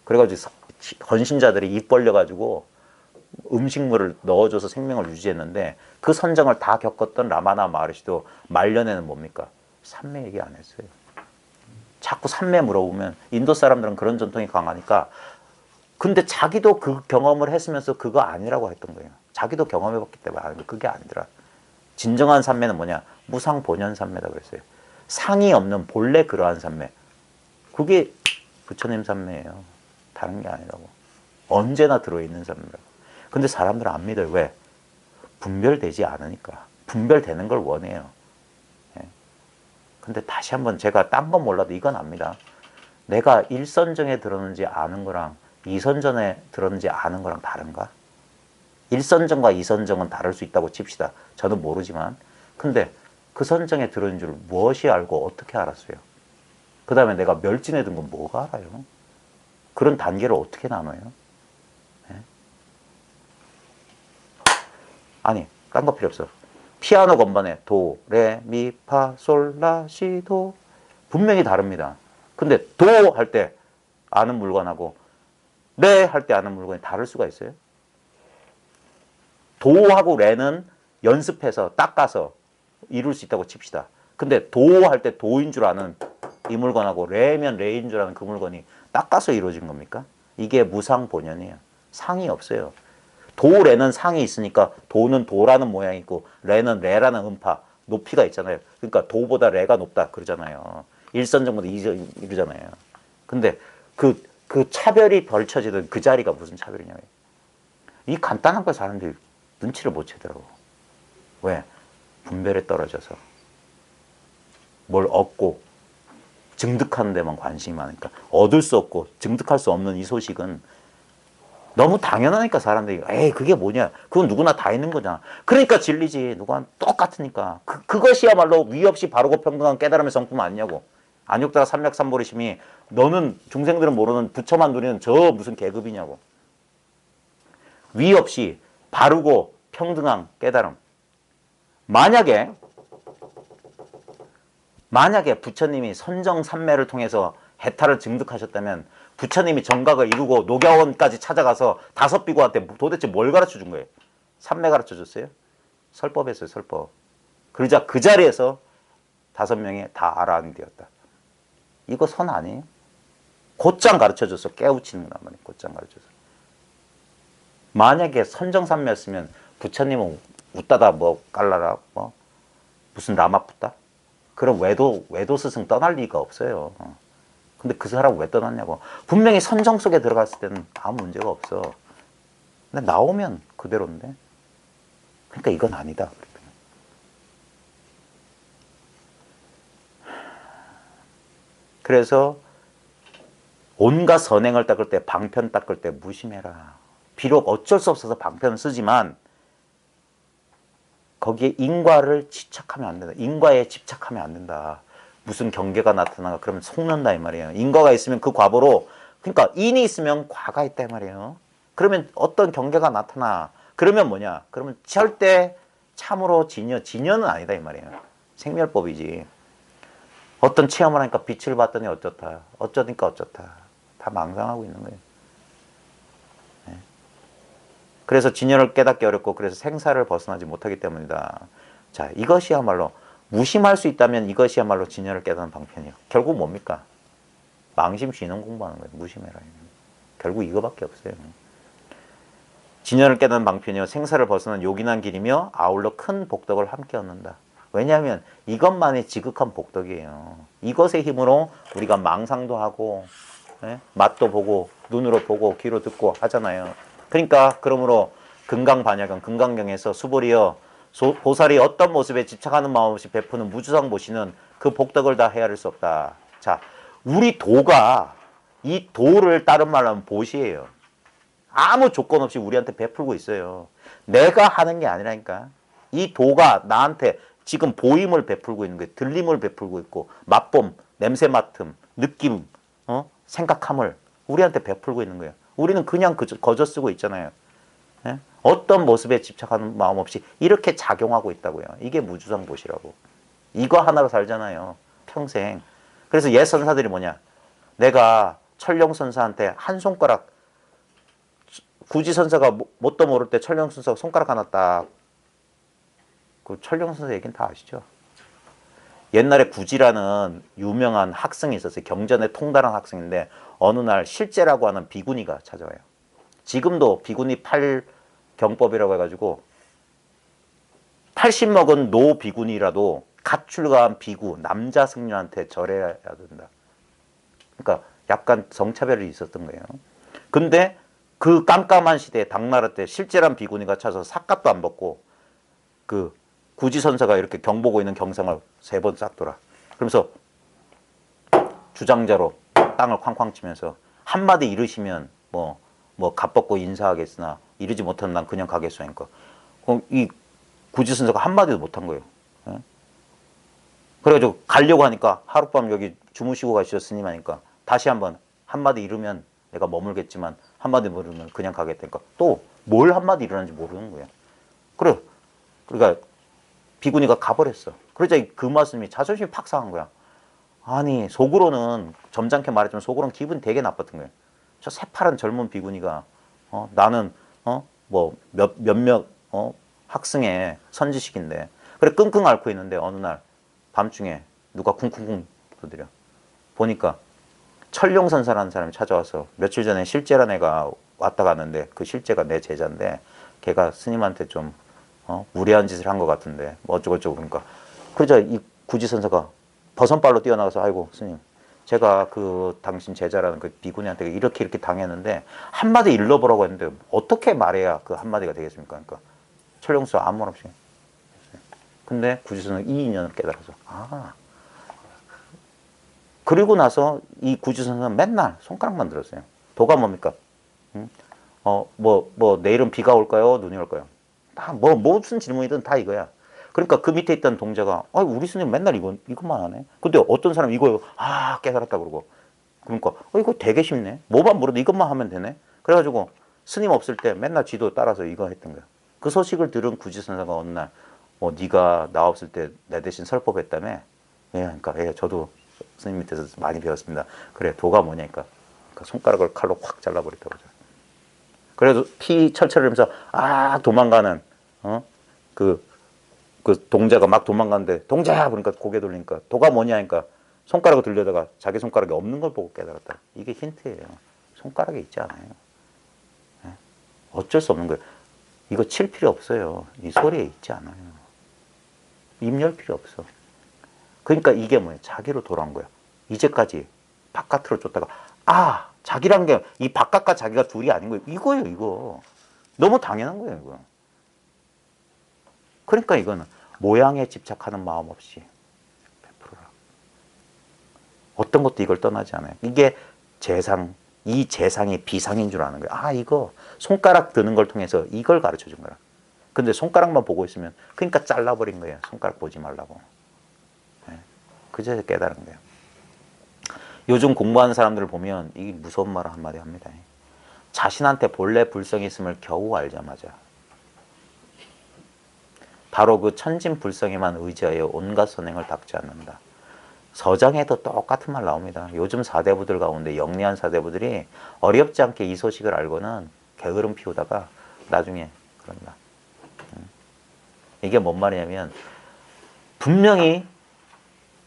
그래가지고 헌신자들이 입 벌려가지고 음식물을 넣어줘서 생명을 유지했는데 그 선정을 다 겪었던 라마나 마하리시도 말년에는 뭡니까? 산매 얘기 안 했어요. 자꾸 산매 물어보면 인도 사람들은 그런 전통이 강하니까 근데 자기도 그 경험을 했으면서 그거 아니라고 했던 거예요. 자기도 경험해봤기 때문에 아는 거 그게 아니더라. 진정한 산매는 뭐냐? 무상본연 산매다 그랬어요. 상이 없는 본래 그러한 산매. 그게 부처님 산매예요. 다른 게 아니라고. 언제나 들어있는 산매라고. 근데 사람들은 안 믿어요. 왜? 분별되지 않으니까. 분별되는 걸 원해요. 예. 근데 다시 한번 제가 딴 건 몰라도 이건 압니다. 내가 일선정에 들었는지 아는 거랑 이선전에 들었는지 아는 거랑 다른가? 일선정과 이선정은 다를 수 있다고 칩시다. 저는 모르지만. 근데 그 선정에 들은 줄 무엇이 알고 어떻게 알았어요? 그 다음에 내가 멸진에 든 건 뭐가 알아요? 그런 단계를 어떻게 나눠요? 네? 아니, 딴 거 필요 없어. 피아노 건반에 도, 레, 미, 파, 솔, 라, 시, 도 분명히 다릅니다. 근데 도 할 때 아는 물건하고 레 할 때 아는 물건이 다를 수가 있어요? 도하고 레는 연습해서 닦아서 이룰 수 있다고 칩시다. 근데 도 할 때 도인 줄 아는 이 물건하고 레면 레인 줄 아는 그 물건이 닦아서 이루어진 겁니까? 이게 무상본연이에요. 상이 없어요. 도, 레는 상이 있으니까 도는 도라는 모양이 있고 레는 레라는 음파, 높이가 있잖아요. 그러니까 도보다 레가 높다 그러잖아요. 일선정보다 이러잖아요. 근데 그 차별이 벌쳐지던 그 자리가 무슨 차별이냐고요. 이 간단한 걸 사람들이 눈치를 못 채더라고. 왜? 분별에 떨어져서. 뭘 얻고 증득하는 데만 관심이 많으니까. 얻을 수 없고 증득할 수 없는 이 소식은 너무 당연하니까 사람들이 에이 그게 뭐냐. 그건 누구나 다 있는 거잖아. 그러니까 진리지. 누가 똑같으니까. 그것이야말로 위 없이 바르고 평등한 깨달음의 성품 아니냐고. 안욕자가 삼맥삼보리심이 너는 중생들은 모르는 부처만 누리는 저 무슨 계급이냐고. 위 없이 바르고 평등한 깨달음. 만약에 부처님이 선정삼매를 통해서 해탈을 증득하셨다면 부처님이 정각을 이루고 녹야원까지 찾아가서 5비구한테 도대체 뭘 가르쳐 준 거예요? 삼매 가르쳐 줬어요? 설법했어요. 설법. 그러자 그 자리에서 5명이 다 아라한이 되었다. 이거 선 아니에요? 곧장 가르쳐 줬어. 깨우치는 거란 말이에요. 곧장 가르쳐 줬어. 만약에 선정삼매였으면 부처님은 웃다다 뭐 깔라라 뭐 무슨 라마풋다? 그럼 외도 스승 떠날 리가 없어요. 근데 그 사람 왜 떠났냐고. 분명히 선정 속에 들어갔을 때는 아무 문제가 없어. 근데 나오면 그대로인데. 그러니까 이건 아니다. 그래서 온갖 선행을 닦을 때, 방편 닦을 때 무심해라. 비록 어쩔 수 없어서 방편을 쓰지만 거기에 인과를 집착하면 안 된다. 인과에 집착하면 안 된다. 무슨 경계가 나타나가 그러면 속는다 이 말이에요. 인과가 있으면 그 과보로, 그러니까 인이 있으면 과가 있다 이 말이에요. 그러면 어떤 경계가 나타나. 그러면 뭐냐? 그러면 절대 참으로 진여는 아니다 이 말이에요. 생멸법이지. 어떤 체험을 하니까 빛을 봤더니 어쩌다, 어쩌니까 어쩌다. 다 망상하고 있는 거예요. 네. 그래서 진여를 깨닫기 어렵고 그래서 생사를 벗어나지 못하기 때문이다. 자, 이것이야말로 무심할 수 있다면 이것이야말로 진여를 깨닫는 방편이에요. 결국 뭡니까? 망심 쉬는 공부하는 거예요. 무심해라. 결국 이거밖에 없어요. 진여를 깨닫는 방편이요 생사를 벗어난 요긴한 길이며 아울러 큰 복덕을 함께 얻는다. 왜냐하면 이것만이 지극한 복덕이에요. 이것의 힘으로 우리가 망상도 하고, 예? 맛도 보고 눈으로 보고 귀로 듣고 하잖아요. 그러니까 그러므로 금강반야경, 금강경에서 수보리여 보살이 어떤 모습에 집착하는 마음 없이 베푸는 무주상 보시는 그 복덕을 다 헤아릴 수 없다. 자, 우리 도가 이 도를 다른 말로 하면 보시예요. 아무 조건 없이 우리한테 베풀고 있어요. 내가 하는 게 아니라니까. 이 도가 나한테 지금 보임을 베풀고 있는 거예요. 들림을 베풀고 있고 맛봄, 냄새 맡음, 느낌, 생각함을 우리한테 베풀고 있는 거예요. 우리는 그냥 거저 쓰고 있잖아요. 예? 어떤 모습에 집착하는 마음 없이 이렇게 작용하고 있다고요. 이게 무주상보시라고. 이거 하나로 살잖아요. 평생. 그래서 옛 선사들이 뭐냐. 내가 천룡선사한테 한 손가락, 구지선사가 뭣도 모를 때 천룡선사가 손가락 하나 딱, 그 천룡선사 얘기는 다 아시죠? 옛날에 구지라는 유명한 학생이 있었어요. 경전에 통달한 학생인데 어느 날 실제라고 하는 비구니가 찾아와요. 지금도 비구니 8경법이라고 해가지고 80 먹은 노 비구니라도 갓 출가한 비구, 남자 승려한테 절해야 된다. 그러니까 약간 성차별이 있었던 거예요. 근데 그 깜깜한 시대에 당나라 때 실제란 비구니가 찾아서 삿갓도 안 벗고 그 구지선사가 이렇게 경보고 있는 경상을 3번 싹 돌아. 그러면서 주장자로 땅을 쾅쾅 치면서 한마디 이르시면 뭐 갑벗고 인사하겠으나 이르지 못하면 난 그냥 가겠소 하니까 이 구지선사가 한마디도 못한 거예요. 예? 그래가지고 가려고 하니까 하룻밤 여기 주무시고 가시죠 스님 하니까 다시 한마디 이르면 내가 머물겠지만 한마디 모르면 그냥 가겠다니까 또 뭘 한마디 이르는지 모르는 거예요. 그러니까 비구니가 가버렸어. 그러자 그 말씀이 자존심이 팍 상한 거야. 아니 속으로는 점잖게 말했지만 속으로는 기분이 되게 나빴던 거예요. 저 새파란 젊은 비구니가 나는 뭐 몇몇 학생의 선지식인데 그래 끙끙 앓고 있는데 어느 날 밤중에 누가 쿵쿵쿵 두드려 보니까 천룡선사라는 사람이 찾아와서 며칠 전에 실제란 애가 왔다 갔는데 그 실제가 내 제자인데 걔가 스님한테 좀 무례한 짓을 한 것 같은데 뭐 어쩌고저쩌고 그러니까 그러자 이 구지선사가 버선발로 뛰어나가서 아이고 스님 제가 그 당신 제자라는 그 비구니한테 이렇게 당했는데 한마디 일러보라고 했는데 어떻게 말해야 그 한마디가 되겠습니까? 그러니까 천룡수 아무 말 없이 근데 구지선사가 이 인연을 깨달아서 그리고 나서 이 구지선사는 맨날 손가락만 들었어요. 도가 뭡니까? 내일은 비가 올까요? 눈이 올까요? 다 무슨 질문이든 다 이거야. 그러니까 그 밑에 있던 동자가 우리 스님 맨날 이것만 하네. 근데 어떤 사람이 이거 깨달았다 그러고 그러니까 이거 되게 쉽네. 뭐만 물어도 이것만 하면 되네. 그래가지고 스님 없을 때 맨날 지도 따라서 이거 했던 거야. 그 소식을 들은 구지선사가 어느 날 네가 나 없을 때 내 대신 설법했다며. 예, 그러니까 저도 스님 밑에서 많이 배웠습니다. 그래 도가 뭐냐니까 손가락을 칼로 확 잘라버리더라고요. 그래도 피 철철 흘리면서 도망가는 그 동자가 막 도망가는데 동자야 그러니까 고개 돌리니까 도가 뭐냐니까 손가락을 들려다가 자기 손가락에 없는 걸 보고 깨달았다. 이게 힌트예요. 손가락에 있지 않아요. 어쩔 수 없는 거예요. 이거 칠 필요 없어요. 이 소리에 있지 않아요. 입 열 필요 없어. 그러니까 이게 뭐예요? 자기로 돌아온 거야. 이제까지 바깥으로 쫓다가 자기란 게 이 바깥과 자기가 둘이 아닌 거예요. 이거예요, 이거. 너무 당연한 거예요, 이거. 그러니까 이거는 모양에 집착하는 마음 없이 베풀어라. 어떤 것도 이걸 떠나지 않아요. 이게 재상, 이 재상이 비상인 줄 아는 거예요. 아, 이거 손가락 드는 걸 통해서 이걸 가르쳐 준 거라. 근데 손가락만 보고 있으면 그러니까 잘라버린 거예요. 손가락 보지 말라고. 네. 그저 깨달은 거예요. 요즘 공부하는 사람들을 보면 이게 무서운 말 한마디 합니다. 자신한테 본래 불성이 있음을 겨우 알자마자 바로 그 천진불성에만 의지하여 온갖 선행을 닦지 않는다. 서장에도 똑같은 말 나옵니다. 요즘 사대부들 가운데 영리한 사대부들이 어렵지 않게 이 소식을 알고는 게으름 피우다가 나중에 그런다. 이게 뭔 말이냐면 분명히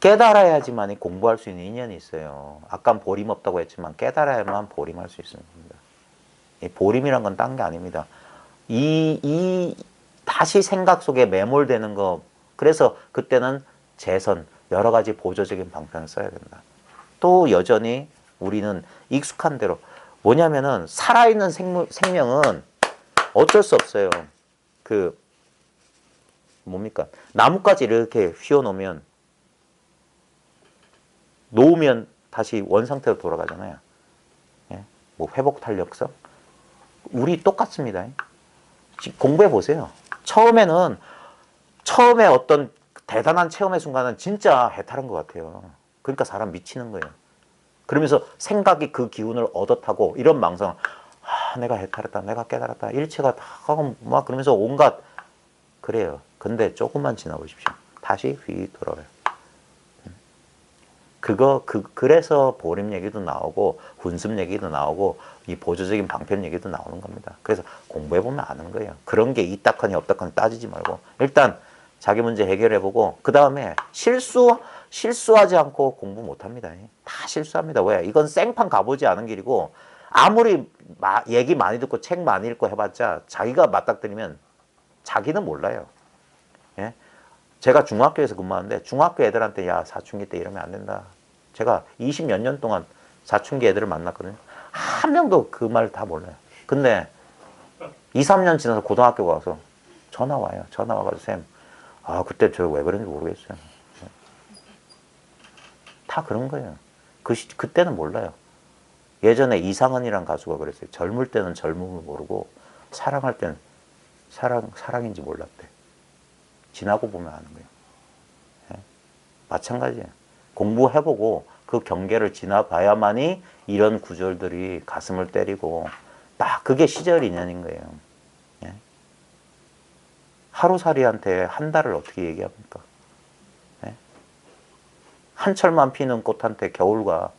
깨달아야지만 공부할 수 있는 인연이 있어요. 아까 보림 없다고 했지만 깨달아야만 보림할 수 있습니다. 이 보림이란 건 딴 게 아닙니다. 다시 생각 속에 매몰되는 거, 그래서 그때는 재선, 여러 가지 보조적인 방편을 써야 된다. 또 여전히 우리는 익숙한 대로 뭐냐면은 살아있는 생명은 어쩔 수 없어요. 그 뭡니까? 나뭇가지 이렇게 휘어놓으면 놓으면 다시 원상태로 돌아가잖아요. 예? 뭐 회복 탄력성? 우리 똑같습니다. 공부해 보세요. 처음에 어떤 대단한 체험의 순간은 진짜 해탈한 것 같아요. 그러니까 사람 미치는 거예요. 그러면서 생각이 그 기운을 얻어 타고 이런 망상, 아, 내가 해탈했다, 내가 깨달았다, 일체가 다 막 그러면서 온갖 그래요. 근데 조금만 지나보십시오. 다시 휙 돌아와요. 그래서 보림 얘기도 나오고 훈습 얘기도 나오고 이 보조적인 방편 얘기도 나오는 겁니다. 그래서 공부해보면 아는 거예요. 그런 게 있다커니 없다커니 따지지 말고 일단 자기 문제 해결해보고 그 다음에 실수하지 않고 공부 못합니다. 다 실수합니다. 왜? 이건 생판 가보지 않은 길이고 아무리 얘기 많이 듣고 책 많이 읽고 해봤자 자기가 맞닥뜨리면 자기는 몰라요. 예? 제가 중학교에서 근무하는데 중학교 애들한테 야 사춘기 때 이러면 안 된다. 제가 20몇 년 동안 사춘기 애들을 만났거든요. 한 명도 그 말 다 몰라요. 근데 2, 3년 지나서 고등학교 가서 전화 와요. 전화 와가지고 쌤, 아 그때 저 왜 그런지 모르겠어요. 다 그런 거예요. 그때는 몰라요. 예전에 이상은이란 가수가 그랬어요. 젊을 때는 젊음을 모르고 사랑할 때는 사랑인지 몰랐대. 지나고 보면 아는 거예요. 예? 마찬가지예요. 공부해보고 그 경계를 지나봐야만이 이런 구절들이 가슴을 때리고 딱 그게 시절 인연인 거예요. 예? 하루살이한테 한 달을 어떻게 얘기합니까? 예? 한철만 피는 꽃한테 겨울과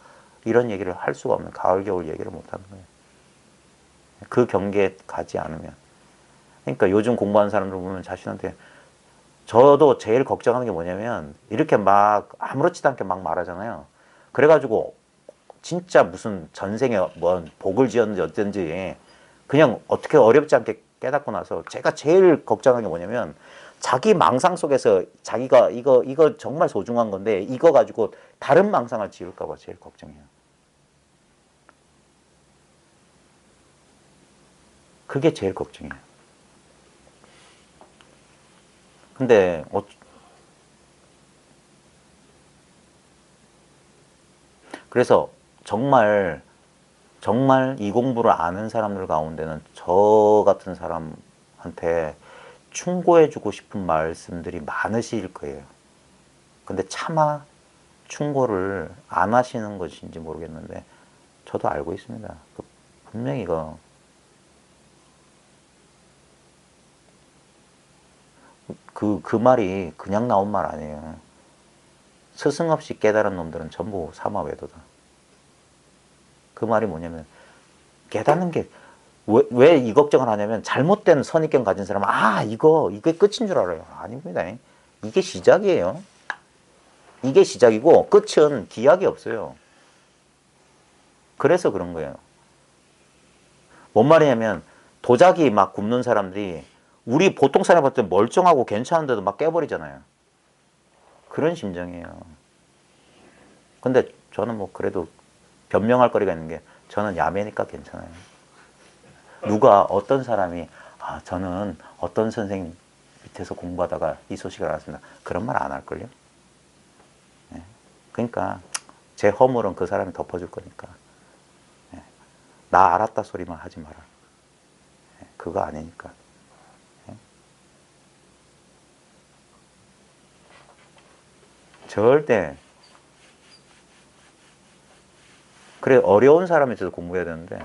이런 얘기를 할 수가 없는 가을 겨울 얘기를 못하는 거예요. 그 경계에 가지 않으면. 그러니까 요즘 공부하는 사람들 보면 자신한테 저도 제일 걱정하는 게 뭐냐면 이렇게 막 아무렇지도 않게 막 말하잖아요. 그래가지고 진짜 무슨 전생에 뭐 복을 지었는지 어쩐지 그냥 어떻게 어렵지 않게 깨닫고 나서 제가 제일 걱정하는 게 뭐냐면 자기 망상 속에서 자기가 이거 정말 소중한 건데 이거 가지고 다른 망상을 지을까 봐 제일 걱정해요. 그게 제일 걱정이에요. 근데 그래서 정말 이 공부를 아는 사람들 가운데는 저 같은 사람한테 충고해주고 싶은 말씀들이 많으실 거예요. 근데 차마 충고를 안 하시는 것인지 모르겠는데 저도 알고 있습니다. 분명히 이거 그 말이 그냥 나온 말 아니에요. 스승 없이 깨달은 놈들은 전부 사마외도다. 그 말이 뭐냐면 깨닫는 게 왜 이 걱정을 하냐면 잘못된 선입견 가진 사람은 이게 끝인 줄 알아요. 아닙니다. 이게 시작이에요. 이게 시작이고 끝은 기약이 없어요. 그래서 그런 거예요. 뭔 말이냐면 도자기 막 굽는 사람들이 우리 보통 사람 볼 때 멀쩡하고 괜찮은데도 막 깨버리잖아요. 그런 심정이에요. 근데 저는 뭐 그래도 변명할 거리가 있는 게 저는 야매니까 괜찮아요. 누가 어떤 사람이 저는 어떤 선생님 밑에서 공부하다가 이 소식을 알았습니다. 그런 말 안 할걸요. 네. 그러니까 제 허물은 그 사람이 덮어줄 거니까. 예. 나 알았다 소리만 하지 마라. 예. 그거 아니니까. 예. 절대. 그래, 어려운 사람이 있어서 공부해야 되는데,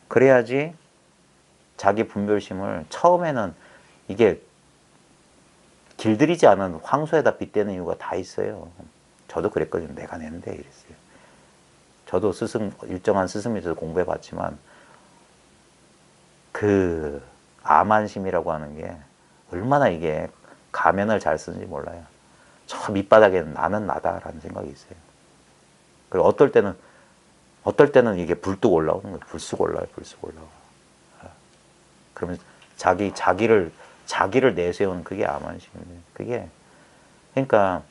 그래야지 자기 분별심을 처음에는 이게 길들이지 않은 황소에다 빗대는 이유가 다 있어요. 저도 그랬거든요. 내가 낸데 이랬어요. 저도 일정한 스승 밑에서 공부해 봤지만 그 암안심이라고 하는 게 얼마나 이게 가면을 잘 쓰는지 몰라요. 저 밑바닥에는 나는 나다라는 생각이 있어요. 그리고 어떨 때는 이게 불뚝 올라오는 거예요. 불쑥 올라와요. 불쑥 올라와. 그러면 자기를 내세우는 그게 암안심이에요. 그게 그러니까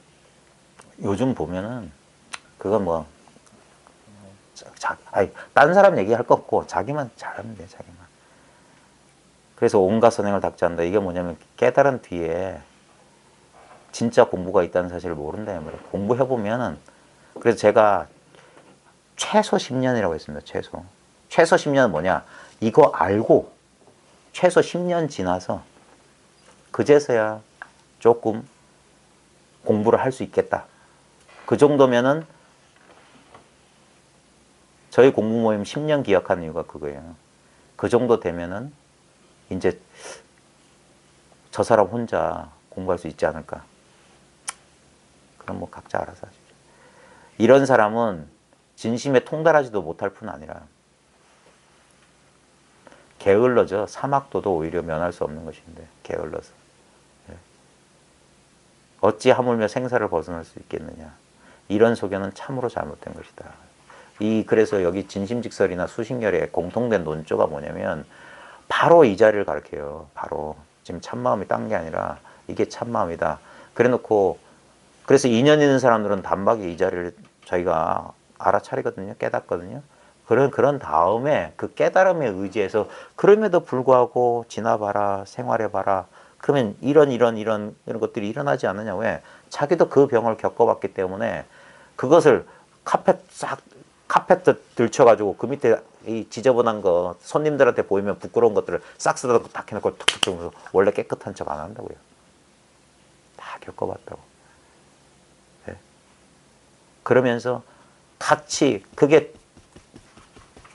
요즘 보면은 그건 뭐 딴 사람 얘기할 거 없고 자기만 잘하면 돼. 자기만. 그래서 온갖 선행을 닥지 않는다. 이게 뭐냐면 깨달은 뒤에 진짜 공부가 있다는 사실을 모른다는 말이에요. 공부해보면은 그래서 제가 최소 10년이라고 했습니다. 최소 10년은 뭐냐? 이거 알고 최소 10년 지나서 그제서야 조금 공부를 할 수 있겠다. 그 정도면은 저희 공부 모임 10년 기억하는 이유가 그거예요. 그 정도 되면은 이제 저 사람 혼자 공부할 수 있지 않을까. 그럼 뭐 각자 알아서 하십시오. 이런 사람은 진심에 통달하지도 못할 뿐 아니라 게을러져. 사막도도 오히려 면할 수 없는 것인데 게을러서. 어찌 하물며 생사를 벗어날 수 있겠느냐. 이런 소견은 참으로 잘못된 것이다. 그래서 여기 진심직설이나 수신결의 공통된 논조가 뭐냐면 바로 이 자리를 가르쳐요. 바로 지금 참마음이 딴 게 아니라 이게 참마음이다. 그래서 인연 있는 사람들은 단박에 이 자리를 저희가 알아차리거든요. 깨닫거든요. 그런 다음에 그 깨달음에 의지해서 그럼에도 불구하고 지나봐라, 생활해봐라. 그러면 이런 것들이 일어나지 않느냐. 왜? 자기도 그 병을 겪어봤기 때문에 그것을 카펫 들쳐가지고 그 밑에 이 지저분한 거 손님들한테 보이면 부끄러운 것들을 싹 쓰다듬고 딱 해놓고 툭툭 주면서 원래 깨끗한 척 안 한다고요. 다 겪어봤다고. 네. 그러면서 같이 그게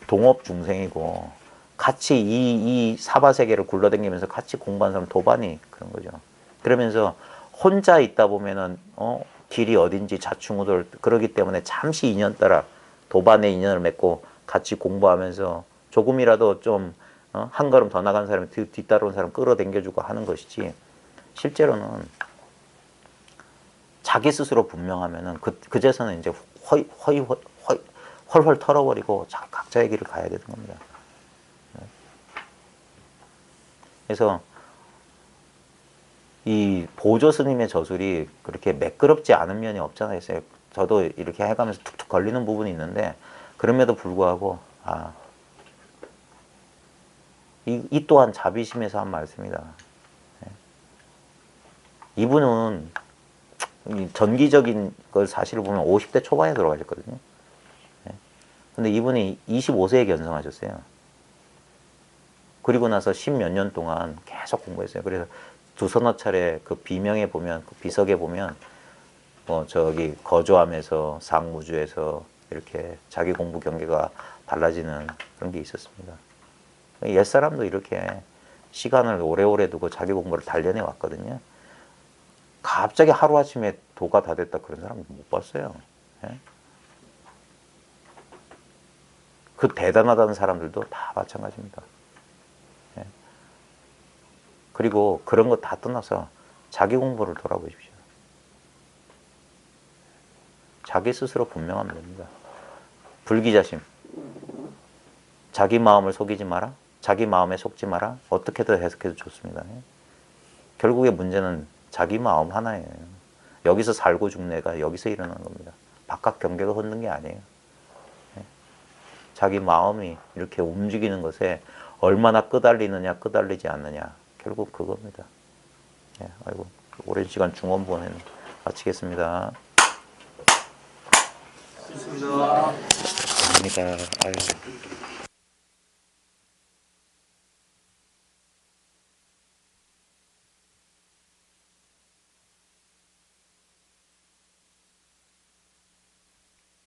동업 중생이고 같이 이 사바세계를 굴러다니면서 같이 공부하는 사람 도반이 그런 거죠. 그러면서 혼자 있다 보면은 길이 어딘지 자충우돌 그러기 때문에 잠시 인연 따라 도반의 인연을 맺고 같이 공부하면서 조금이라도 좀 한 걸음 더 나간 사람이 뒤따라온 사람 끌어당겨주고 하는 것이지 실제로는 자기 스스로 분명하면은 그제서는 이제 헐헐 털어버리고 각자의 길을 가야 되는 겁니다. 그래서 이 보조 스님의 저술이 그렇게 매끄럽지 않은 면이 없잖아요. 저도 이렇게 해가면서 툭툭 걸리는 부분이 있는데 그럼에도 불구하고 이 또한 자비심에서 한 말씀이다. 이분은 전기적인 걸 사실을 보면 50대 초반에 돌아가셨거든요. 근데 이분이 25세에 견성하셨어요. 그리고 나서 10몇 년 동안 계속 공부했어요. 그래서 두서너 차례 그 비명에 보면, 그 비석에 보면, 저기 거조함에서 상무주에서 이렇게 자기 공부 경계가 달라지는 그런 게 있었습니다. 옛사람도 이렇게 시간을 오래오래 두고 자기 공부를 단련해 왔거든요. 갑자기 하루아침에 도가 다 됐다 그런 사람 못 봤어요. 예? 그 대단하다는 사람들도 다 마찬가지입니다. 예? 그리고 그런 거 다 떠나서 자기 공부를 돌아보십시오. 자기 스스로 분명하면 됩니다. 불기자심. 자기 마음을 속이지 마라. 자기 마음에 속지 마라. 어떻게든 해석해도 좋습니다. 결국의 문제는 자기 마음 하나예요. 여기서 살고 죽는 애가 여기서 일어나는 겁니다. 바깥 경계가 흐르는 게 아니에요. 자기 마음이 이렇게 움직이는 것에 얼마나 끄달리느냐 끄달리지 않느냐 결국 그겁니다. 아이고 오랜 시간 중원본에 마치겠습니다. 좋습니다. 감사합니다. 아유.